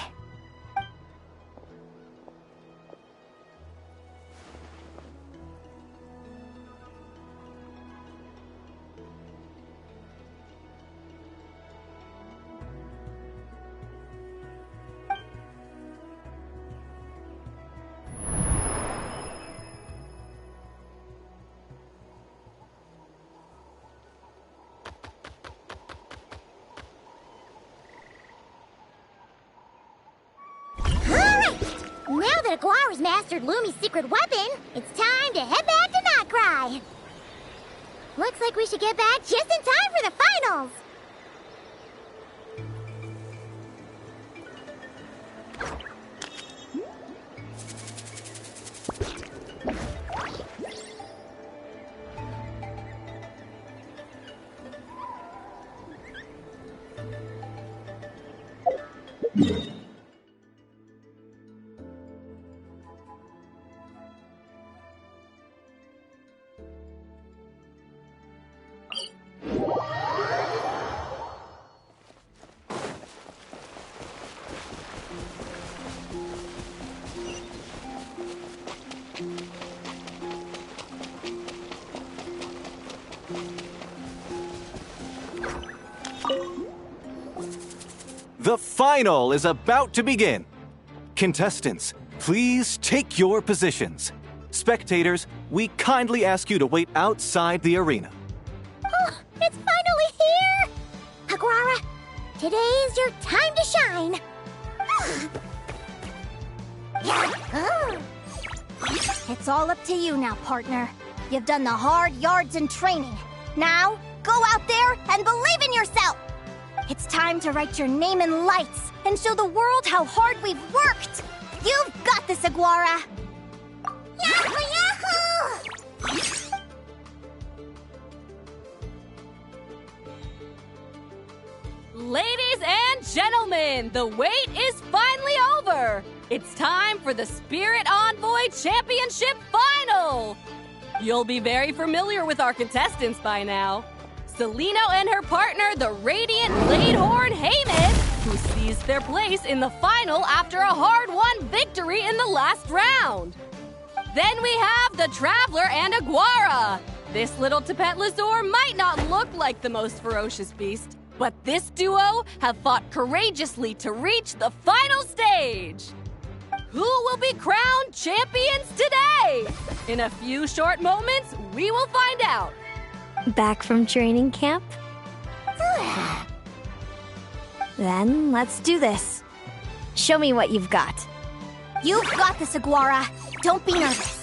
Now that Aguara's mastered Lumi's secret weapon, it's time to head back to Notcry. Looks like we should get back just in time for the finals. The final is about to begin. Contestants, please take your positions. Spectators, we kindly ask you to wait outside the arena. Oh, it's finally here! Aguara, today is your time to shine. It's all up to you now, partner. You've done the hard yards in training. Now, go out there and believe in yourself! It's time to write your name in lights and show the world how hard we've worked! You've got this, Aguara! Yahoo! Ladies and gentlemen, the wait is finally over! It's time for the Spirit Envoy Championship Final! You'll be very familiar with our contestants by now. Celino and her partner, the Radiant Bladehorn Haymis, who seized their place in the final after a hard-won victory in the last round. Then we have the Traveler and Aguara. This little Tapet Lazur might not look like the most ferocious beast, but this duo have fought courageously to reach the final stage. Who will be crowned champions today? In a few short moments, we will find out. Back from training camp? Then let's do this. Show me what you've got. You've got this, Aguara. Don't be nervous.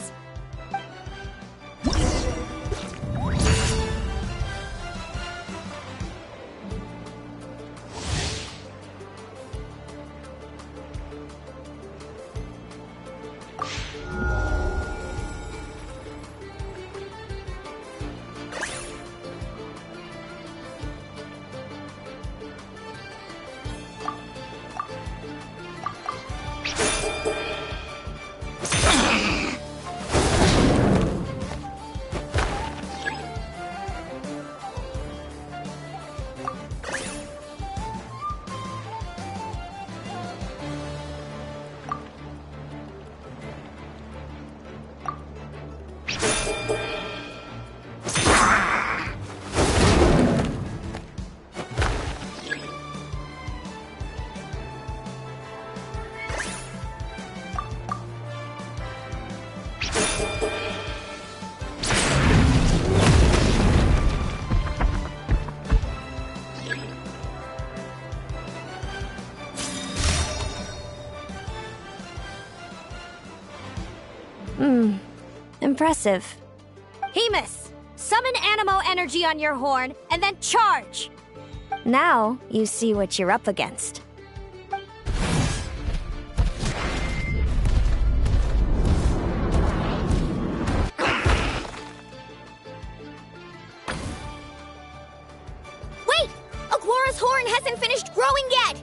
Impressive. Haymis, summon Animo energy on your horn and then charge. Now you see what you're up against. Wait! Aguara's horn hasn't finished growing yet!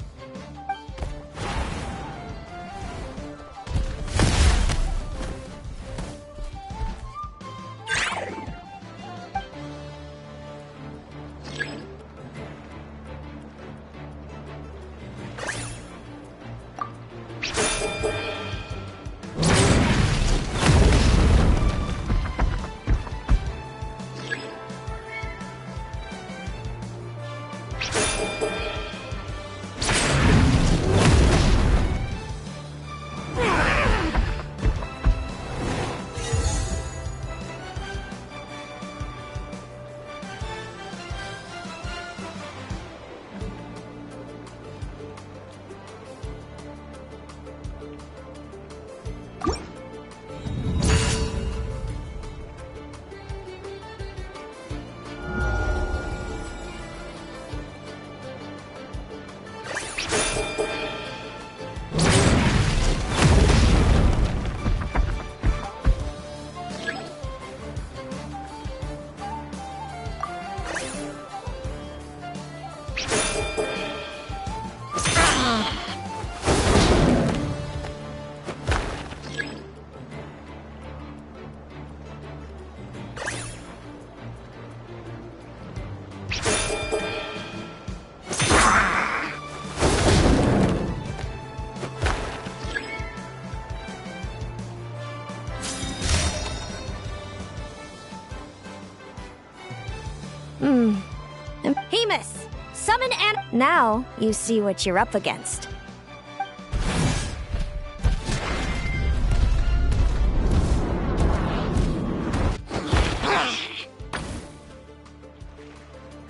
Hemus, summon an... Now you see what you're up against.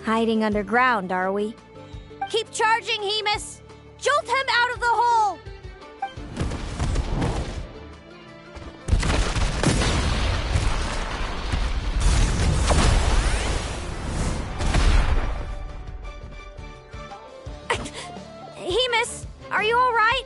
Hiding underground, are we? Keep charging, Hemus! Jolt him out of the hole! Hemus, are you all right?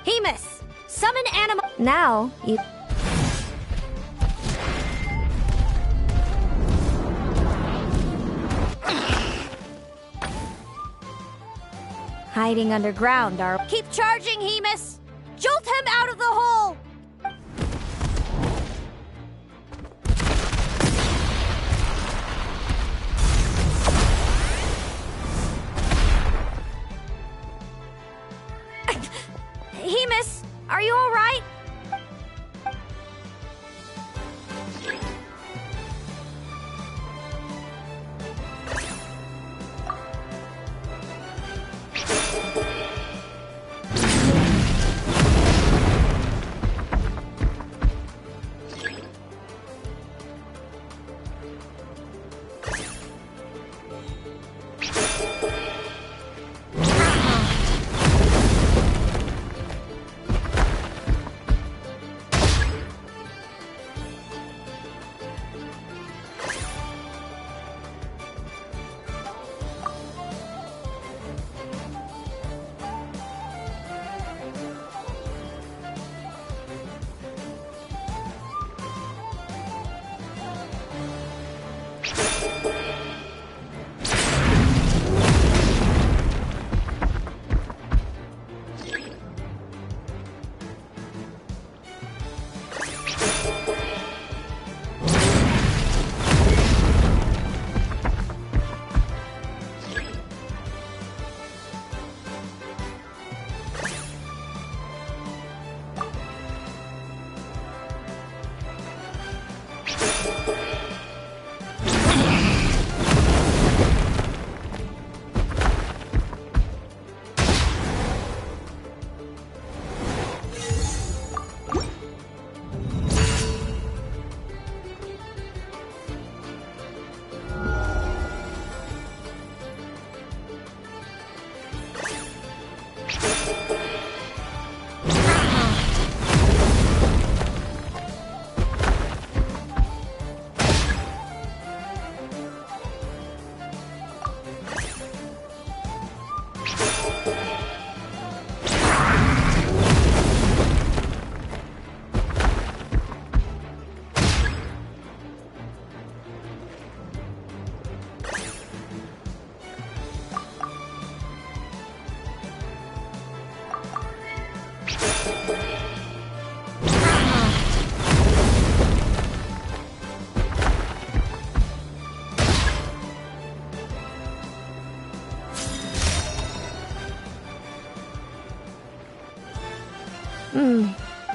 Hemus, summon animal. Now you. Hiding underground, are. Keep charging, Hemus! Jolt him out of the hole! Hemus, are you all right?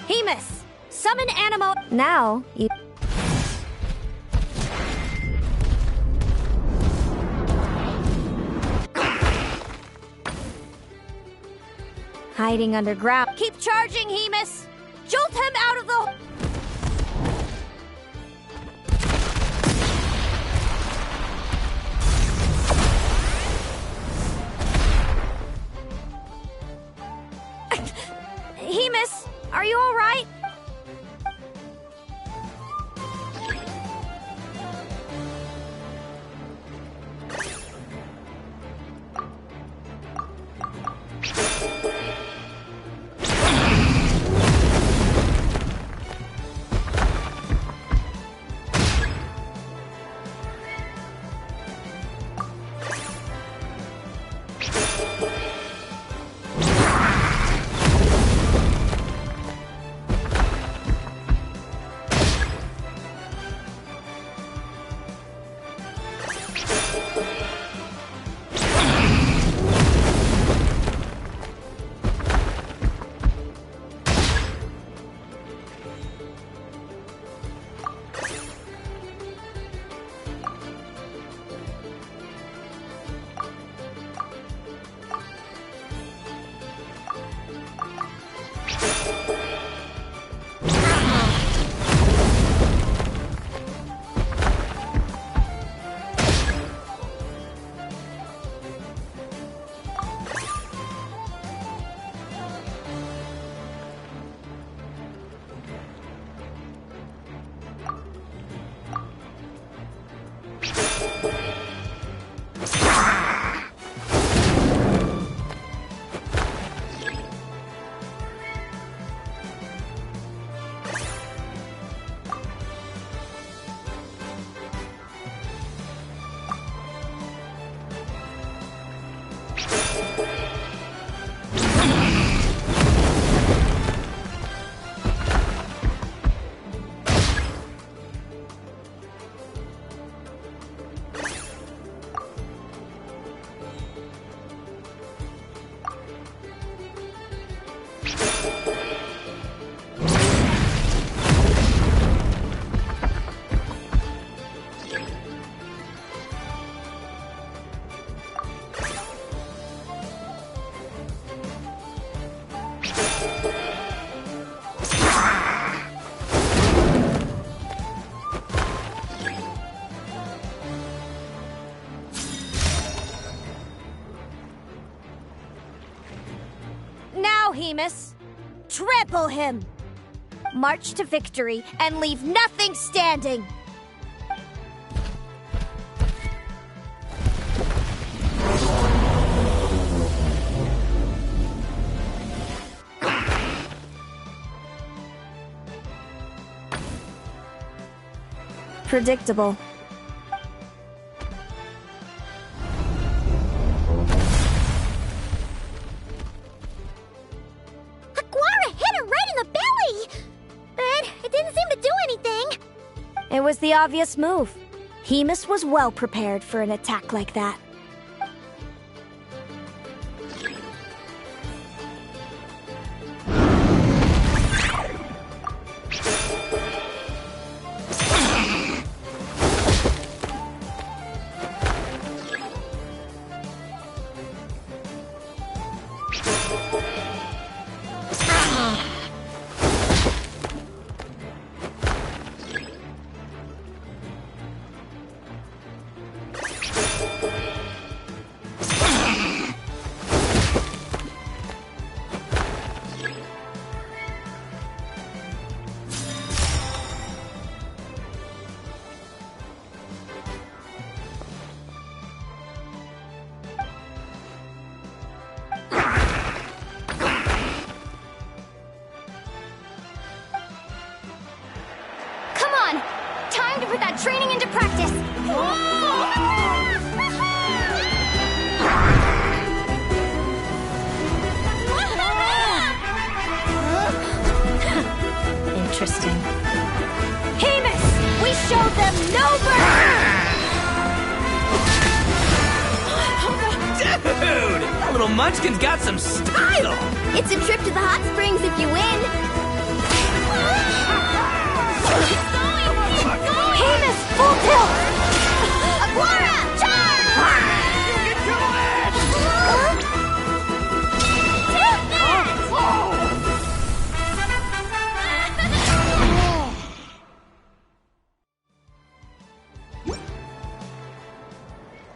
Hemus! Summon Animo... Now, you... Hiding underground. Keep charging, Hemus! Jolt him out of the... Hemus, are you all right? Hemus. Trample him! March to victory and leave nothing standing! Predictable. It was the obvious move. Hemus was well prepared for an attack like that. put that training into practice! Interesting. Hemus! We showed them no mercy! Dude! That little munchkin's got some style! It's a trip to the hot springs if you win. Hemus, full tilt! Aguara, charge!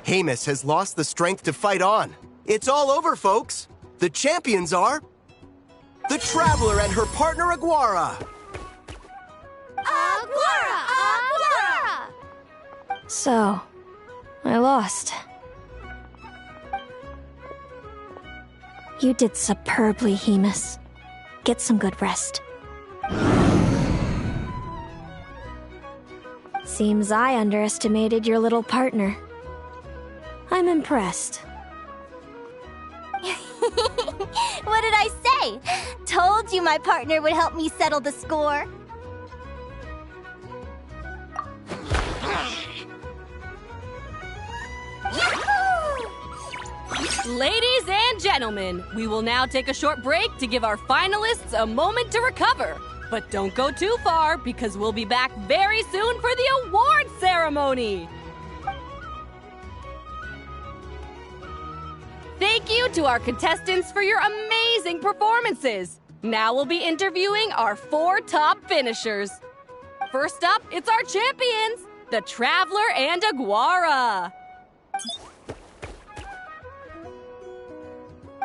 Hemus has lost the strength to fight on. It's all over, folks. The champions are the Traveler and her partner Aguara. Aguara! Aguara! So, I lost. You did superbly, Hemus. Get some good rest. Seems I underestimated your little partner. I'm impressed. What did I say? Told you my partner would help me settle the score. Ladies and gentlemen, we will now take a short break to give our finalists a moment to recover. But don't go too far, because we'll be back very soon for the award ceremony. Thank you to our contestants for your amazing performances. Now we'll be interviewing our 4 top finishers. First up, it's our champions, the Traveler and Aguara.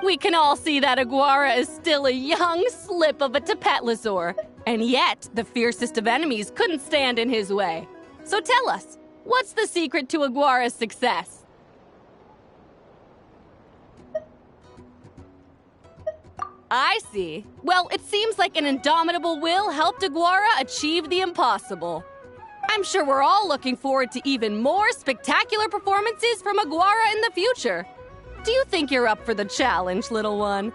We can all see that Aguara is still a young slip of a Tapetlosaur, and yet the fiercest of enemies couldn't stand in his way. So tell us, what's the secret to Aguara's success? I see. Well, it seems like an indomitable will helped Aguara achieve the impossible. I'm sure we're all looking forward to even more spectacular performances from Aguara in the future. Do you think you're up for the challenge, little one?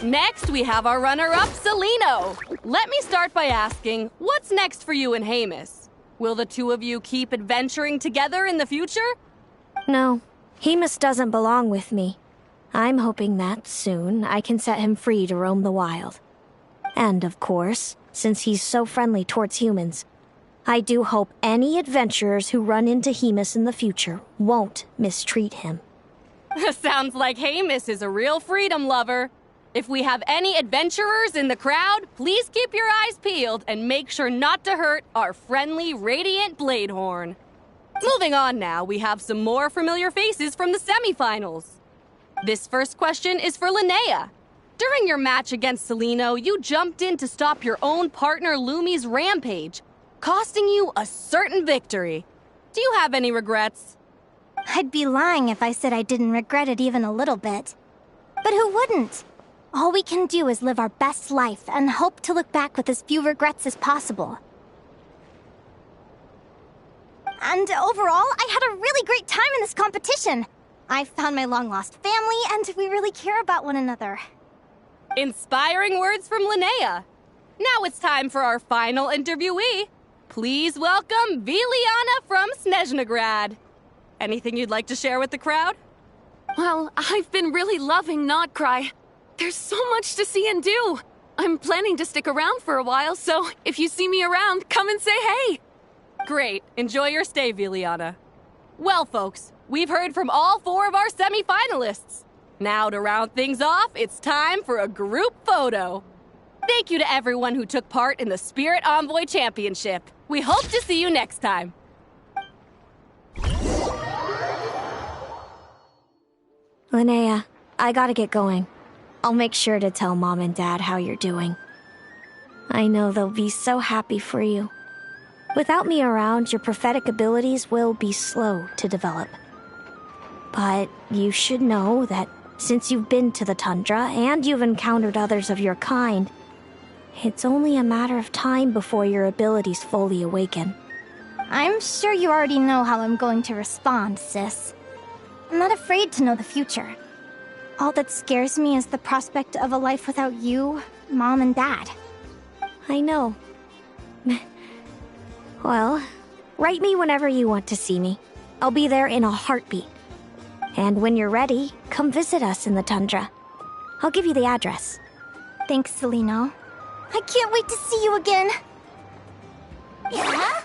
Next, we have our runner-up, Celino. Let me start by asking, what's next for you and Hemus? Will the two of you keep adventuring together in the future? No, Hemus doesn't belong with me. I'm hoping that, soon, I can set him free to roam the wild. And, of course, since he's so friendly towards humans, I do hope any adventurers who run into Hemus in the future won't mistreat him. Sounds like Hemus is a real freedom lover. If we have any adventurers in the crowd, please keep your eyes peeled and make sure not to hurt our friendly, radiant Bladehorn. Moving on now, we have some more familiar faces from the semifinals. This first question is for Linnea. During your match against Celino, you jumped in to stop your own partner Lumi's rampage, costing you a certain victory. Do you have any regrets? I'd be lying if I said I didn't regret it even a little bit. But who wouldn't? All we can do is live our best life and hope to look back with as few regrets as possible. And overall, I had a really great time in this competition. I found my long-lost family, and we really care about one another. Inspiring words from Linnea. Now it's time for our final interviewee. Please welcome Viliana from Snezhnegrad. Anything you'd like to share with the crowd? Well, I've been really loving Nodcry. There's so much to see and do. I'm planning to stick around for a while, so if you see me around, come and say hey. Great. Enjoy your stay, Viliana. Well, folks, we've heard from all 4 of our semi-finalists. Now, to round things off, it's time for a group photo. Thank you to everyone who took part in the Spirit Envoy Championship. We hope to see you next time. Linnea, I gotta get going. I'll make sure to tell Mom and Dad how you're doing. I know they'll be so happy for you. Without me around, your prophetic abilities will be slow to develop. But you should know that since you've been to the tundra and you've encountered others of your kind, It's only a matter of time before your abilities fully awaken. I'm sure you already know how I'm going to respond, sis. I'm not afraid to know the future. All that scares me is the prospect of a life without you, Mom, and Dad. I know. Well, write me whenever you want to see me. I'll be there in a heartbeat. And when you're ready, come visit us in the tundra. I'll give you the address. Thanks, Celino. I can't wait to see you again. Yahoo!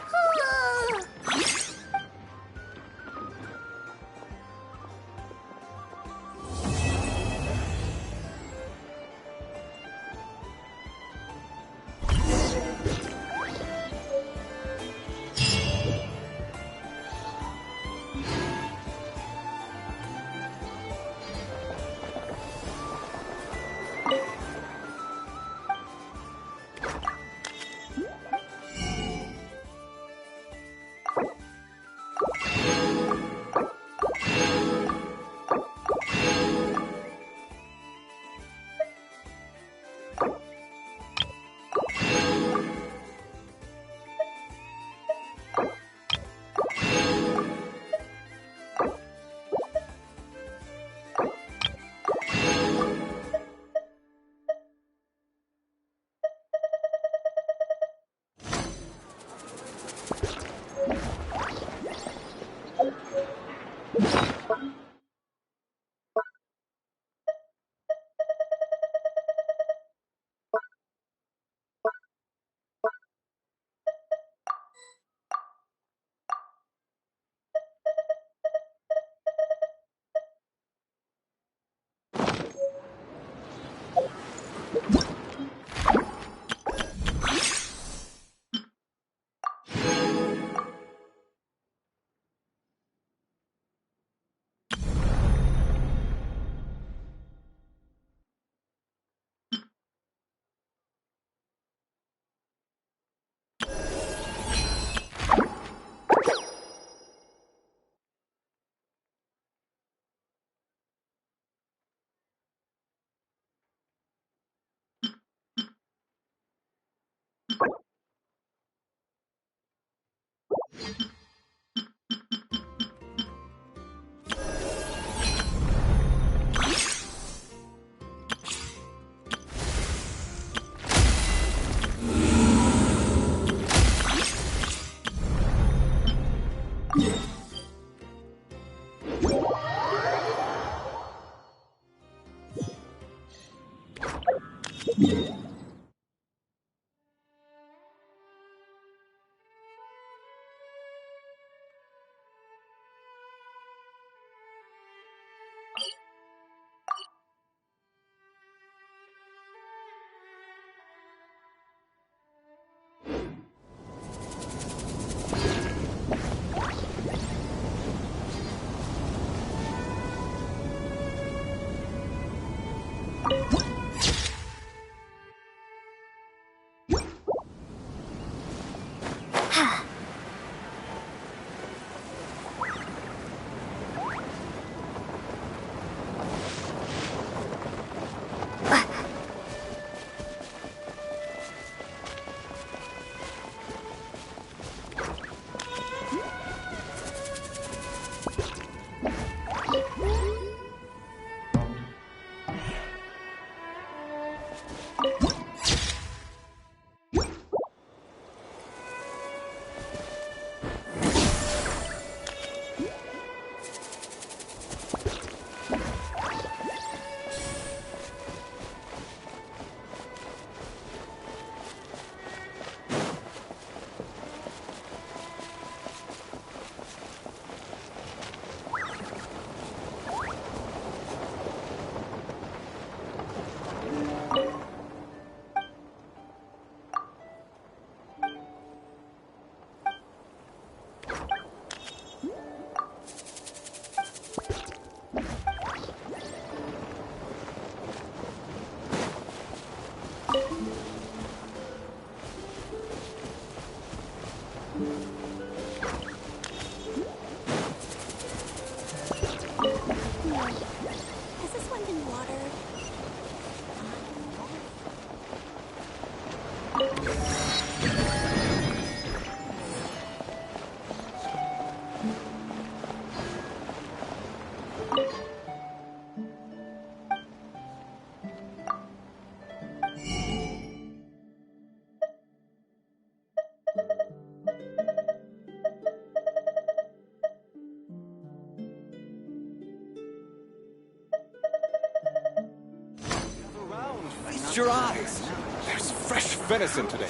venison today.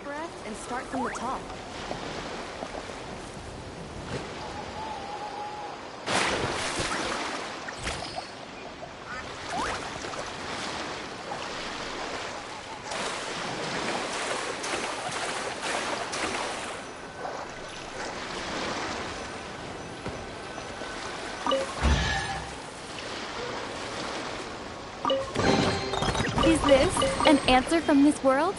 breath and start from the top. Is this an answer from this world?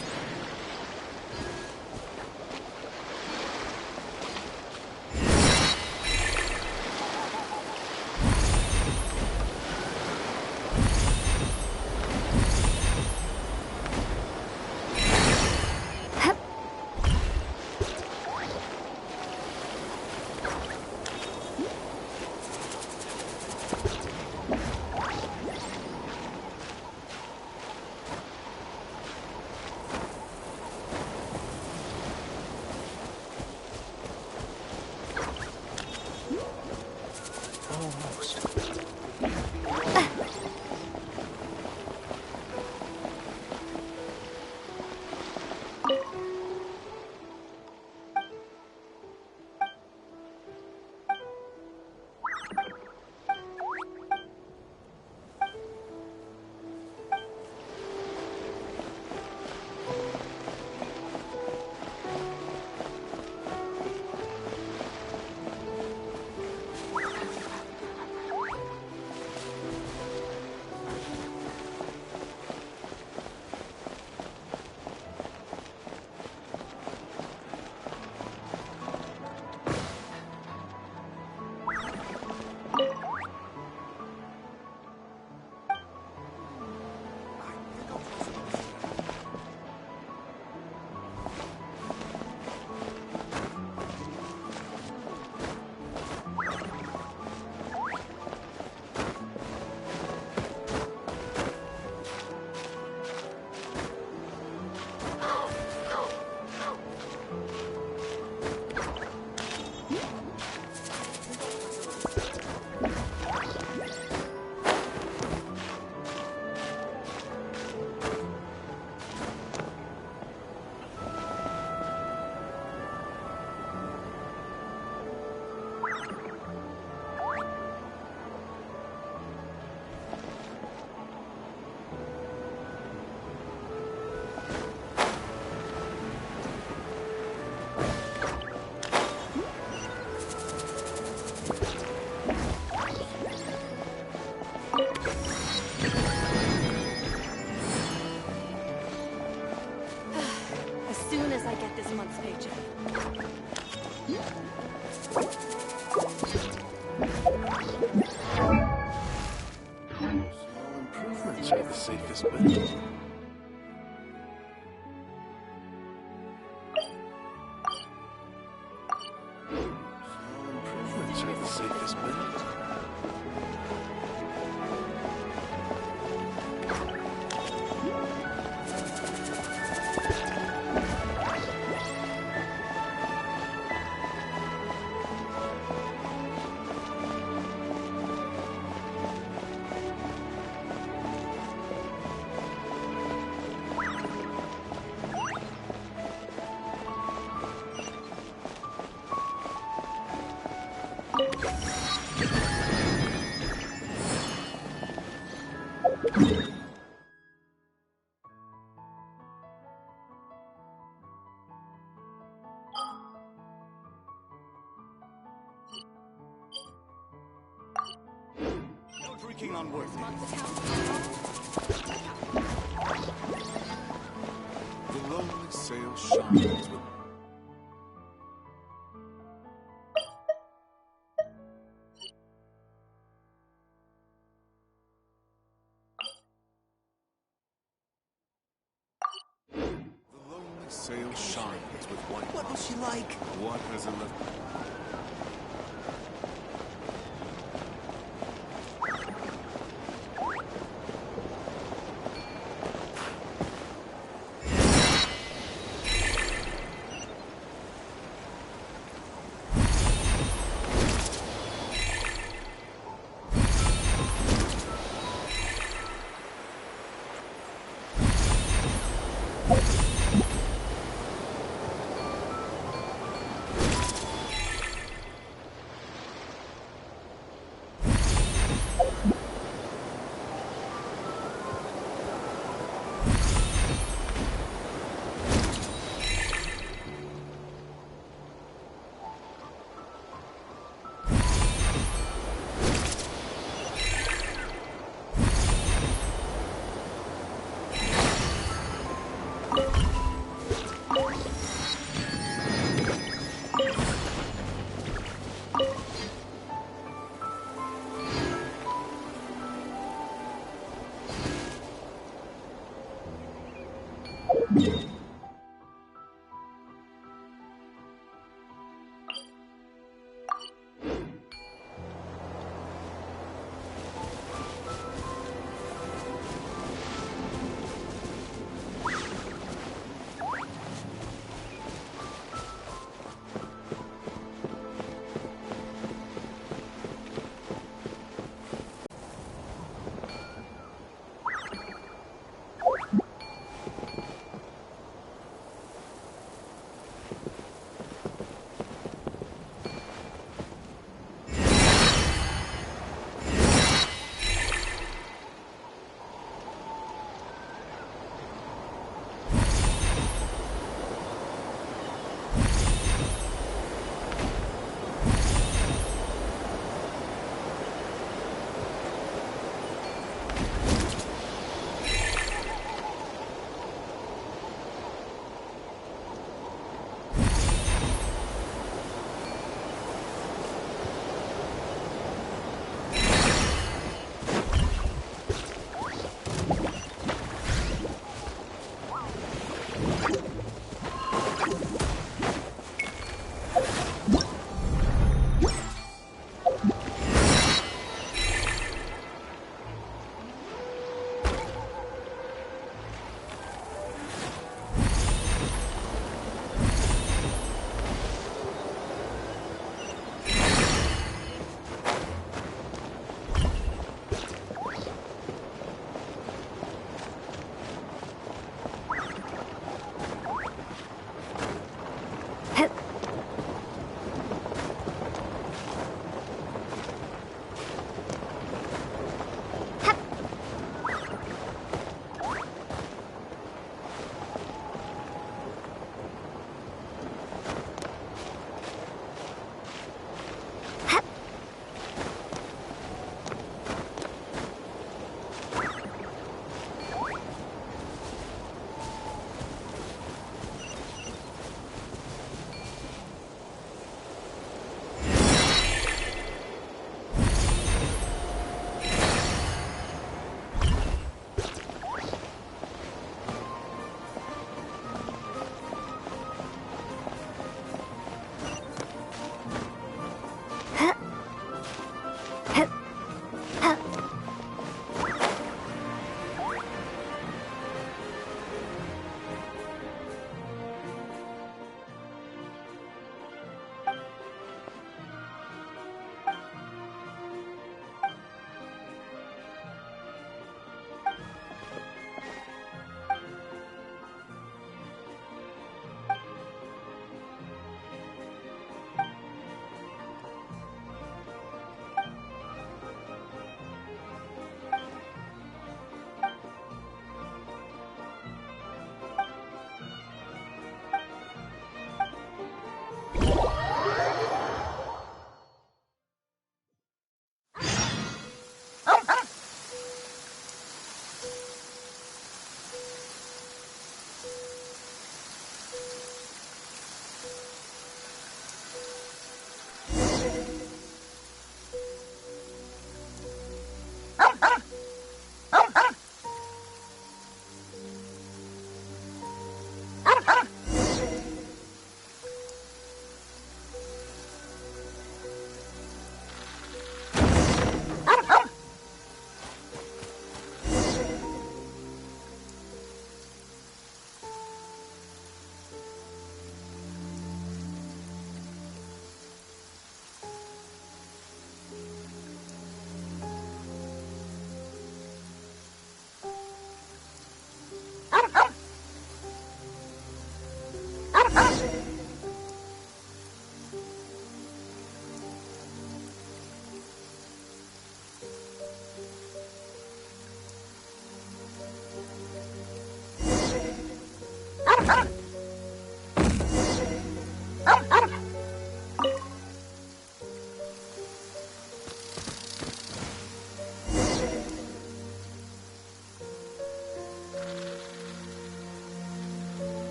Drinking unworthy. The lonely sail shines with sail shines with white. What was she like? What has it left?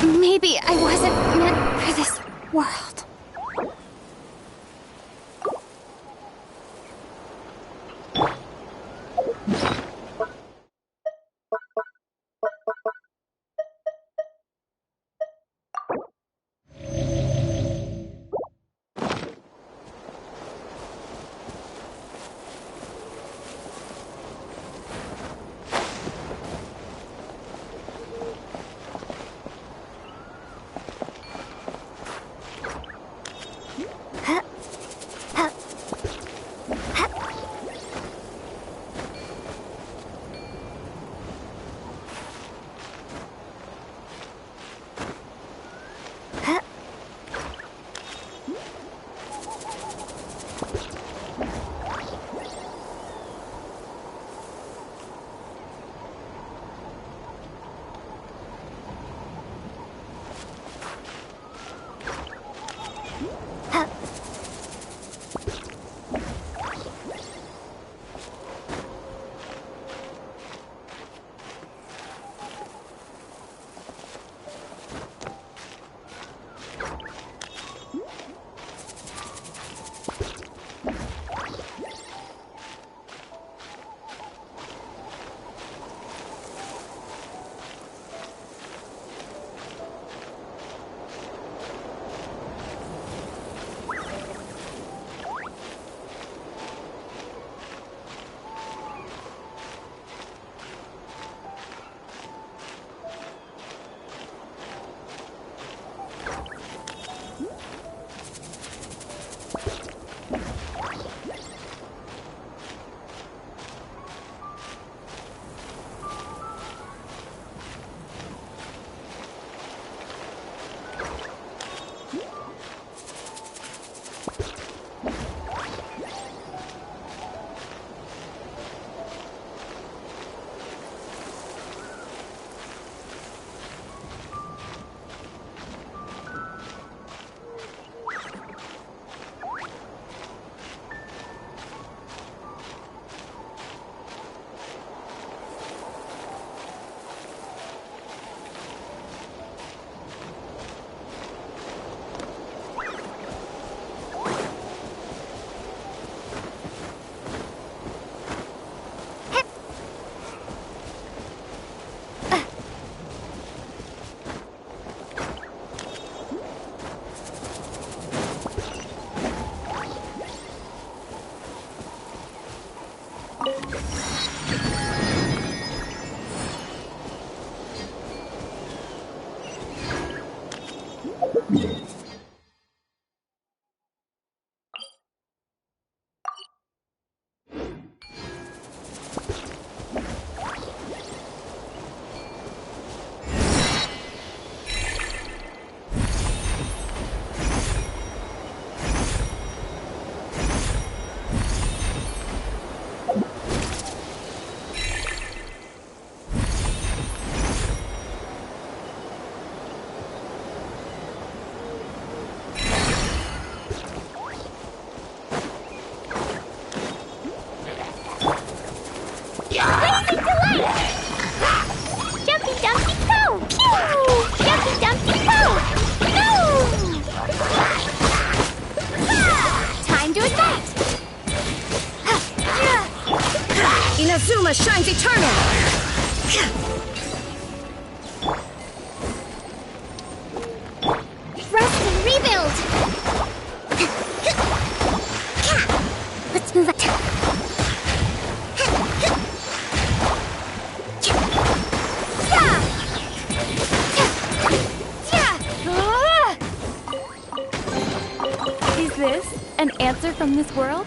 Maybe I wasn't meant for this world. Inazuma shines eternal! Rest and rebuild! Let's move it. Is this an answer from this world?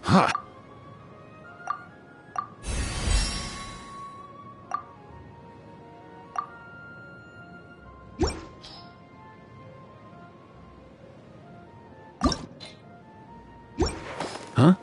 Huh. Huh?